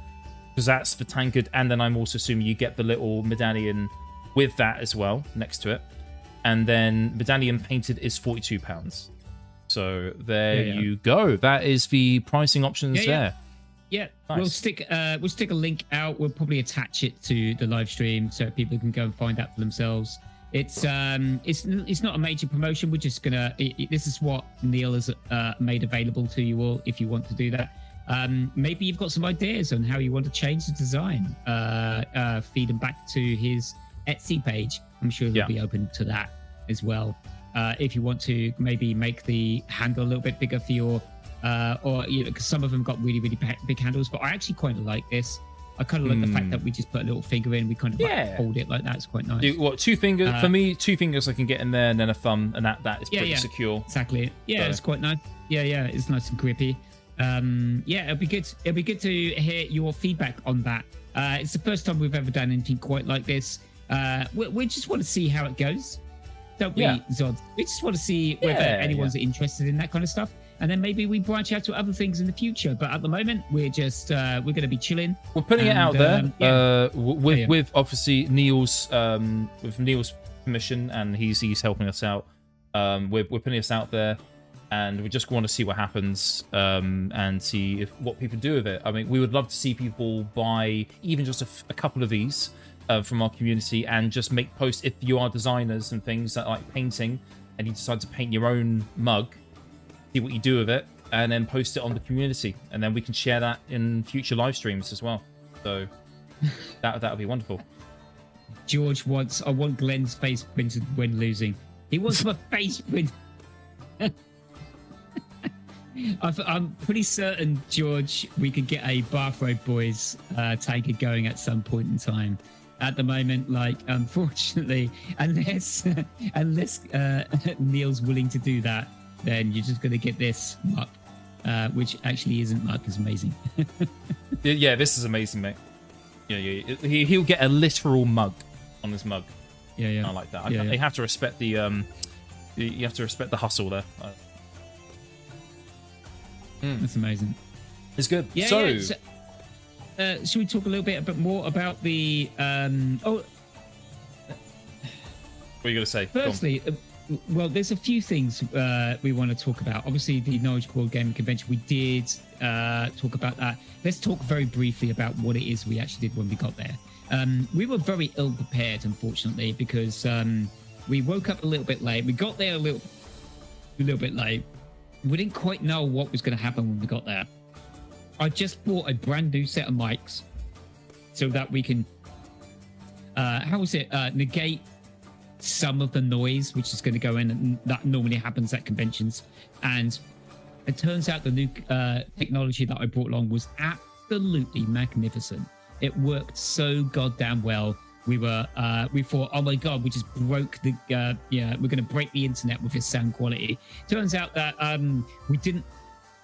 Because that's the tankard. And then I'm also assuming you get the little medallion with that as well, next to it. And then medallion painted is £42. So there you go. That is the pricing options there. Yeah, Nice. we'll stick a link out. We'll probably attach it to the live stream so people can go and find out for themselves. It's not a major promotion. We're just gonna. This is what Neil has made available to you all. If you want to do that, maybe you've got some ideas on how you want to change the design. Feed them back to his Etsy page. I'm sure they'll be open to that as well. If you want to maybe make the handle a little bit bigger for your. Or because some of them got really big handles, but I actually quite like this. I kind of like the fact that we just put a little finger in, we kind of like hold it like that. It's quite nice. What, 2 fingers? For me, 2 fingers I can get in there, and then a thumb, and that is pretty secure. Exactly. Yeah, it's quite nice. Yeah, it's nice and grippy. It'll be good. It'll be good to hear your feedback on that. It's the first time we've ever done anything quite like this. We just want to see how it goes, don't we, Zod? We just want to see whether anyone's interested in that kind of stuff. And then maybe we branch out to other things in the future. But at the moment, we're just we're going to be chilling. We're putting it out there with obviously Neil's permission, and he's helping us out. We're putting this out there, and we just want to see what happens and see what people do with it. I mean, we would love to see people buy even just a couple of these from our community and just make posts if you are designers and things that like painting, and you decide to paint your own mug. See what you do with it, and then post it on the community, and then we can share that in future live streams as well. So that would be wonderful. George wants. I want Glenn's face printed when losing. He wants my face printed. I'm pretty certain, George, we could get a Bathrobe Boys tanker going at some point in time. At the moment, like, unfortunately, unless Neil's willing to do that, then you're just going to get this muck, which actually isn't muck. It's amazing. Yeah, this is amazing, mate. Yeah. He'll get a literal mug on his mug. Yeah. I like that. You have to respect the you have to respect the hustle there. That's amazing. It's good. Yeah. So, should we talk a little bit more about the? what are you going to say? Firstly, Well, there's a few things we want to talk about. Obviously, the Norwich Board Gaming Convention, we did talk about that. Let's talk very briefly about what it is we actually did when we got there. We were very ill prepared, unfortunately, because we woke up a little bit late. We got there a little bit late. We didn't quite know what was going to happen when we got there. I just bought a brand new set of mics so that we can, negate some of the noise which is going to go in, and that normally happens at conventions. And it turns out the new technology that I brought along was absolutely magnificent. It worked so goddamn well. We thought, oh my god, we just broke the we're going to break the internet with this sound quality. Turns out that we didn't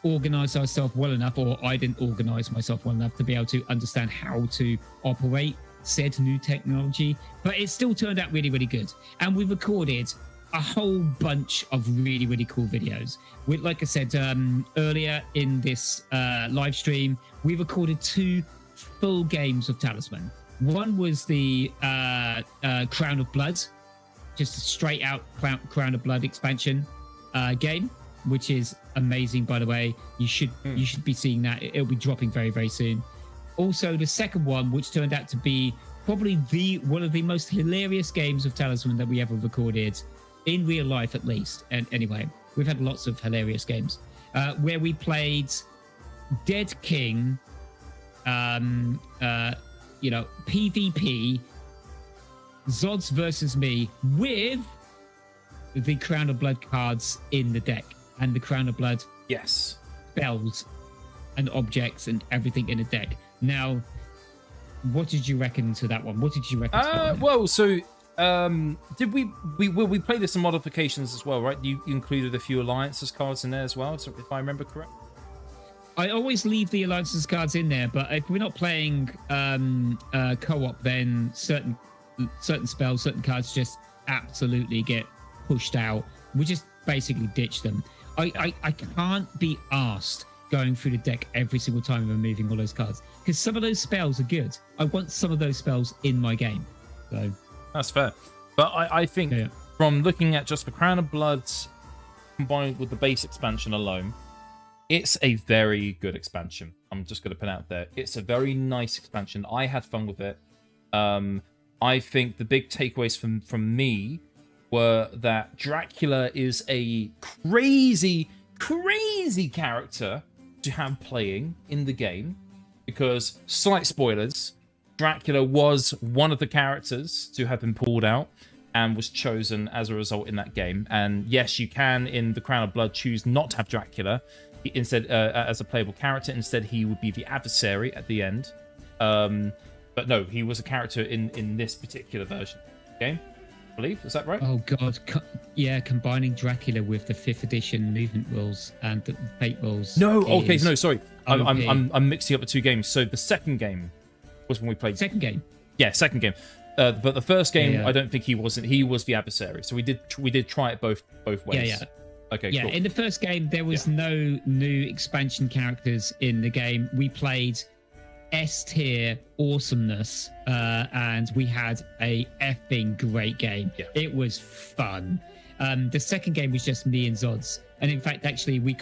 organize ourselves well enough, or I didn't organize myself well enough to be able to understand how to operate said new technology, but it still turned out really, really good. And we recorded a whole bunch of really, really cool videos. Like I said earlier in this live stream, we recorded 2 full games of Talisman. One was the Crown of Blood, just a straight out Crown of Blood expansion game, which is amazing, by the way. You should be seeing that. It'll be dropping very, very soon. Also, the second one, which turned out to be probably one of the most hilarious games of Talisman that we ever recorded, in real life at least. And anyway, we've had lots of hilarious games where we played Dead King, PvP, Zods versus me, with the Crown of Blood cards in the deck and the Crown of Blood spells and objects and everything in the deck. Now, what did you reckon to that one? What did you reckon to that one? Well, so did we played with some modifications as well, right? You included a few alliances cards in there as well, so if I remember correct. I always leave the alliances cards in there, but if we're not playing co-op, then certain spells, certain cards just absolutely get pushed out. We just basically ditch them. I can't be asked going through the deck every single time and removing all those cards, because some of those spells are good. I want some of those spells in my game. So that's fair. But I think from looking at just the Crown of Bloods combined with the base expansion alone, it's a very good expansion. I'm just going to put out there. It's a very nice expansion. I had fun with it. I think the big takeaways from me were that Dracula is a crazy character to have playing in the game, because, slight spoilers, Dracula was one of the characters to have been pulled out and was chosen as a result in that game. And yes, you can, in the Crown of Blood, choose not to have Dracula instead as a playable character. Instead, he would be the adversary at the end. But no, he was a character in this particular version of the game, I believe. Is that right? Oh god, combining Dracula with the 5th edition movement rules and the fate rules. No, okay, no, sorry, I'm mixing up the 2 games. So the second game was when we played. Second game. Yeah, second game. But the first game, I don't think he wasn't. He was the adversary. So we did try it both ways. Yeah. Okay. Yeah, cool. in the first game there was no new expansion characters in the game. We played S-tier awesomeness, and we had a effing great game. Yeah. It was fun. The second game was just me and Zods, and in fact, actually, we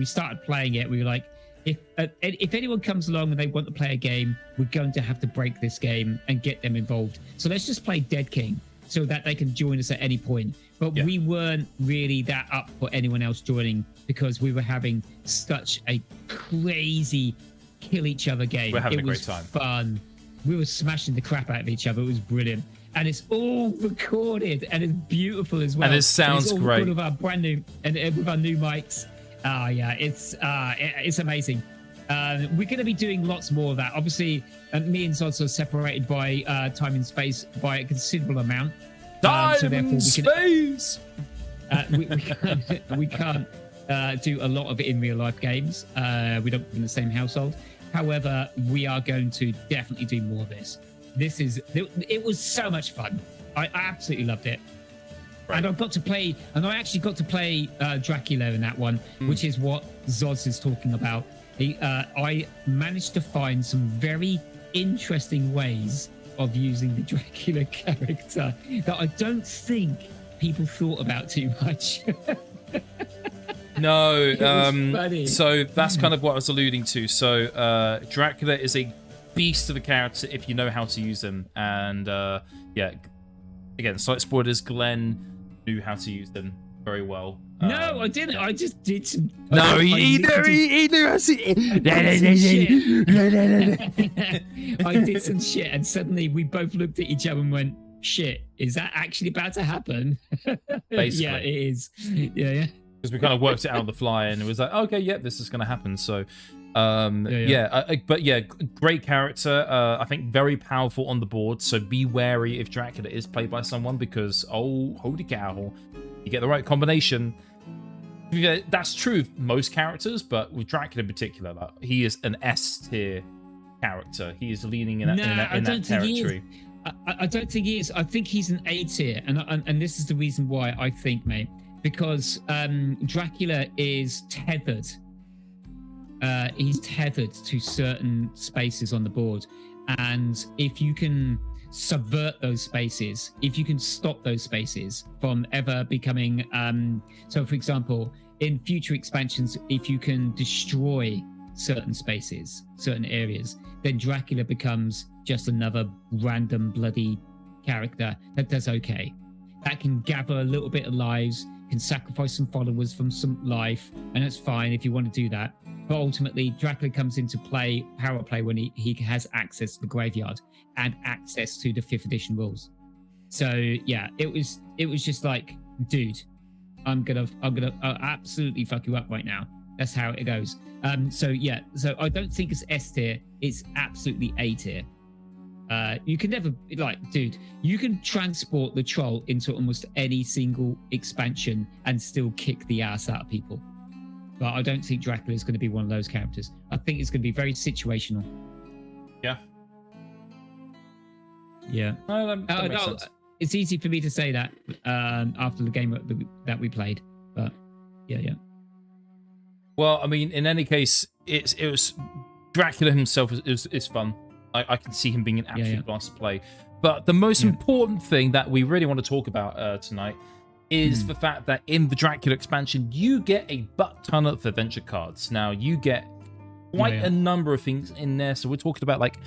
started playing it. We were like, if anyone comes along and they want to play a game, we're going to have to break this game and get them involved. So let's just play Dead King, so that they can join us at any point. But we weren't really that up for anyone else joining, because we were having such a crazy kill each other game. We're having a great time. Fun. We were smashing the crap out of each other. It was brilliant. And it's all recorded, and it's beautiful as well. And it sounds great. With our brand new and with our new mics. It's amazing. We're going to be doing lots more of that. Obviously, me and Zods are separated by time and space by a considerable amount. Time and space! We can't do a lot of it in real life games. We don't live in the same household. However, we are going to definitely do more of this. It was so much fun. I absolutely loved it. Right. And I actually got to play Dracula in that one, which is what Zods is talking about. I managed to find some very interesting ways of using the Dracula character that I don't think people thought about too much. No, funny. so that's kind of what I was alluding to. So Dracula is a beast of a character if you know how to use them. And yeah, again, slight spoilers, Glenn knew how to use them very well. No, I didn't. I just did some. No, he knew how to. I did some shit, and suddenly we both looked at each other and went, "Shit, is that actually about to happen?" Basically. Yeah, it is. Yeah. Because we kind of worked it out on the fly, and it was like, okay, yeah, this is going to happen. So, great character. I think very powerful on the board. So be wary if Dracula is played by someone, because holy cow, you get the right combination. Yeah, that's true of most characters, but with Dracula in particular, like, he is an S tier character. He is leaning in that territory. I don't think he is. I think he's an A tier, and this is the reason why I think, mate. Because Dracula is tethered. He's tethered to certain spaces on the board. And if you can subvert those spaces, if you can stop those spaces from ever becoming... so, for example, in future expansions, if you can destroy certain spaces, certain areas, then Dracula becomes just another random bloody character that does okay. That can gather a little bit of lives, can sacrifice some followers from some life, and that's fine if you want to do that. But ultimately, Dracula comes into power play when he has access to the graveyard and access to the 5th edition rules. So yeah, it was just like, dude, I'm gonna absolutely fuck you up right now. That's how it goes. So I don't think it's S tier. It's absolutely A tier. You can never, dude, you can transport the troll into almost any single expansion and still kick the ass out of people. But I don't think Dracula is going to be one of those characters. I think it's going to be very situational. Yeah. Yeah. No, that makes sense. It's easy for me to say that after the game that we played. But yeah. Well, I mean, in any case, it was Dracula himself is fun. I can see him being an absolute blast to play. But the most important thing that we really want to talk about tonight is the fact that in the Dracula expansion, you get a butt ton of adventure cards. Now, you get quite a number of things in there. So we're talking about like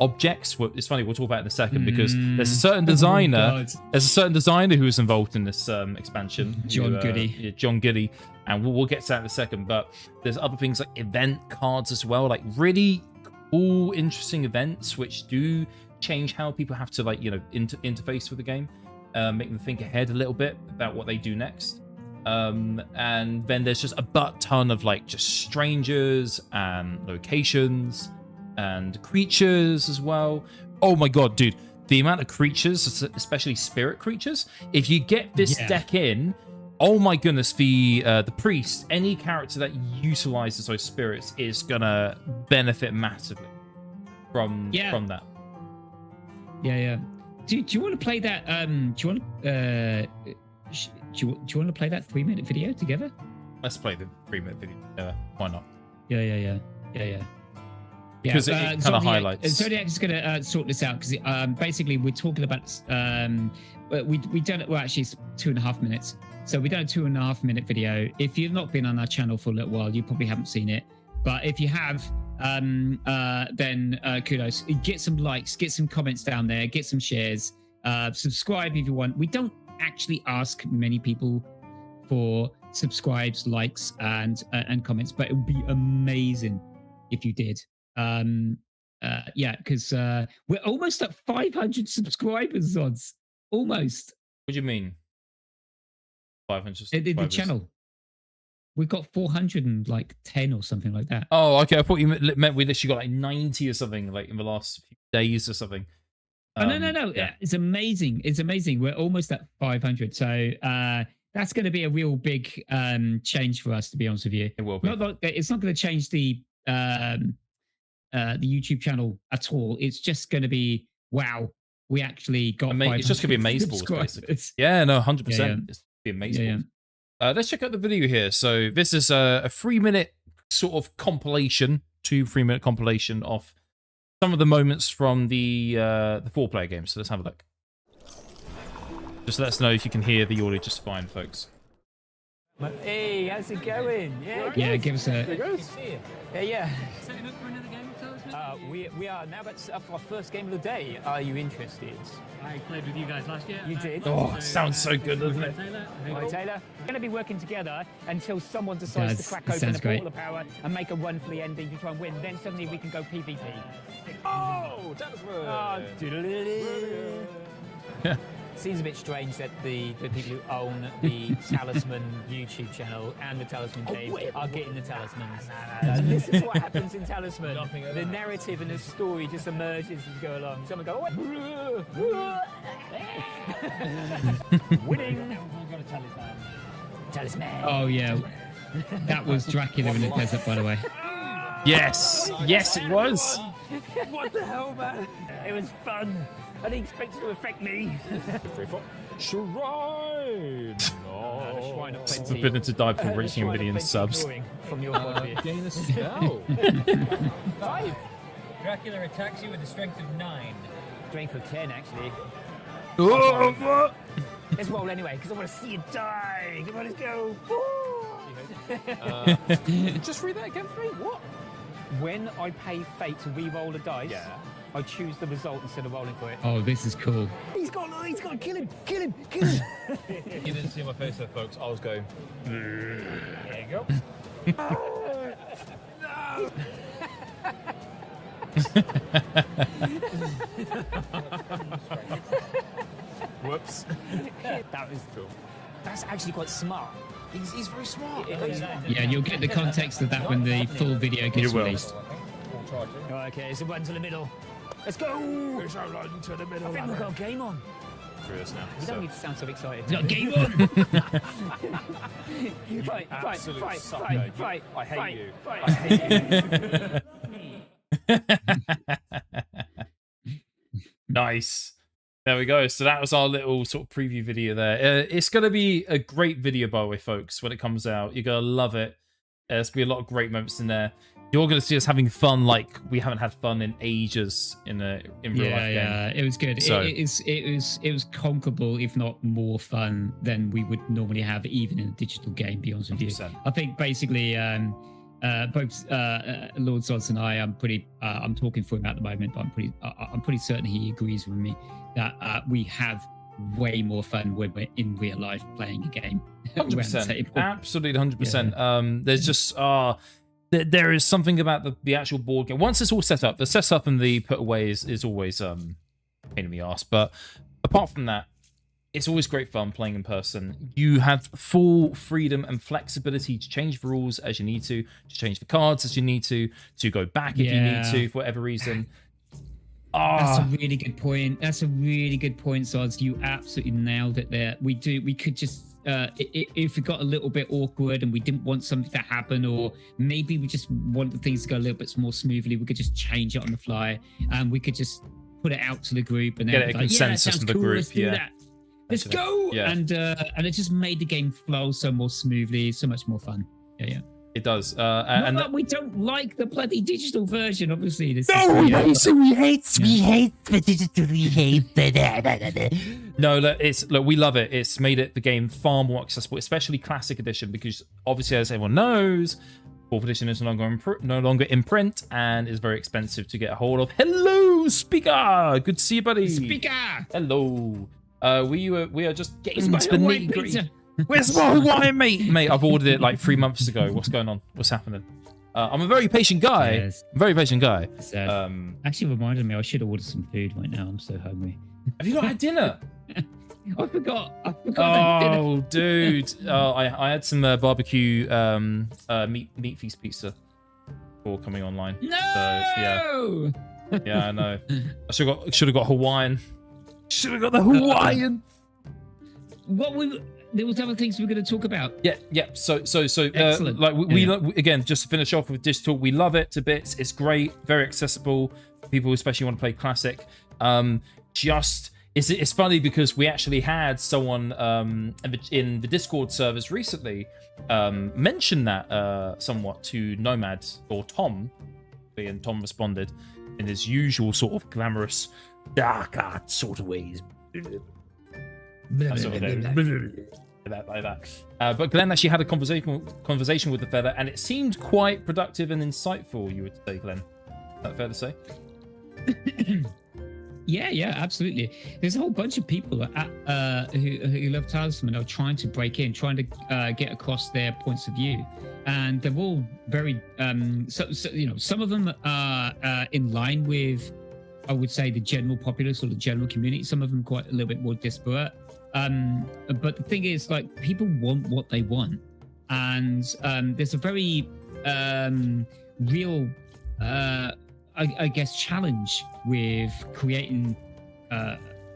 objects. It's funny, we'll talk about it in a second, because there's a certain designer. There's a certain designer who was involved in this expansion. John Goody. Yeah, John Goody. And we'll get to that in a second. But there's other things like event cards as well, like really cool, interesting events which do change how people have to interface with the game, make them think ahead a little bit about what they do next. And then there's just a butt ton of just strangers and locations and creatures as well. Oh my god, dude, the amount of creatures, especially spirit creatures, if you get this deck in, oh my goodness, the priest, any character that utilizes those spirits is gonna benefit massively from that. Yeah. Do you want to play that? Do you want to play that 3-minute video together? Let's play the 3-minute video together. Why not? Yeah. Because it kind of highlights. Zodiac's going to sort this out, because basically we're talking about we done it. Well, actually, it's 2.5 minutes. So we done a 2.5-minute video. If you've not been on our channel for a little while, you probably haven't seen it. But if you have, then kudos. Get some likes, get some comments down there, get some shares, subscribe if you want. We don't actually ask many people for subscribes, likes, and comments, but it would be amazing if you did. Because we're almost at 500 subscribers, Zods. Almost. What do you mean? 500 subscribers? The channel. We've got 410 or something like that. Oh, okay. I thought you meant we literally got 90 or something in the last few days or something. No. Yeah. It's amazing. It's amazing. We're almost at 500. So that's going to be a real big change for us, to be honest with you. It will be. It's not going to change the YouTube channel at all. It's just going to be, wow, we actually got. It's just going to be amazeballs, basically. Yeah, no, 100%. It's going to be amazeballs. Let's check out the video here. So this is a 3-minute sort of compilation, 3-minute compilation of some of the moments from the 4-player game. So let's have a look. Just let us know if you can hear the audio just fine, folks. Hey, how's it going? Yeah, give us a. Yeah. Setting up for another game of Talisman? We are now about to set up our first game of the day. Are you interested? I played with you guys last year. You did? Oh, it sounds so good, doesn't it? Taylor, hey, Right, Taylor. We're going to be working together until someone decides to crack open sounds the great. portal of power and make a run for the ending to try and win. Then suddenly we can go PvP. Oh, Talisman! Oh, doodle-doo-doo. Seems a bit strange that the people who own the Talisman YouTube channel and the Talisman team are getting the talismans. This is what happens in Talisman. The narrative and the story just emerges as you go along. Someone go, winning. Everyone's got a talisman. Talisman. Oh yeah, that was Dracula in the desert, by the way. Yes, yes, it was. What the hell, man? It was fun. I didn't expect it to affect me. Shrine! Shrine of Plenty. Forbidden to die for reaching a Shrine of million Plenty subs. drawing From your point of view. Gain a spell. 5. Dracula attacks you with a strength of 9. Strength of 10, actually. Oh, what? Let's roll anyway, because I want to see you die. Come on, let's go. Just read that again for me. What? When I pay fate to re-roll a dice, I choose the result instead of rolling for it. Oh, this is cool. He's got to kill him. You didn't see my face there, folks. I was going. There you go. Whoops. That was cool. That's actually quite smart. He's very smart. Yeah, and you'll get the context of that when the full video gets You will. released. Okay, so run to the middle. Let's go. We shall run to the middle. I think we've got a game on. Curious now. You don't need to sound so excited. Got game on. Fight. I hate you. Nice. There we go. So that was our little sort of preview video there. It's going to be a great video, by the way, folks, when it comes out. You're going to love it. There's going to be a lot of great moments in there. You're going to see us having fun like we haven't had fun in ages in real life game. Yeah, it was good. So- It was conquerable, if not more fun than we would normally have, even in a digital game. Be honest with you, 100%. I think basically both Lord Zods and I'm talking for him at the moment, but I'm pretty certain he agrees with me that we have way more fun when we're in real life playing a game. around the 100%. table. Absolutely 100%. There's just there is something about the actual board game. Once it's all set up, the setup and the put away is always pain in the ass. But apart from that, it's always great fun playing in person. You have full freedom and flexibility to change the rules as you need to change the cards as you need to go back if you need to for whatever reason. That's a really good point. Zods. You absolutely nailed it there. We could just if it got a little bit awkward and we didn't want something to happen, or maybe we just wanted things to go a little bit more smoothly, we could just change it on the fly, and we could just put it out to the group and get a consensus from the group. Let's do that. Let's go. Yeah. And it just made the game flow so more smoothly, so much more fun. Yeah. It does. Not that we don't like the bloody digital version, obviously. We hate the digital, we hate the... No, look, we love it. It's made the game far more accessible, especially Classic Edition, because obviously, as everyone knows, 4th edition is no longer in print and is very expensive to get a hold of. Hello, Speaker. Good to see you, buddy. Speaker. Hello. We are just getting Where's into the my nitty gritty. pizza? Where's my Hawaiian meat? Mate, I've ordered it like 3 months ago. What's going on? What's happening? I'm a very patient guy. Yes. Very patient guy. Actually reminded me I should have ordered some food right now. I'm so hungry. Have you not had dinner? I forgot. Oh, dude. I had some barbecue meat feast pizza before coming online. No. So, yeah, I know. I should have got Hawaiian. Should have got the Hawaiian. There was other things we were going to talk about. Yeah. So Excellent. like we again, just to finish off with digital, we love it to bits. It's great, very accessible. People especially want to play classic. It's funny because we actually had someone in the Discord servers recently mention that somewhat to Nomad or Tom, and Tom responded in his usual sort of glamorous dark art sort of ways. That sort of thing. Like that. But Glenn actually had a conversation with the Feather, and it seemed quite productive and insightful, you would say, Glenn. Is that fair to say? Yeah, absolutely. There's a whole bunch of people who love Talisman are trying to break in, trying to get across their points of view, and they're all very. Some of them are in line with, I would say, the general populace or the general community. Some of them quite a little bit more disparate. But the thing is, like, people want what they want, and there's a very real. I guess, challenge with creating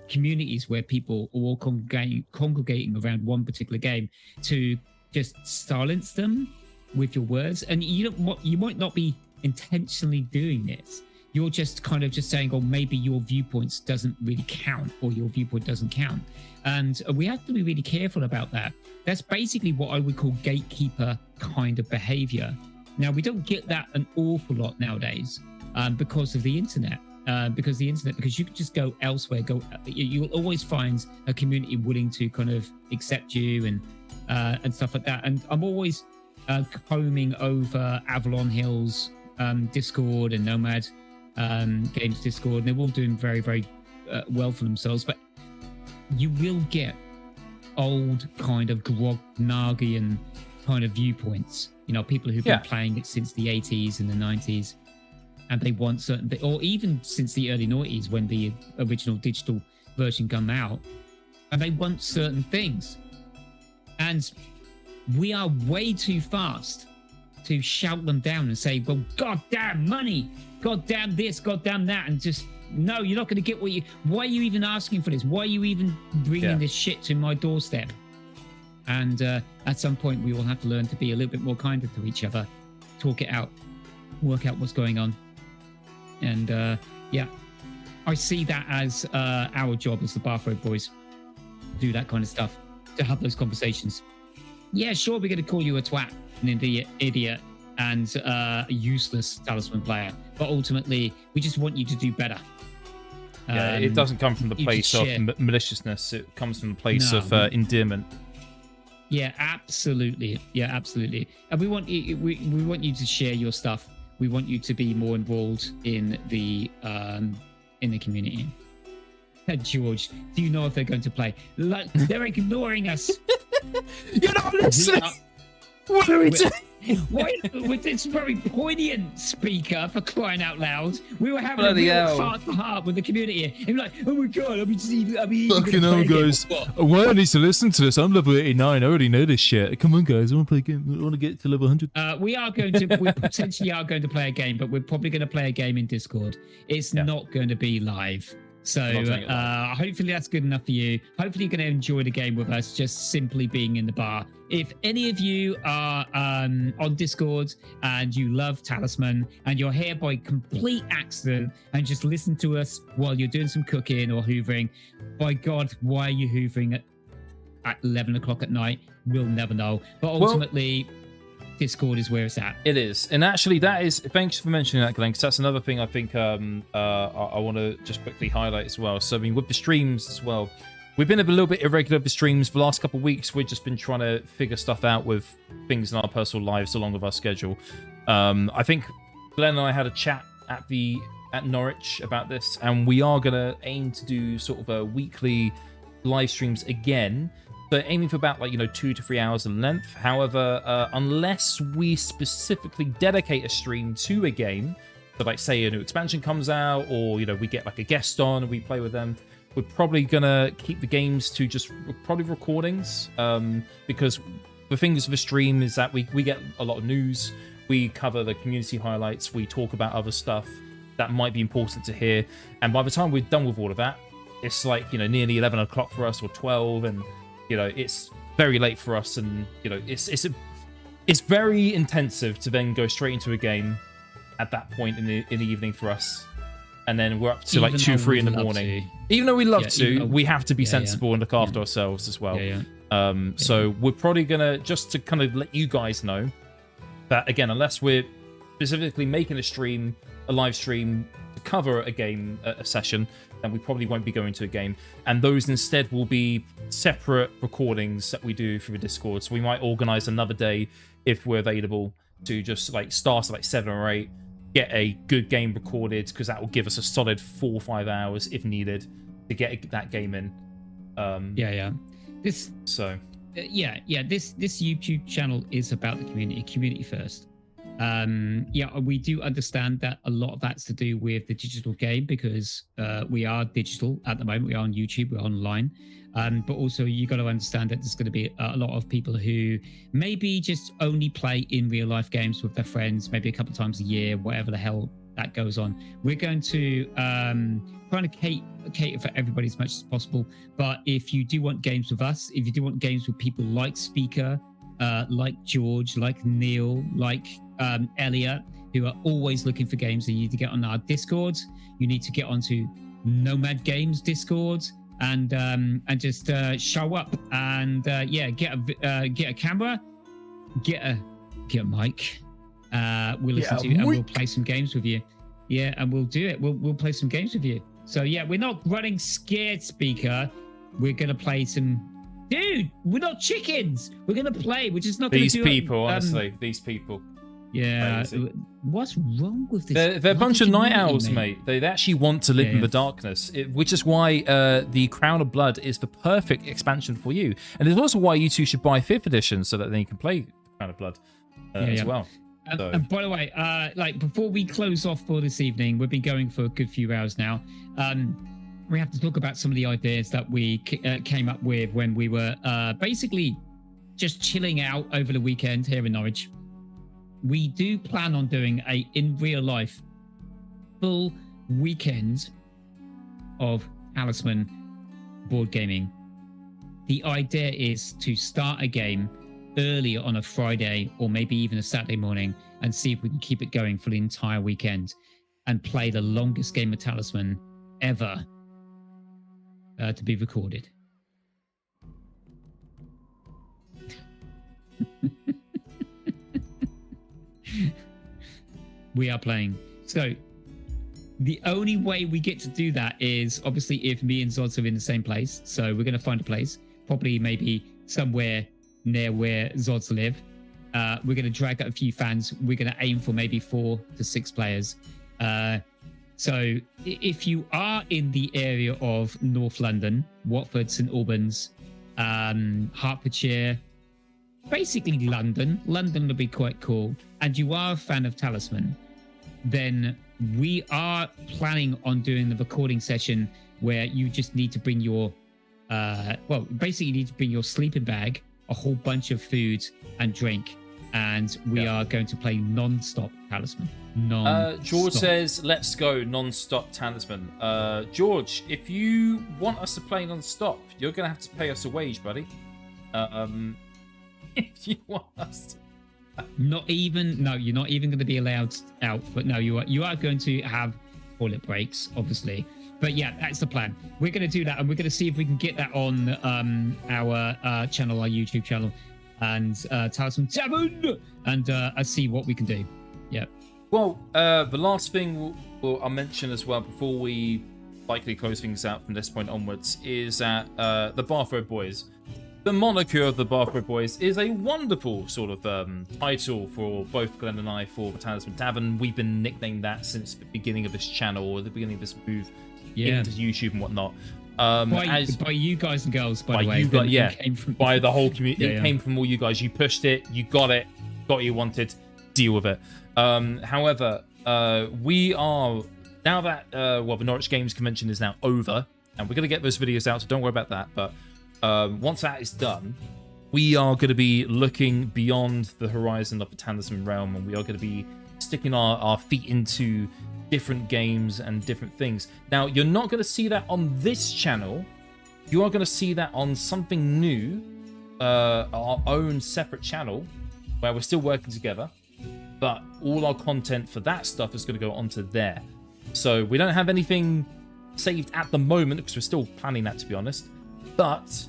communities where people are all congregating around one particular game to just silence them with your words. And you might not be intentionally doing this. You're just kind of just saying, oh, maybe your viewpoints doesn't really count, or your viewpoint doesn't count. And we have to be really careful about that. That's basically what I would call gatekeeper kind of behavior. Now, we don't get that an awful lot nowadays. Because of the internet, because you can just go elsewhere. You'll always find a community willing to kind of accept you and stuff like that. And I'm always combing over Avalon Hill's Discord and Nomad Games Discord, and they're all doing very, very well for themselves. But you will get old kind of Grognagian kind of viewpoints. You know, people who've been playing it since the 80s and the 90s. And they want certain, or even since the early 90s when the original digital version came out, and they want certain things. And we are way too fast to shout them down and say, well, goddamn money, goddamn this, goddamn that, and just, no, you're not going to get what you, why are you even asking for this? Why are you even bringing this shit to my doorstep? And at some point, we will have to learn to be a little bit more kinder to each other, talk it out, work out what's going on. And I see that as our job as the Bathrobe Boys, do that kind of stuff, to have those conversations. Yeah, sure, we're going to call you a twat, an idiot, and a useless Talisman player. But ultimately, we just want you to do better. It doesn't come from the place of maliciousness. It comes from the place of endearment. Yeah, absolutely. And we want you to share your stuff. We want you to be more involved in the community. George, do you know if they're going to play? Like, they're ignoring us. You're not listening. What are we doing? Why, with this very poignant speaker, for crying out loud, we were having Bloody a real hell. heart-to-heart with the community. And we're like, oh my god, Fucking hell, guys. Why needs to listen to this? I'm level 89. I already know this shit. Come on, guys. I want to play a game. I want to get to level 100. We potentially are going to play a game, but we're probably going to play a game in Discord. It's not going to be live. So hopefully that's good enough for you. Hopefully you're going to enjoy the game with us, just simply being in the bar. If any of you are on Discord and you love Talisman and you're here by complete accident and just listen to us while you're doing some cooking or hoovering, by God, why are you hoovering at 11 o'clock at night? We'll never know. But ultimately... Discord is where it's at. It is. And actually, that is, thanks for mentioning that, Glenn, because that's another thing I think I want to just quickly highlight as well. So, I mean, with the streams as well, we've been a little bit irregular with the streams for the last couple of weeks. We've just been trying to figure stuff out with things in our personal lives along with our schedule. I think Glenn and I had a chat at Norwich about this, and we are going to aim to do sort of a weekly live streams again. So aiming for about 2 to 3 hours in length. However, unless we specifically dedicate a stream to a game, so like say a new expansion comes out, or we get like a guest on and we play with them, we're probably gonna keep the games to just probably recordings. Because the things of a stream is that we get a lot of news, we cover the community highlights, we talk about other stuff that might be important to hear, and by the time we're done with all of that, it's like nearly 11 o'clock for us, or 12, and it's very late for us, and it's very intensive to then go straight into a game at that point in the evening for us, and then we're up to like 2, 3 in the morning. Even though we love to, we have to be sensible and look after ourselves as well. So we're probably gonna, just to kind of let you guys know that again, unless we're specifically making a live stream to cover a game, a session, then we probably won't be going to a game. And those instead will be separate recordings that we do through Discord. So we might organize another day if we're available to just like start at like 7 or 8, get a good game recorded, because that will give us a solid 4 or 5 hours if needed to get that game in. This YouTube channel is about the community first. We do understand that a lot of that's to do with the digital game, because we are digital at the moment. We are on YouTube, we're online. But also you got to understand that there's going to be a lot of people who maybe just only play in real life games with their friends, maybe a couple of times a year, whatever the hell that goes on. We're going to trying to cater for everybody as much as possible. But if you do want games with us, if you do want games with people like Speaker, like George, like Neil, like Elliot, who are always looking for games, you need to get on our Discord. You need to get onto Nomad Games Discord and just show up and get a camera, get a mic. We'll listen to you and we'll play some games with you. Yeah, and we'll do it. We'll play some games with you. So yeah, we're not running scared, Speaker. We're gonna play some. Dude, we're not chickens. We're gonna play. We're just not gonna do people. Honestly, these people. Yeah. Crazy. What's wrong with this? They're a bunch of night owls, mate. They actually want to live in the darkness, which is why the Crown of Blood is the perfect expansion for you. And it's also why you two should buy 5th edition so that then you can play Crown of Blood as well. And by the way, like before we close off for this evening, we've been going for a good few hours now. We have to talk about some of the ideas that we came up with when we were basically just chilling out over the weekend here in Norwich. We do plan on doing a in real life full weekend of Talisman board gaming. The idea is to start a game early on a Friday or maybe even a Saturday morning and see if we can keep it going for the entire weekend and play the longest game of Talisman ever to be recorded. We are playing. So the only way we get to do that is obviously if me and Zods are in the same place. So we're going to find a place, probably maybe somewhere near where Zods live. We're going to drag out a few fans. We're going to aim for maybe 4 to 6 players. So if you are in the area of North London, Watford, St Albans, Hertfordshire, basically London would be quite cool, and you are a fan of Talisman, then we are planning on doing the recording session where you just need to bring your basically you need to bring your sleeping bag, a whole bunch of food and drink, and we are going to play non-stop Talisman. George says, let's go non-stop Talisman. George, if you want us to play non-stop, you're going to have to pay us a wage, buddy. If you want us to... you're not even going to be allowed out, but no, you are going to have toilet breaks, obviously. But yeah, that's the plan. We're going to do that, and we're going to see if we can get that on our channel, our YouTube channel, and Talisman Tavern, and see what we can do. Yeah. Well, the last thing I'll mention as well before we likely close things out from this point onwards is that the Bathrobe Boys. The moniker of the Bathrobe Boys is a wonderful sort of title for both Glenn and I for the Talisman Tavern. We've been nicknamed that since the beginning of this channel, or the beginning of this move into YouTube and whatnot. By you guys and girls, by the way. By the whole community. It came from all you guys. You pushed it, you got what you wanted, deal with it. However, we are, now that the Norwich Games Convention is now over, and we're going to get those videos out, so don't worry about that, but once that is done, we are going to be looking beyond the horizon of the Talisman realm, and we are going to be sticking our feet into different games and different things. Now, you're not going to see that on this channel. You are going to see that on something new, our own separate channel, where we're still working together, but all our content for that stuff is going to go onto there. So we don't have anything saved at the moment, because we're still planning that, to be honest. But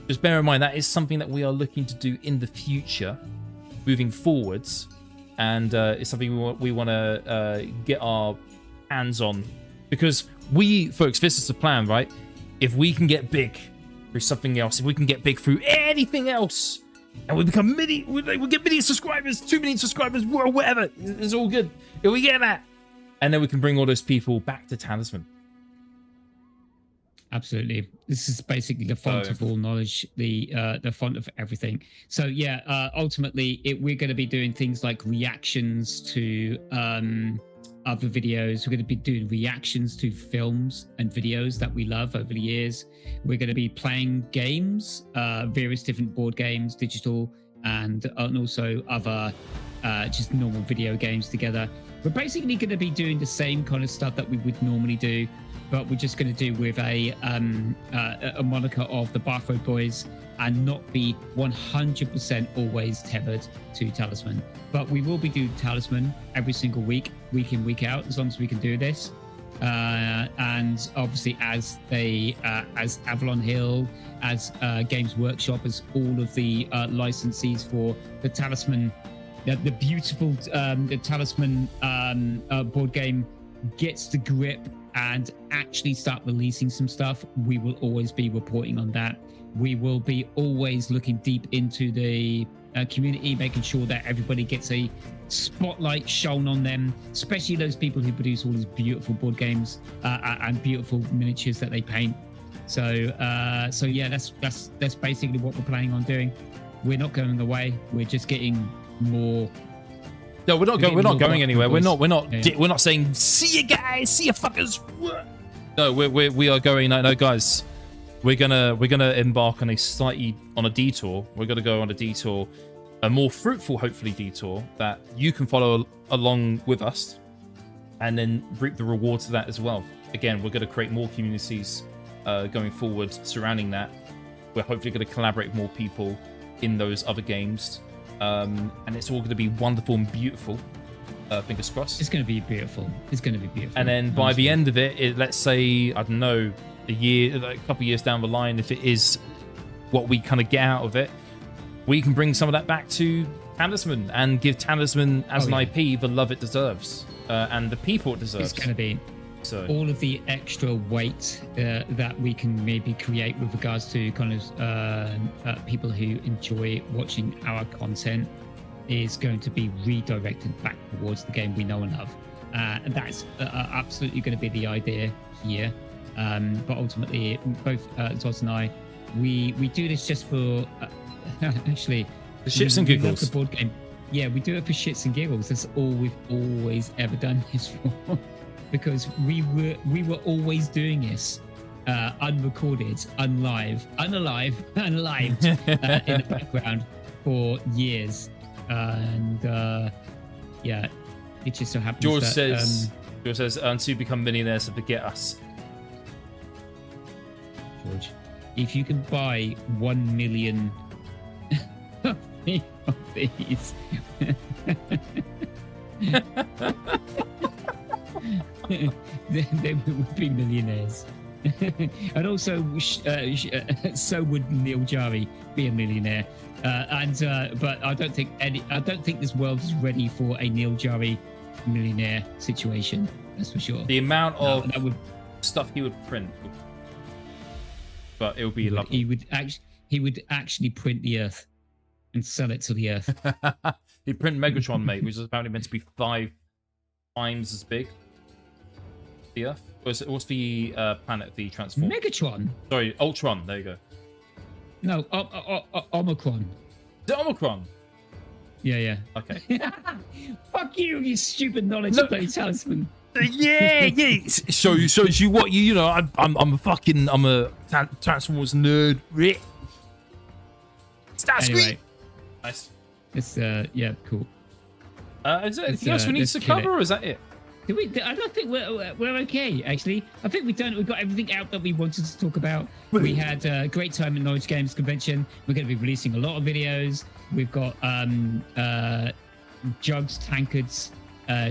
just bear in mind that is something that we are looking to do in the future, moving forwards, and it's something we want to get our hands-on, because folks, this is the plan, right? If we can get big through something else, if we can get big through anything else, and we become we get million subscribers, 2 million subscribers, whatever, it's all good. If we get that, and then we can bring all those people back to Talisman. Absolutely. This is basically the font of all knowledge, the font of everything. So yeah, ultimately we're going to be doing things like reactions to other videos. We're going to be doing reactions to films and videos that we love over the years. We're going to be playing games, various different board games, digital and also other just normal video games together. We're basically going to be doing the same kind of stuff that we would normally do, but we're just going to do with a moniker of the Bathrobe Boys and not be 100% always tethered to Talisman. But we will be doing Talisman every single week in, week out, as long as we can do this. And obviously, as Avalon Hill, as Games Workshop, as all of the licensees for the Talisman, the beautiful the Talisman board game gets the grip and actually start releasing some stuff, we will always be reporting on that. We will be always looking deep into the community, making sure that everybody gets a spotlight shown on them, especially those people who produce all these beautiful board games and beautiful miniatures that they paint. So yeah, that's basically what we're planning on doing. We're not going away. We're just getting more. No, we're not going anywhere. We're Yeah. We're not saying see you guys, see you fuckers. No, we are going. No, guys, we're gonna embark on a detour. We're gonna go on a detour, a more fruitful, hopefully, detour that you can follow along with us, and then reap the rewards of that as well. Again, we're gonna create more communities going forward surrounding that. We're hopefully gonna collaborate with more people in those other games. And it's all going to be wonderful and beautiful. Fingers crossed. It's going to be beautiful. And then by the end of it, let's say, I don't know, a couple of years down the line, if it is what we kind of get out of it, we can bring some of that back to Talisman and give Talisman as an IP the love it deserves and the people it deserves. It's going to be all of the extra weight that we can maybe create with regards to kind of people who enjoy watching our content is going to be redirected back towards the game we know and love. And that's absolutely going to be the idea here. But ultimately, both Zoz and I, we do this just for actually the shits and giggles. The board game. Yeah, we do it for shits and giggles. That's all we've always ever done this for. Because we were always doing this unrecorded, unalived in the background for years, and yeah, it just so happens. George says, to become millionaires to forget us. George, if you can buy 1 million of these. They would be millionaires. And also so would Neil Jari be a millionaire, but I don't think this world is ready for a Neil Jari millionaire situation, that's for sure. The amount of stuff he would print, but it would be lovely. He would actually print the earth and sell it to the earth. He'd print Megatron, mate, which is apparently meant to be 5 times as big. The Earth? What's the planet of the transform? Megatron? Sorry, Ultron. There you go. No, Omicron. Is it Omicron? Yeah. Okay. Fuck you stupid knowledge of bloody Talisman. Yeah. Shows you what you know. I'm a Transformers nerd. Anyway, nice. It's yeah, cool. Is there anything else we need to cover, or is that it? I don't think we're okay, actually. I think we've got everything out that we wanted to talk about. We had a great time at Norwich Games Convention. We're going to be releasing a lot of videos. We've got jugs, tankards.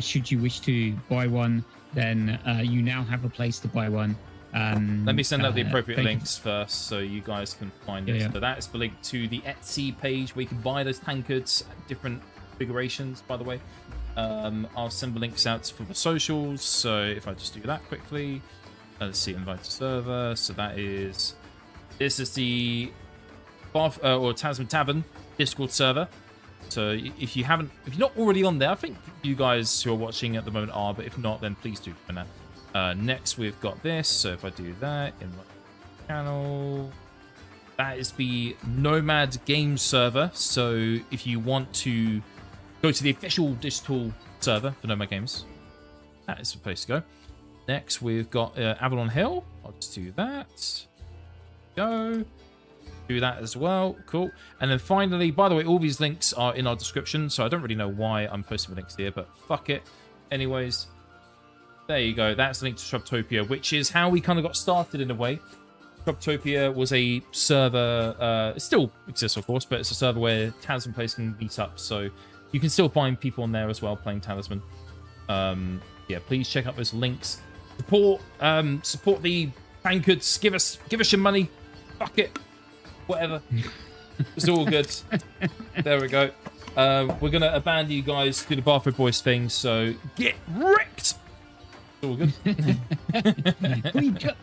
Should you wish to buy one, then you now have a place to buy one. Let me send out the appropriate links first so you guys can find it. Yeah. So that is the link to the Etsy page where you can buy those tankards at different configurations, by the way. I'll send the links out for the socials. So if I just do that quickly, let's see, invite to server. So this is the or Talisman Tavern Discord server. So if you're not already on there, I think you guys who are watching at the moment are, but if not, then please do join that. Next, we've got this. So if I do that, invite channel. That is the Nomad game server. So if you want to go to the official digital server for Nomad Games, that is the place to go. Next, we've got Avalon Hill. I'll just do that. Go. Do that as well. Cool. And then finally, by the way, all these links are in our description, so I don't really know why I'm posting the links here, but fuck it. Anyways, there you go. That's the link to Shrubtopia, which is how we kind of got started in a way. Shrubtopia was a server, it still exists of course, but it's a server where Talisman players can meet up, so you can still find people on there as well playing Talisman. Yeah, please check out those links. Support the tankards. Give us your money. Fuck it. Whatever. It's all good. There we go. We're gonna abandon you guys to the Bathrobe Boys thing, so get wrecked. All good.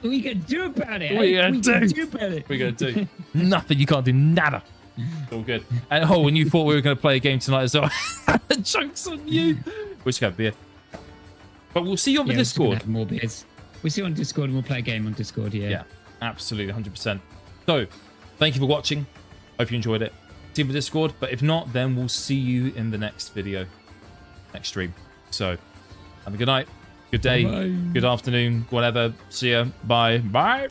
we can do about it. We can gonna do about it. We're gonna do nothing. You can't do nada. All good. And and you thought we were gonna play a game tonight as well. Jokes on you. We're just gonna have beer. But we'll see you on the Discord. Have more beers. We'll see you on Discord and we'll play a game on Discord. Yeah. Absolutely, 100%. So, thank you for watching. Hope you enjoyed it. See you on the Discord. But if not, then we'll see you in the next video, next stream. So, have a good night. Good day, Good afternoon, whatever. See ya. Bye. Bye.